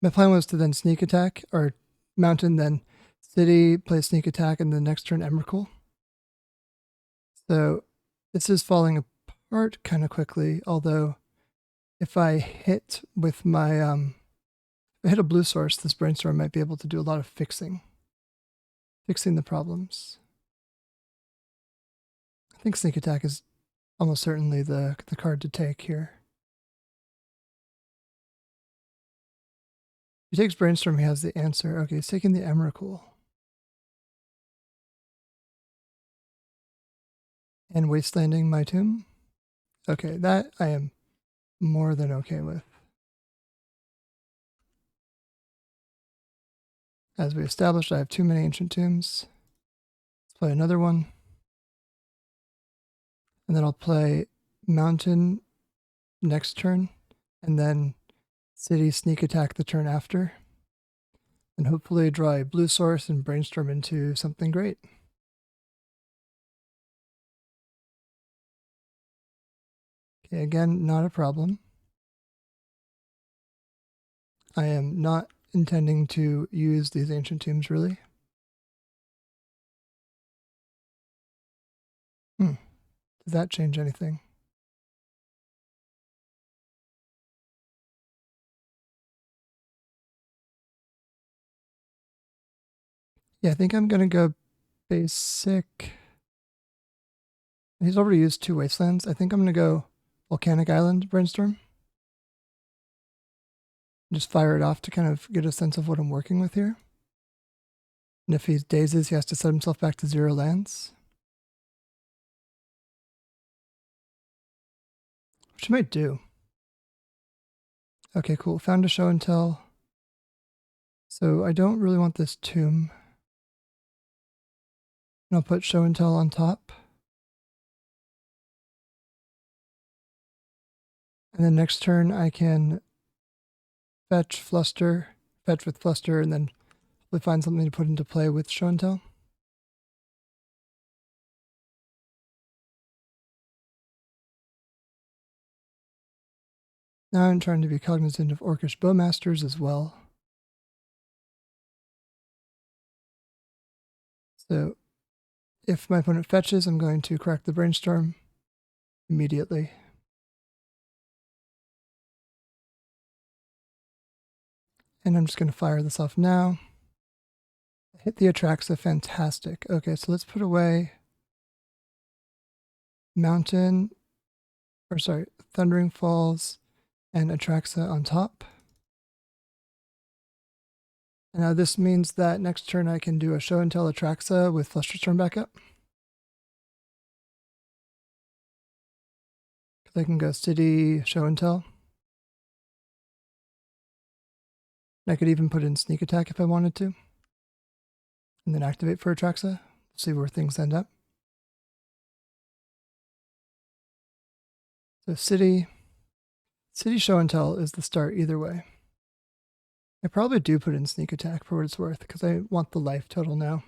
My plan was to then Sneak Attack, or Mountain, then City, play Sneak Attack, and then next turn Emrakul. So this is falling apart kind of quickly, although if I hit with my, if I hit a blue source, this Brainstorm might be able to do a lot of fixing the problems. I think Sneak Attack is almost certainly the card to take here. If he takes Brainstorm, he has the answer. Okay, he's taking the Emrakul. And Wastelanding my tomb. Okay, that I am more than okay with. As we established, I have too many Ancient Tombs. Let's play another one. And then I'll play Mountain next turn, and then City Sneak Attack the turn after. And hopefully draw a blue source and Brainstorm into something great. Okay, again, not a problem. I am not intending to use these Ancient Tombs, really. Does that change anything? Yeah, I think I'm going to go basic. He's already used 2 Wastelands. I think I'm going to go Volcanic Island Brainstorm. Just fire it off to kind of get a sense of what I'm working with here. And if he dazes, he has to set himself back to 0 lands. Which he might do. Okay, cool. Found a Show and Tell. So I don't really want this tomb. And I'll put Show and Tell on top. And then next turn I can fetch Fluster, fetch with Fluster, and then hopefully find something to put into play with Show and Tell. Now I'm trying to be cognizant of Orcish Bowmasters as well. So if my opponent fetches, I'm going to correct the Brainstorm immediately. And I'm just going to fire this off now. Hit the Atraxa, fantastic. Okay, so let's put away Mountain, or sorry, Thundering Falls and Atraxa on top. And now this means that next turn I can do a Show and Tell Atraxa with Flusterstorm back up. Because I can go City, Show and Tell. And I could even put in Sneak Attack if I wanted to. And then activate for Atraxa. See where things end up. So City Show and Tell is the start either way. I probably do put in Sneak Attack for what it's worth, because I want the life total now.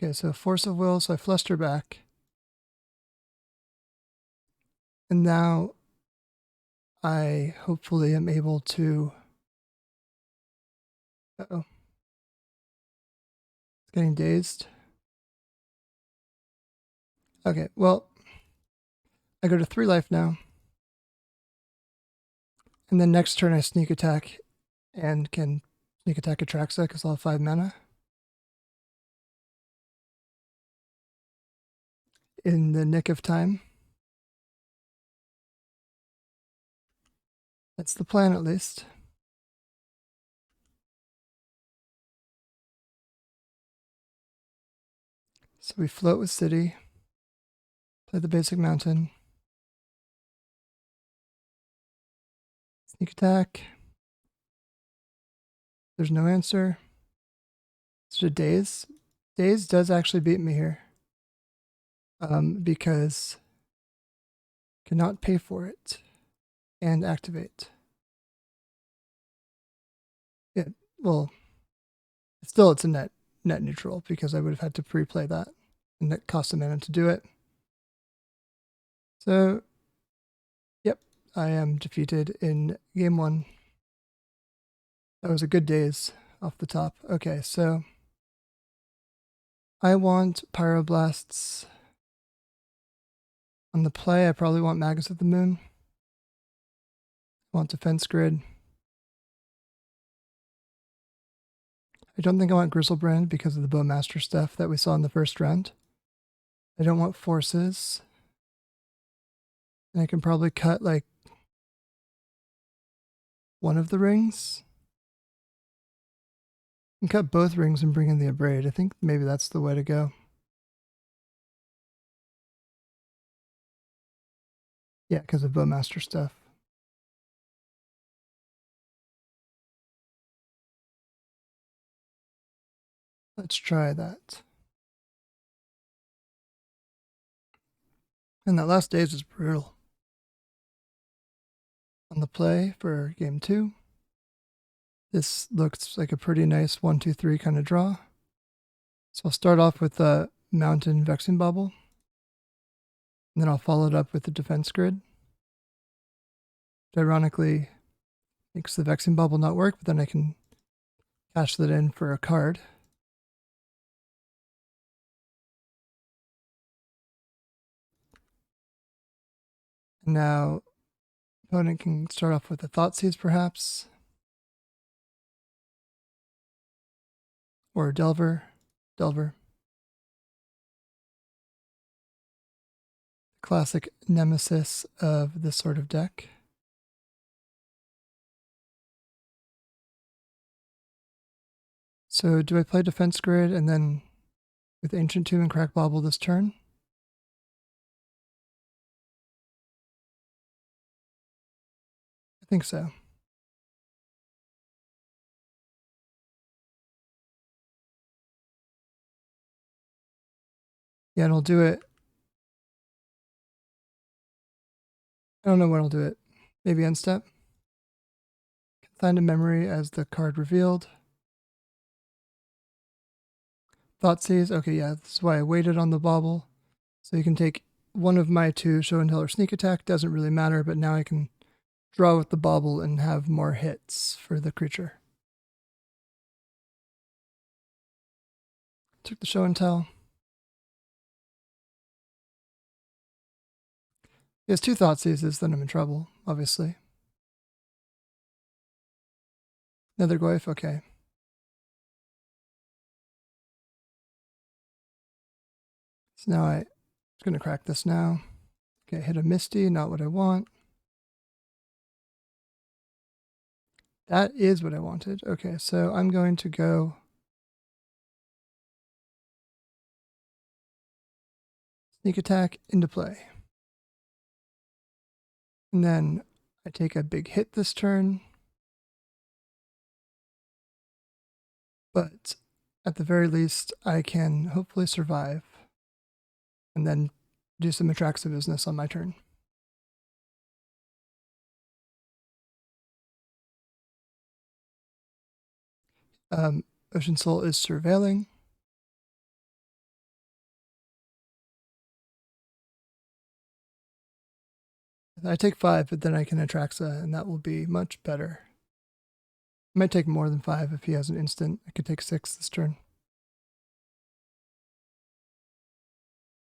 Okay, so Force of Will, so I Fluster back. And now I hopefully am able to... Uh-oh. It's getting dazed. Okay, well, I go to 3 life now. And then next turn I Sneak Attack and can Sneak Attack Atraxa because I'll have 5 mana. In the nick of time. That's the plan, at least. So we float with City. Play the basic Mountain. Sneak Attack. There's no answer. Is it a Daze? Daze does actually beat me here. Because cannot pay for it and activate. Yeah, well, still it's a net neutral because I would have had to pre-play that, and it cost a mana to do it. So, yep, I am defeated in game 1. That was a good days off the top. Okay, so I want Pyroblasts. On the play, I probably want Magus of the Moon. I want Defense Grid. I don't think I want Grizzlebrand because of the Bowmaster stuff that we saw in the first round. I don't want Forces. And I can probably cut like one of the rings. And cut both rings and bring in the Abrade. I think maybe that's the way to go. Yeah, because of Bowmaster stuff. Let's try that. And that last days was brutal. On the play for game 2. This looks like a pretty nice 1-2-3 kind of draw. So I'll start off with the Mountain Vexing Bauble. And then I'll follow it up with the Defense Grid. Which ironically makes the Vexing Bauble not work, but then I can cash that in for a card. And now opponent can start off with the Thoughtseize perhaps. Or Delver. Classic nemesis of this sort of deck. So do I play Defense Grid and then with Ancient Tomb and Crack Bauble this turn? I think so. Yeah, and I'll do it. I don't know when I'll do it. Maybe end step. Find a memory as the card revealed. Thoughtseize. Okay, yeah, this is why I waited on the bauble. So you can take one of my 2, Show and Tell or Sneak Attack. Doesn't really matter, but now I can draw with the bauble and have more hits for the creature. Took the Show and Tell. He has 2 Thoughtseizes, then I'm in trouble, obviously. Another Goyf, okay. So now I'm going to crack this now. Okay, hit a Misty, not what I want. That is what I wanted. Okay, so I'm going to go Sneak Attack into play. And then I take a big hit this turn. But at the very least, I can hopefully survive and then do some Atraxa business on my turn. Ocean Soul is surveilling. I take 5, but then I can Atraxa, and that will be much better. It might take more than 5 if he has an instant. I could take 6 this turn.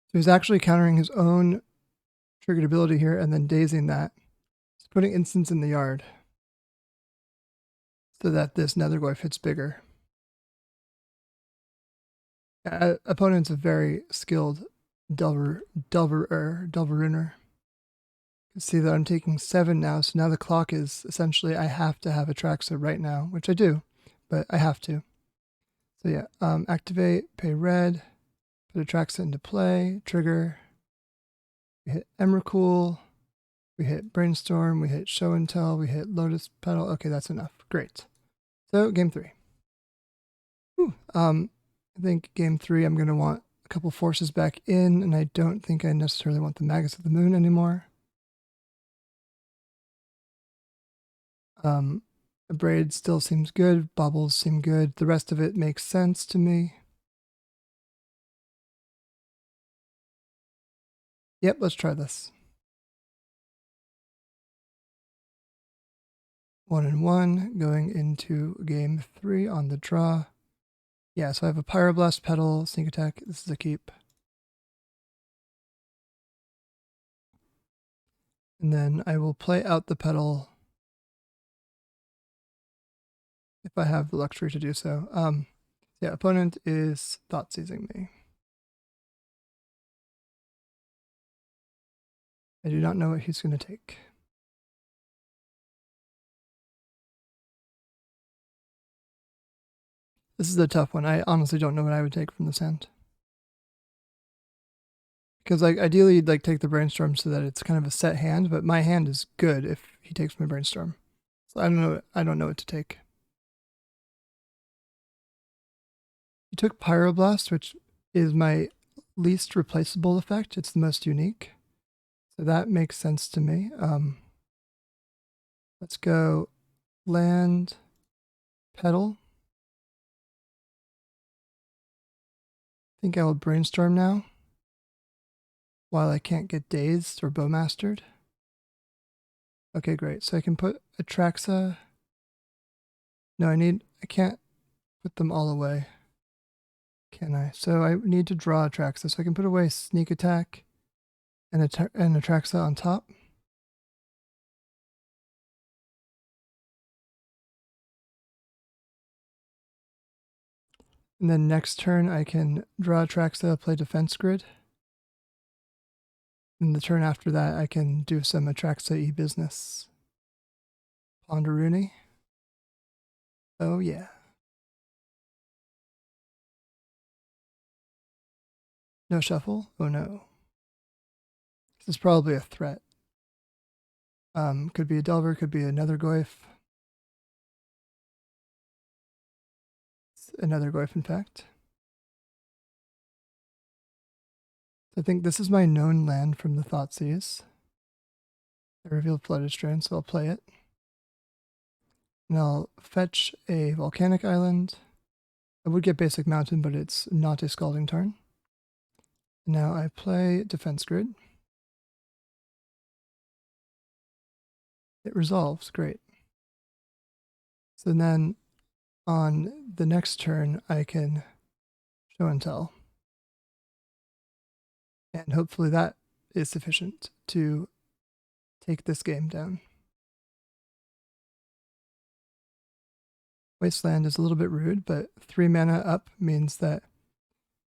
So he's actually countering his own triggered ability here and then dazing that. He's putting instants in the yard so that this Nethergoyf hits bigger. Opponent's a very skilled Delveriner. You can see that I'm taking 7 now, so now the clock is essentially I have to have Atraxa right now, which I do, but I have to. So yeah, activate, pay red, put Atraxa into play, trigger. We hit Emrakul, we hit Brainstorm, we hit Show and Tell, we hit Lotus Petal. Okay, that's enough. Great. So game 3. Whew. I think game 3 I'm going to want a couple forces back in, and I don't think I necessarily want the Magus of the Moon anymore. The braid still seems good. Bubbles seem good. The rest of it makes sense to me. Yep, let's try this. 1-1 going into game 3 on the draw. Yeah, so I have a Pyroblast, Petal, Sneak Attack. This is a keep. And then I will play out the Petal if I have the luxury to do so. Yeah, opponent is thought seizing me. I do not know what he's going to take. This is a tough one. I honestly don't know what I would take from this hand. Because like ideally you'd like take the Brainstorm so that it's kind of a set hand, but my hand is good if he takes my Brainstorm. So I don't know what to take. He took Pyroblast, which is my least replaceable effect. It's the most unique. So that makes sense to me. Let's go land, Petal. I think I will Brainstorm now, while I can't get Dazed or Bowmastered. Okay, great. So I can put Atraxa. No, I can't put them all away. Can I? So I need to draw Atraxa. So I can put away Sneak Attack and Atraxa on top. And then next turn I can draw Atraxa, play Defense Grid. And the turn after that I can do some Atraxa e-business. Ponderoonie. Oh yeah. No shuffle? Oh no. This is probably a threat. Could be a Delver, could be another Goyf. It's another Goyf, in fact. I think this is my known land from the Thoughtseize. I revealed Flooded Strand, so I'll play it. And I'll fetch a Volcanic Island. I would get Basic Mountain, but it's not a Scalding Tarn. Now I play Defense Grid. It resolves, great. So then on the next turn, I can Show and Tell. And hopefully that is sufficient to take this game down. Wasteland is a little bit rude, but 3 mana up means that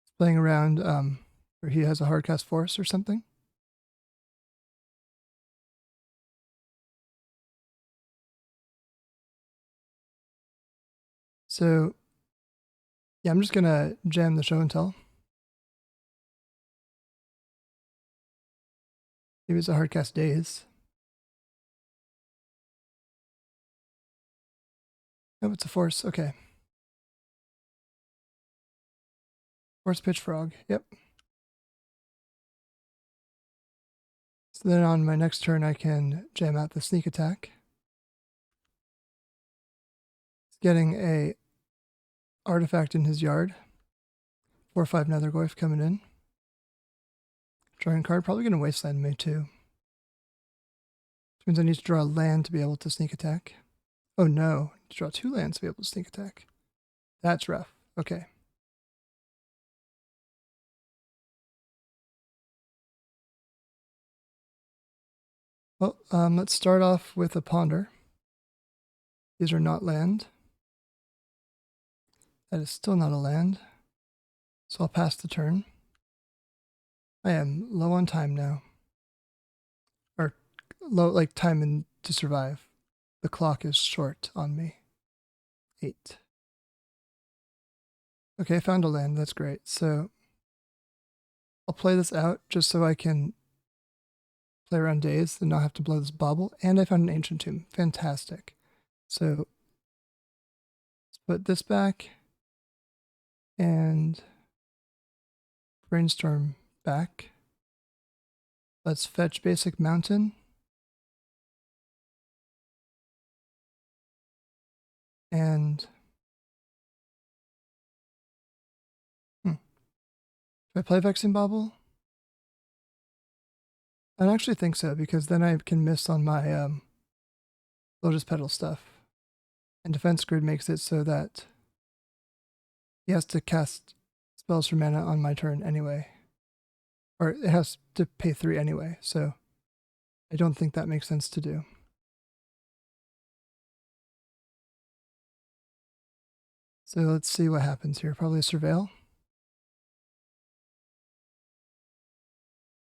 it's playing around where he has a hardcast force or something. So yeah, I'm just gonna jam the Show and Tell. Maybe it's a hardcast Daze. Oh, it's a force, okay. Force Pitch Frog, yep. So then on my next turn, I can jam out the Sneak Attack. He's getting a artifact in his yard. 4 or 5 Nether Goyf coming in. Drawing a card, probably going to Wasteland me too. Which means I need to draw a land to be able to Sneak Attack. Oh no, I need to draw 2 lands to be able to Sneak Attack. That's rough, okay. Well, let's start off with a Ponder. These are not land. That is still not a land. So I'll pass the turn. I am low on time now. Or low, like time to survive. The clock is short on me. 8. Okay, I found a land. That's great. So I'll play this out just so I can play around days and not have to blow this bauble. And I found an Ancient Tomb. Fantastic. So let's put this back and Brainstorm back. Let's fetch Basic Mountain. And should I play Vexing Bauble? I don't actually think so, because then I can miss on my Lotus Petal stuff. And Defense Grid makes it so that he has to cast spells for mana on my turn anyway. Or it has to pay 3 anyway, so I don't think that makes sense to do. So let's see what happens here. Probably a Surveil.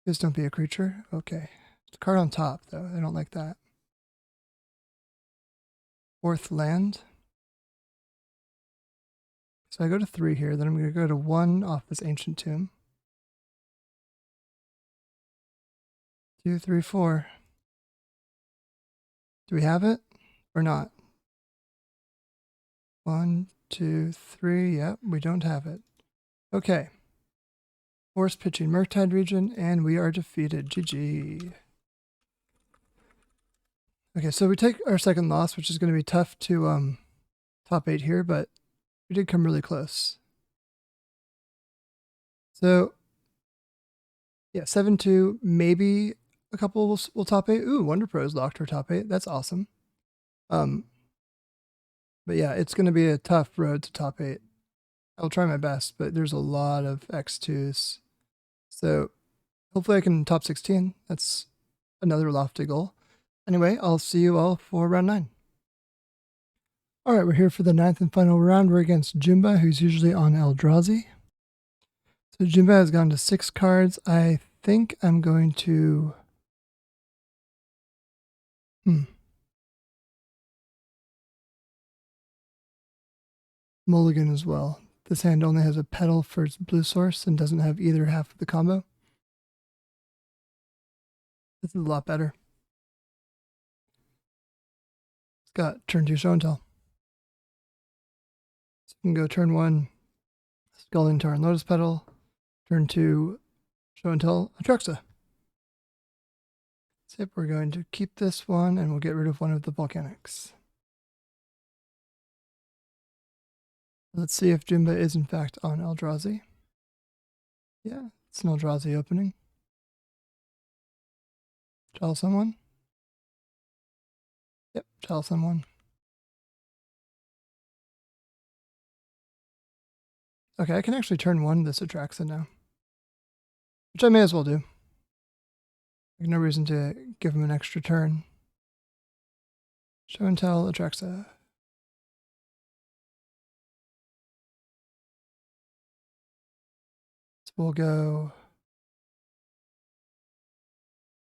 Just don't be a creature. Okay. It's a card on top, though. I don't like that. 4th land. So I go to 3 here, then I'm going to go to 1 off this Ancient Tomb. 2, 3, 4. Do we have it or not? 1, 2, 3. Yep, we don't have it. Okay. Force pitching Murktide region, and we are defeated. GG. Okay, so we take our second loss, which is going to be tough to top 8 here, but we did come really close. So, yeah, 7-2, maybe a couple will top 8. Ooh, Wonder Pros locked for top 8. That's awesome. But yeah, it's going to be a tough road to top 8. I'll try my best, but there's a lot of X2s. So hopefully I can top 16. That's another lofty goal. Anyway, I'll see you all for round 9. All right, we're here for the 9th and final round. We're against Jimba, who's usually on Eldrazi. So Jimba has gone to 6 cards. I think I'm going to... mulligan as well. This hand only has a petal for its blue source and doesn't have either half of the combo. This is a lot better. It's got turn 2 show and tell. So you can go turn 1, Scalding Tarn Lotus Petal, turn 2, show and tell Atraxa. So we're going to keep this one and we'll get rid of one of the volcanics. Let's see if Jimba is in fact on Eldrazi. Yeah, it's an Eldrazi opening. Tell someone. Yep, tell someone. Okay, I can actually turn 1 this Atraxa now. Which I may as well do. There's no reason to give him an extra turn. Show and tell Atraxa. So we'll go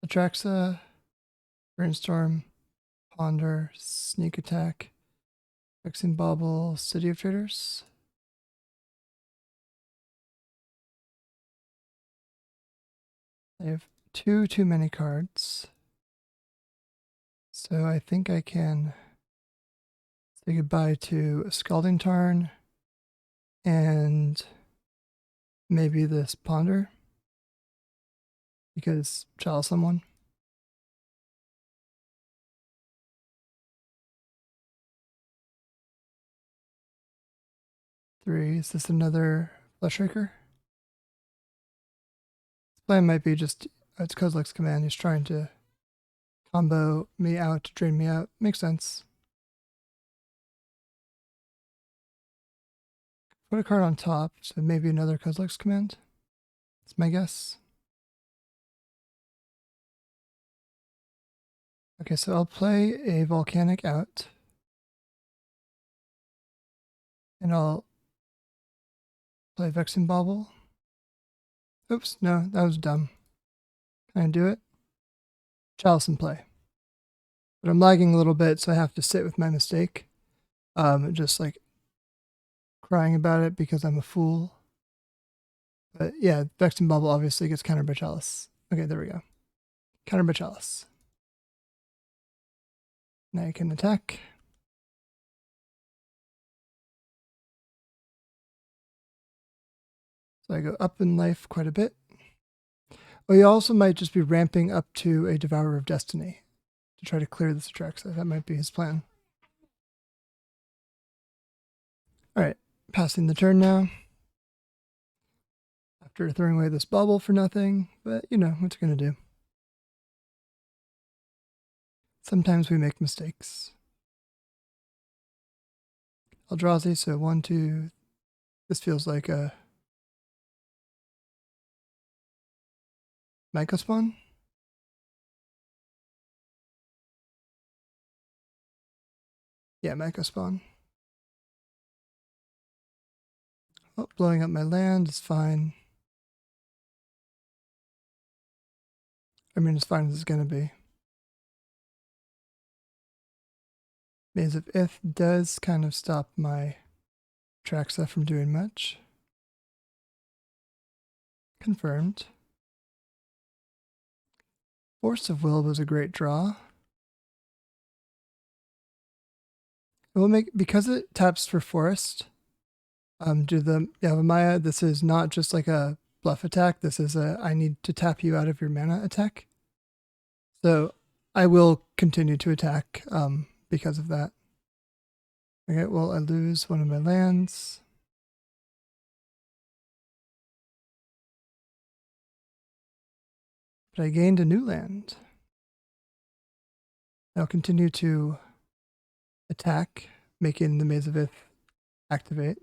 Atraxa, Brainstorm, Ponder, Sneak Attack, Vexing Bauble, City of Traders. I have too many cards. So I think I can say goodbye to a Scalding Tarn and maybe this Ponder, because Chalice someone. Three, is this another Fleshraker? This plan might be just, it's Kozilek's command, he's trying to combo me out to drain me out. Makes sense. Put a card on top, so maybe another Kozilek's command. That's my guess. Okay, so I'll play a Volcanic out. And I'll play Vexing Bauble. Oops, no, that was dumb. Can I do it? Chalice in play. But I'm lagging a little bit, so I have to sit with my mistake. Just like crying about it because I'm a fool. But yeah, Vexing Bauble obviously gets countered by Chalice. Okay, there we go. Countered by Chalice. Now you can attack. So I go up in life quite a bit. Oh, he also might just be ramping up to a Devourer of Destiny to try to clear this Atraxa. That might be his plan. passing the turn now. After throwing away this bubble for nothing, but you know, what's it gonna do? Sometimes we make mistakes. Eldrazi, so 1, 2. This feels like a Micro Spawn. Yeah, Micro Spawn. Oh, blowing up my land is fine. I mean, as fine as it's gonna be. Maze of Ith does kind of stop my Traxa from doing much. Confirmed. Force of Will was a great draw. It will make, because it taps for Forest, do the Yavimaya, this is not just like a bluff attack, this is a I need to tap you out of your mana attack. So I will continue to attack because of that. Okay, well, I lose one of my lands. But I gained a new land. I'll continue to attack, making the Maze of Ith activate.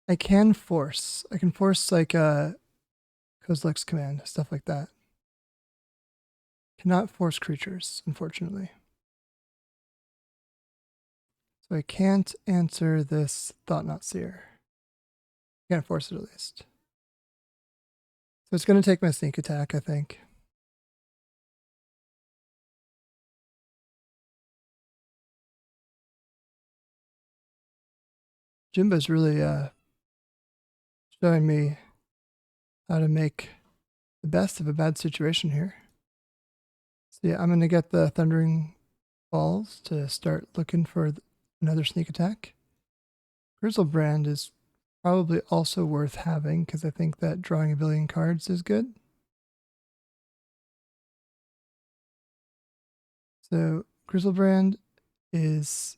I can force. I can force like a Kozilek's command, stuff like that. Cannot force creatures, unfortunately. So I can't answer this Thought-Knot Seer. Can't force it at least. So it's going to take my sneak attack, I think. Jimba's really showing me how to make the best of a bad situation here. So yeah, I'm going to get the Thundering Balls to start looking for another sneak attack. Grizzlebrand is probably also worth having because I think that drawing a billion cards is good. So Grizzlebrand is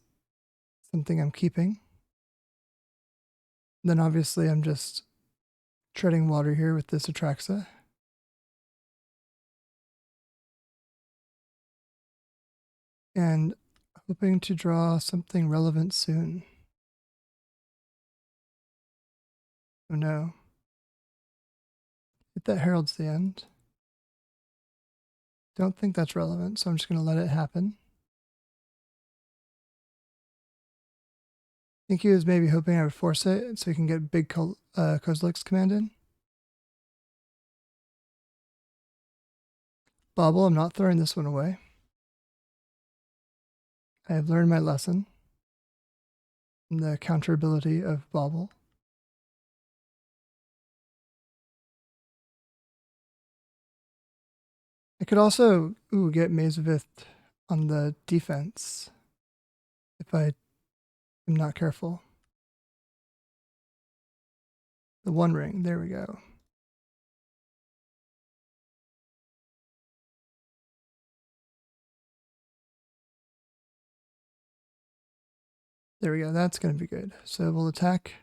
something I'm keeping. Then obviously I'm just treading water here with this Atraxa. And hoping to draw something relevant soon. Oh no. Hit that heralds the end. Don't think that's relevant, so I'm just going to let it happen. I think he was maybe hoping I would force it so he can get big Kozilek's command in. Bobble, I'm not throwing this one away. I have learned my lesson. The counterability of Bobble. I could also get Maze of Ith on the defense if I am not careful. The One Ring, there we go. There we go, that's going to be good. So we'll attack.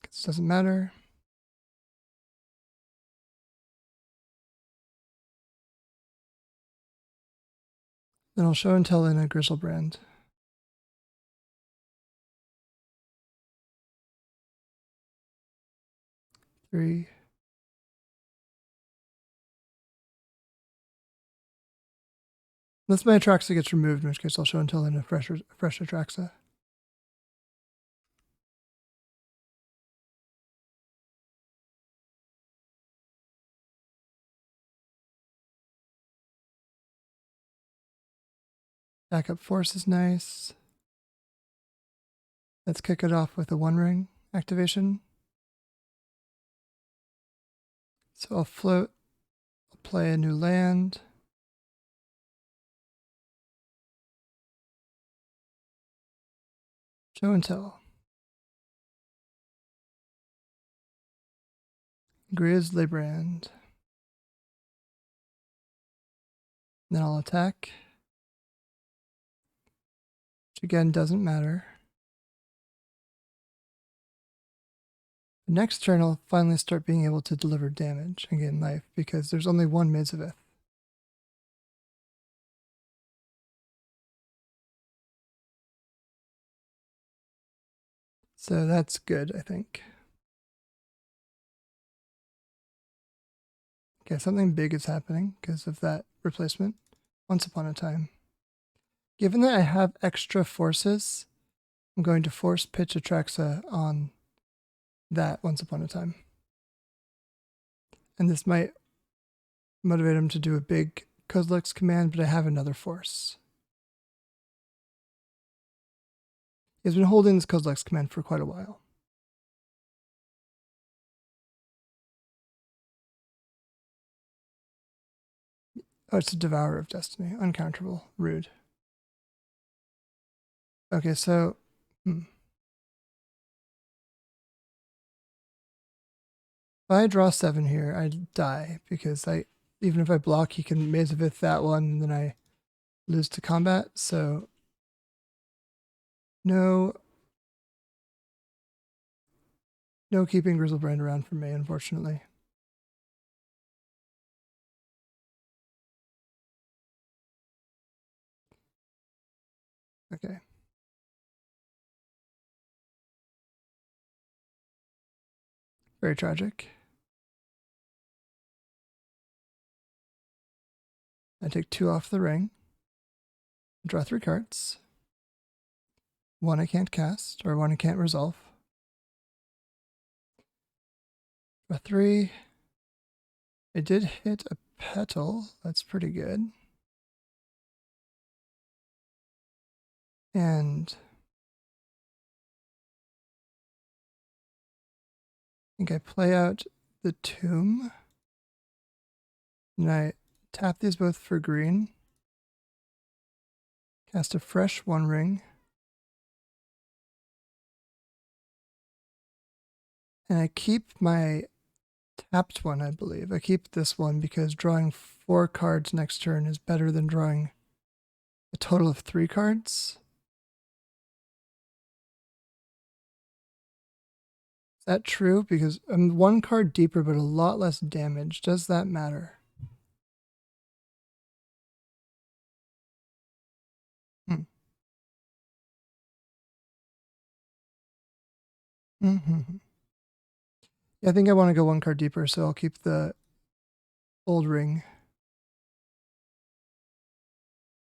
This doesn't matter. Then I'll show and tell in a Grizzlebrand. Three. Unless my Atraxa gets removed, in which case I'll show and tell in a fresh Atraxa. Backup Force is nice. Let's kick it off with a One Ring activation. So I'll float, I'll play a new land. Show and tell. Grizzlebrand. Then I'll attack. Which again doesn't matter. Next turn I'll finally start being able to deliver damage and gain life because there's only one Mizavith. So that's good, I think. Okay, something big is happening because of that replacement. Once upon a time. Given that I have extra forces, I'm going to force pitch Atraxa on that once upon a time. And this might motivate him to do a big Kozilek's command, but I have another force. He's been holding this Kozilek's command for quite a while. Oh, it's a Devourer of Destiny. Uncounterable. Rude. Okay, so... If I draw 7 here, I die, because even if I block, he can Mezavith that one, and then I lose to combat, so... No keeping Grizzlebrand around for me, unfortunately. Okay. Very tragic. I take 2 off the ring. Draw 3 cards. 1 I can't cast, or 1 I can't resolve. Draw 3. I did hit a petal. That's pretty good. And I think I play out the Tomb. And I tap these both for green. Cast a fresh 1 ring. And I keep my tapped one, I believe. I keep this one because drawing 4 cards next turn is better than drawing a total of 3 cards. Is that true? Because I'm 1 card deeper, but a lot less damage. Does that matter? Mm-hmm. Yeah, I think I want to go 1 card deeper, so I'll keep the old ring.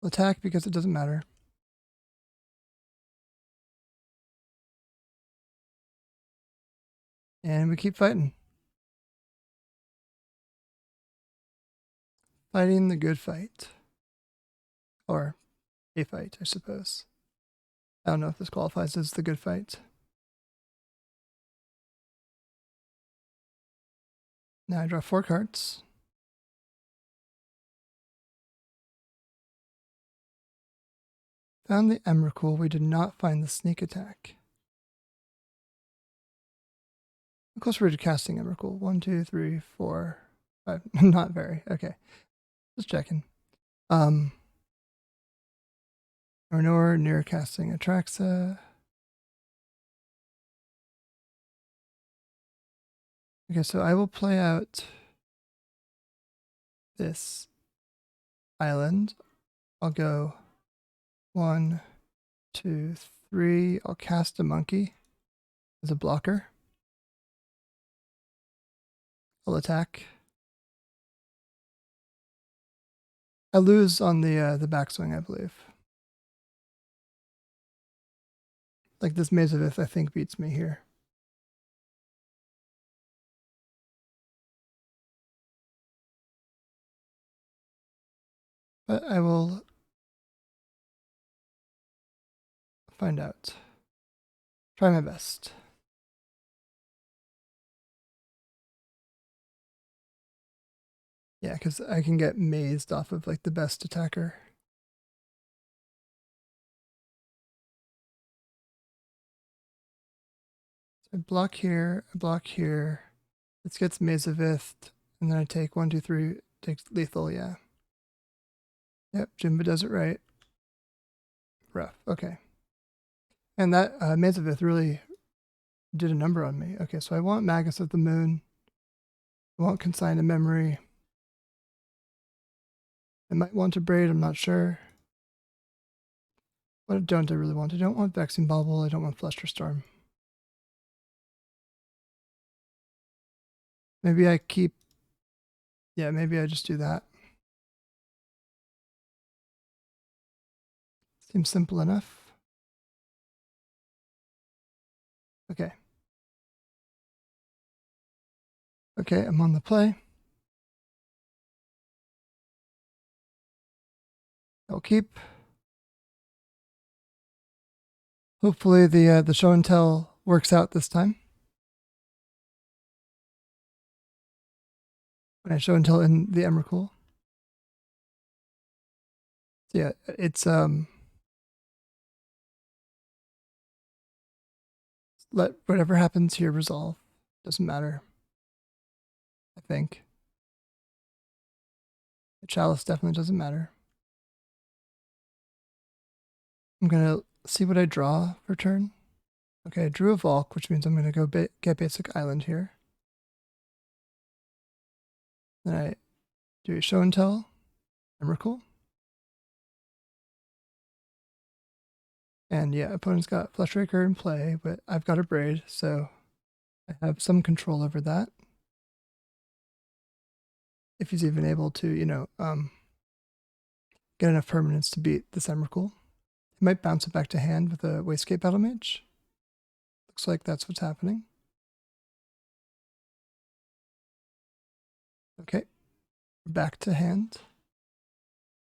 Attack because it doesn't matter. And we keep fighting. Fighting the good fight. Or a fight, I suppose. I don't know if this qualifies as the good fight. Now I draw 4 cards. Found the Emrakul. We did not find the sneak attack. How close were we to casting Emrakul? 1, 2, 3, 4, 5. Not very. Okay. Just checking. We're nowhere near casting Atraxa. Okay, so I will play out this island. I'll go 1, 2, 3. I'll cast a monkey as a blocker. I'll attack. I lose on the backswing, I believe. Like this Mezavith, I think, beats me here. But I will find out. Try my best. Yeah, because I can get mazed off of like the best attacker. So I block here, I block here. This gets Mazavith, and then I take 1, 2, 3, takes lethal, yeah. Yep, Jimba does it right. Rough. Okay. And that Mazavith really did a number on me. Okay, so I want Magus of the Moon. I want Consign to Memory. I might want to Braid, I'm not sure. What don't I really want? I don't want Vexing Bauble. I don't want Flusterstorm. Maybe I keep... Yeah, maybe I just do that. Seems simple enough. Okay. Okay, I'm on the play. I'll keep. Hopefully the show and tell works out this time. When I show and tell in the Emrakul. So yeah, it's let whatever happens here resolve. Doesn't matter. I think. The Chalice definitely doesn't matter. I'm gonna see what I draw for turn. Okay, I drew a Volk, which means I'm gonna go get basic island here. Then I do a show and tell, Emrakul. And yeah, opponent's got Fleshraker in play, but I've got a Braid, so I have some control over that. If he's even able to, you know, get enough permanents to beat this Emrakul. He might bounce it back to hand with a Wastegate Battle Mage. Looks like that's what's happening. Okay, back to hand.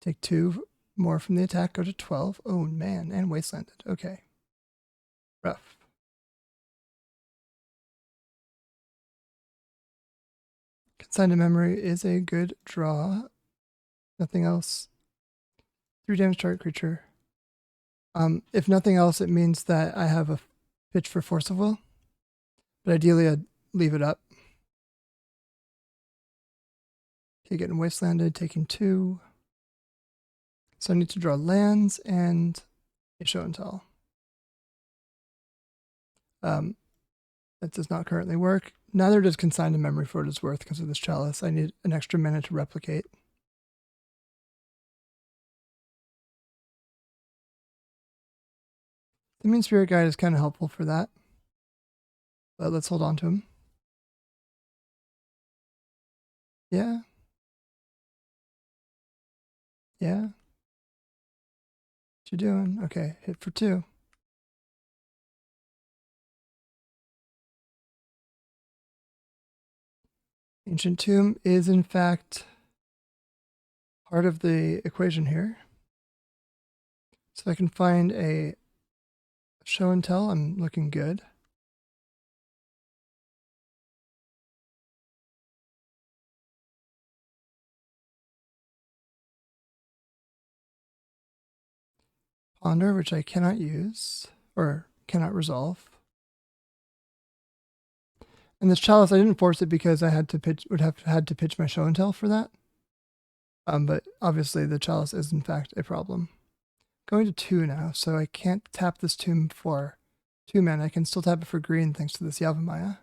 Take 2 more from the attack, go to 12. Oh man, and Wastelanded. Okay. Rough. Consign to Memory is a good draw. Nothing else. 3 damage target creature. If nothing else, it means that I have a pitch for Force of Will. But ideally, I'd leave it up. Okay, getting Wastelanded, taking 2. So I need to draw lands and a show and tell. That does not currently work. Neither does Consign to Memory for what it's worth because of this Chalice. I need an extra mana to replicate. The Mean Spirit Guide is kind of helpful for that. But let's hold on to him. Yeah. Yeah. What you doing? Okay, hit for 2. Ancient Tomb is in fact part of the equation here. So if I can find a show and tell, I'm looking good. Ponder, which I cannot use, or cannot resolve. And this Chalice, I didn't force it because I had to had to pitch my show and tell for that. But obviously the Chalice is in fact a problem. Going to 2 now, so I can't tap this tomb for 2 mana. I can still tap it for green thanks to this Yavimaya.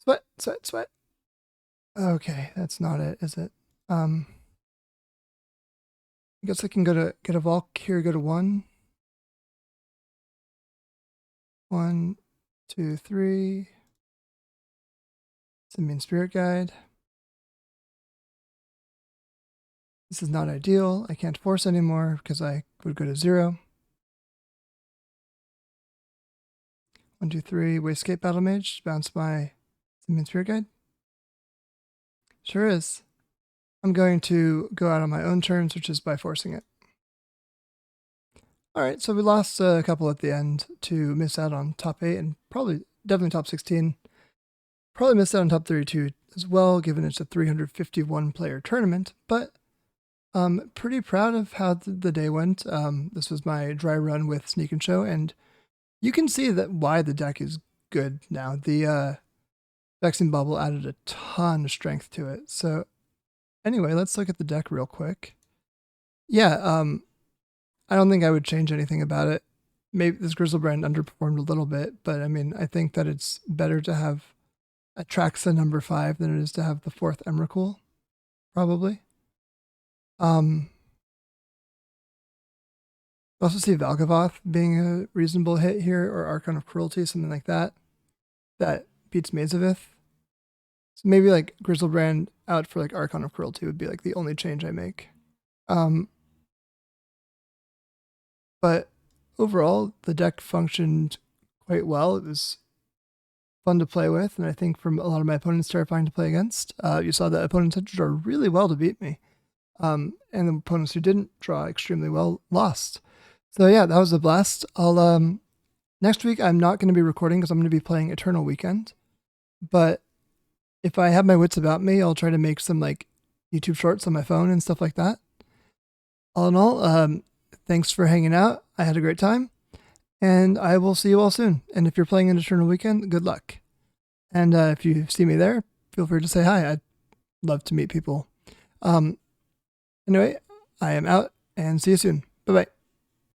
Sweat, sweat, sweat. Okay, that's not it, is it? I guess I can go to get a Volk here, go to 1. 1, 2, 3. It's a Mean Spirit Guide. This is not ideal. I can't force anymore because I would go to 0. 1, 2, 3. Wastegate Battle Mage. Bounce my Mean Spirit Guide. Sure is. I'm going to go out on my own terms, which is by forcing it. Alright, so we lost a couple at the end to miss out on top 8 and definitely top 16. Probably missed out on top 32 as well, given it's a 351 player tournament, but pretty proud of how the day went. This was my dry run with Sneak and Show, and you can see that why the deck is good now. The Vexing Bubble added a ton of strength to it, so anyway, let's look at the deck real quick. Yeah, I don't think I would change anything about it. Maybe this Grizzlebrand underperformed a little bit, but I mean, I think that it's better to have a Traxa number 5 than it is to have the 4th Emrakul, probably. Also see Valgavoth being a reasonable hit here, or Archon of Cruelty, something like that. That beats Mazavith. So maybe like Grizzlebrand out for like Archon of Cruelty would be like the only change I make. But overall, the deck functioned quite well. It was fun to play with, and I think from a lot of my opponents terrifying to play against. You saw that opponents had to draw really well to beat me. And the opponents who didn't draw extremely well lost. So yeah, that was a blast. I'll next week I'm not going to be recording because I'm going to be playing Eternal Weekend. But if I have my wits about me, I'll try to make some like YouTube shorts on my phone and stuff like that. All in all, thanks for hanging out. I had a great time, and I will see you all soon. And if you're playing an Eternal Weekend, good luck. And if you see me there, feel free to say hi. I'd love to meet people. Anyway, I am out, and see you soon. Bye-bye.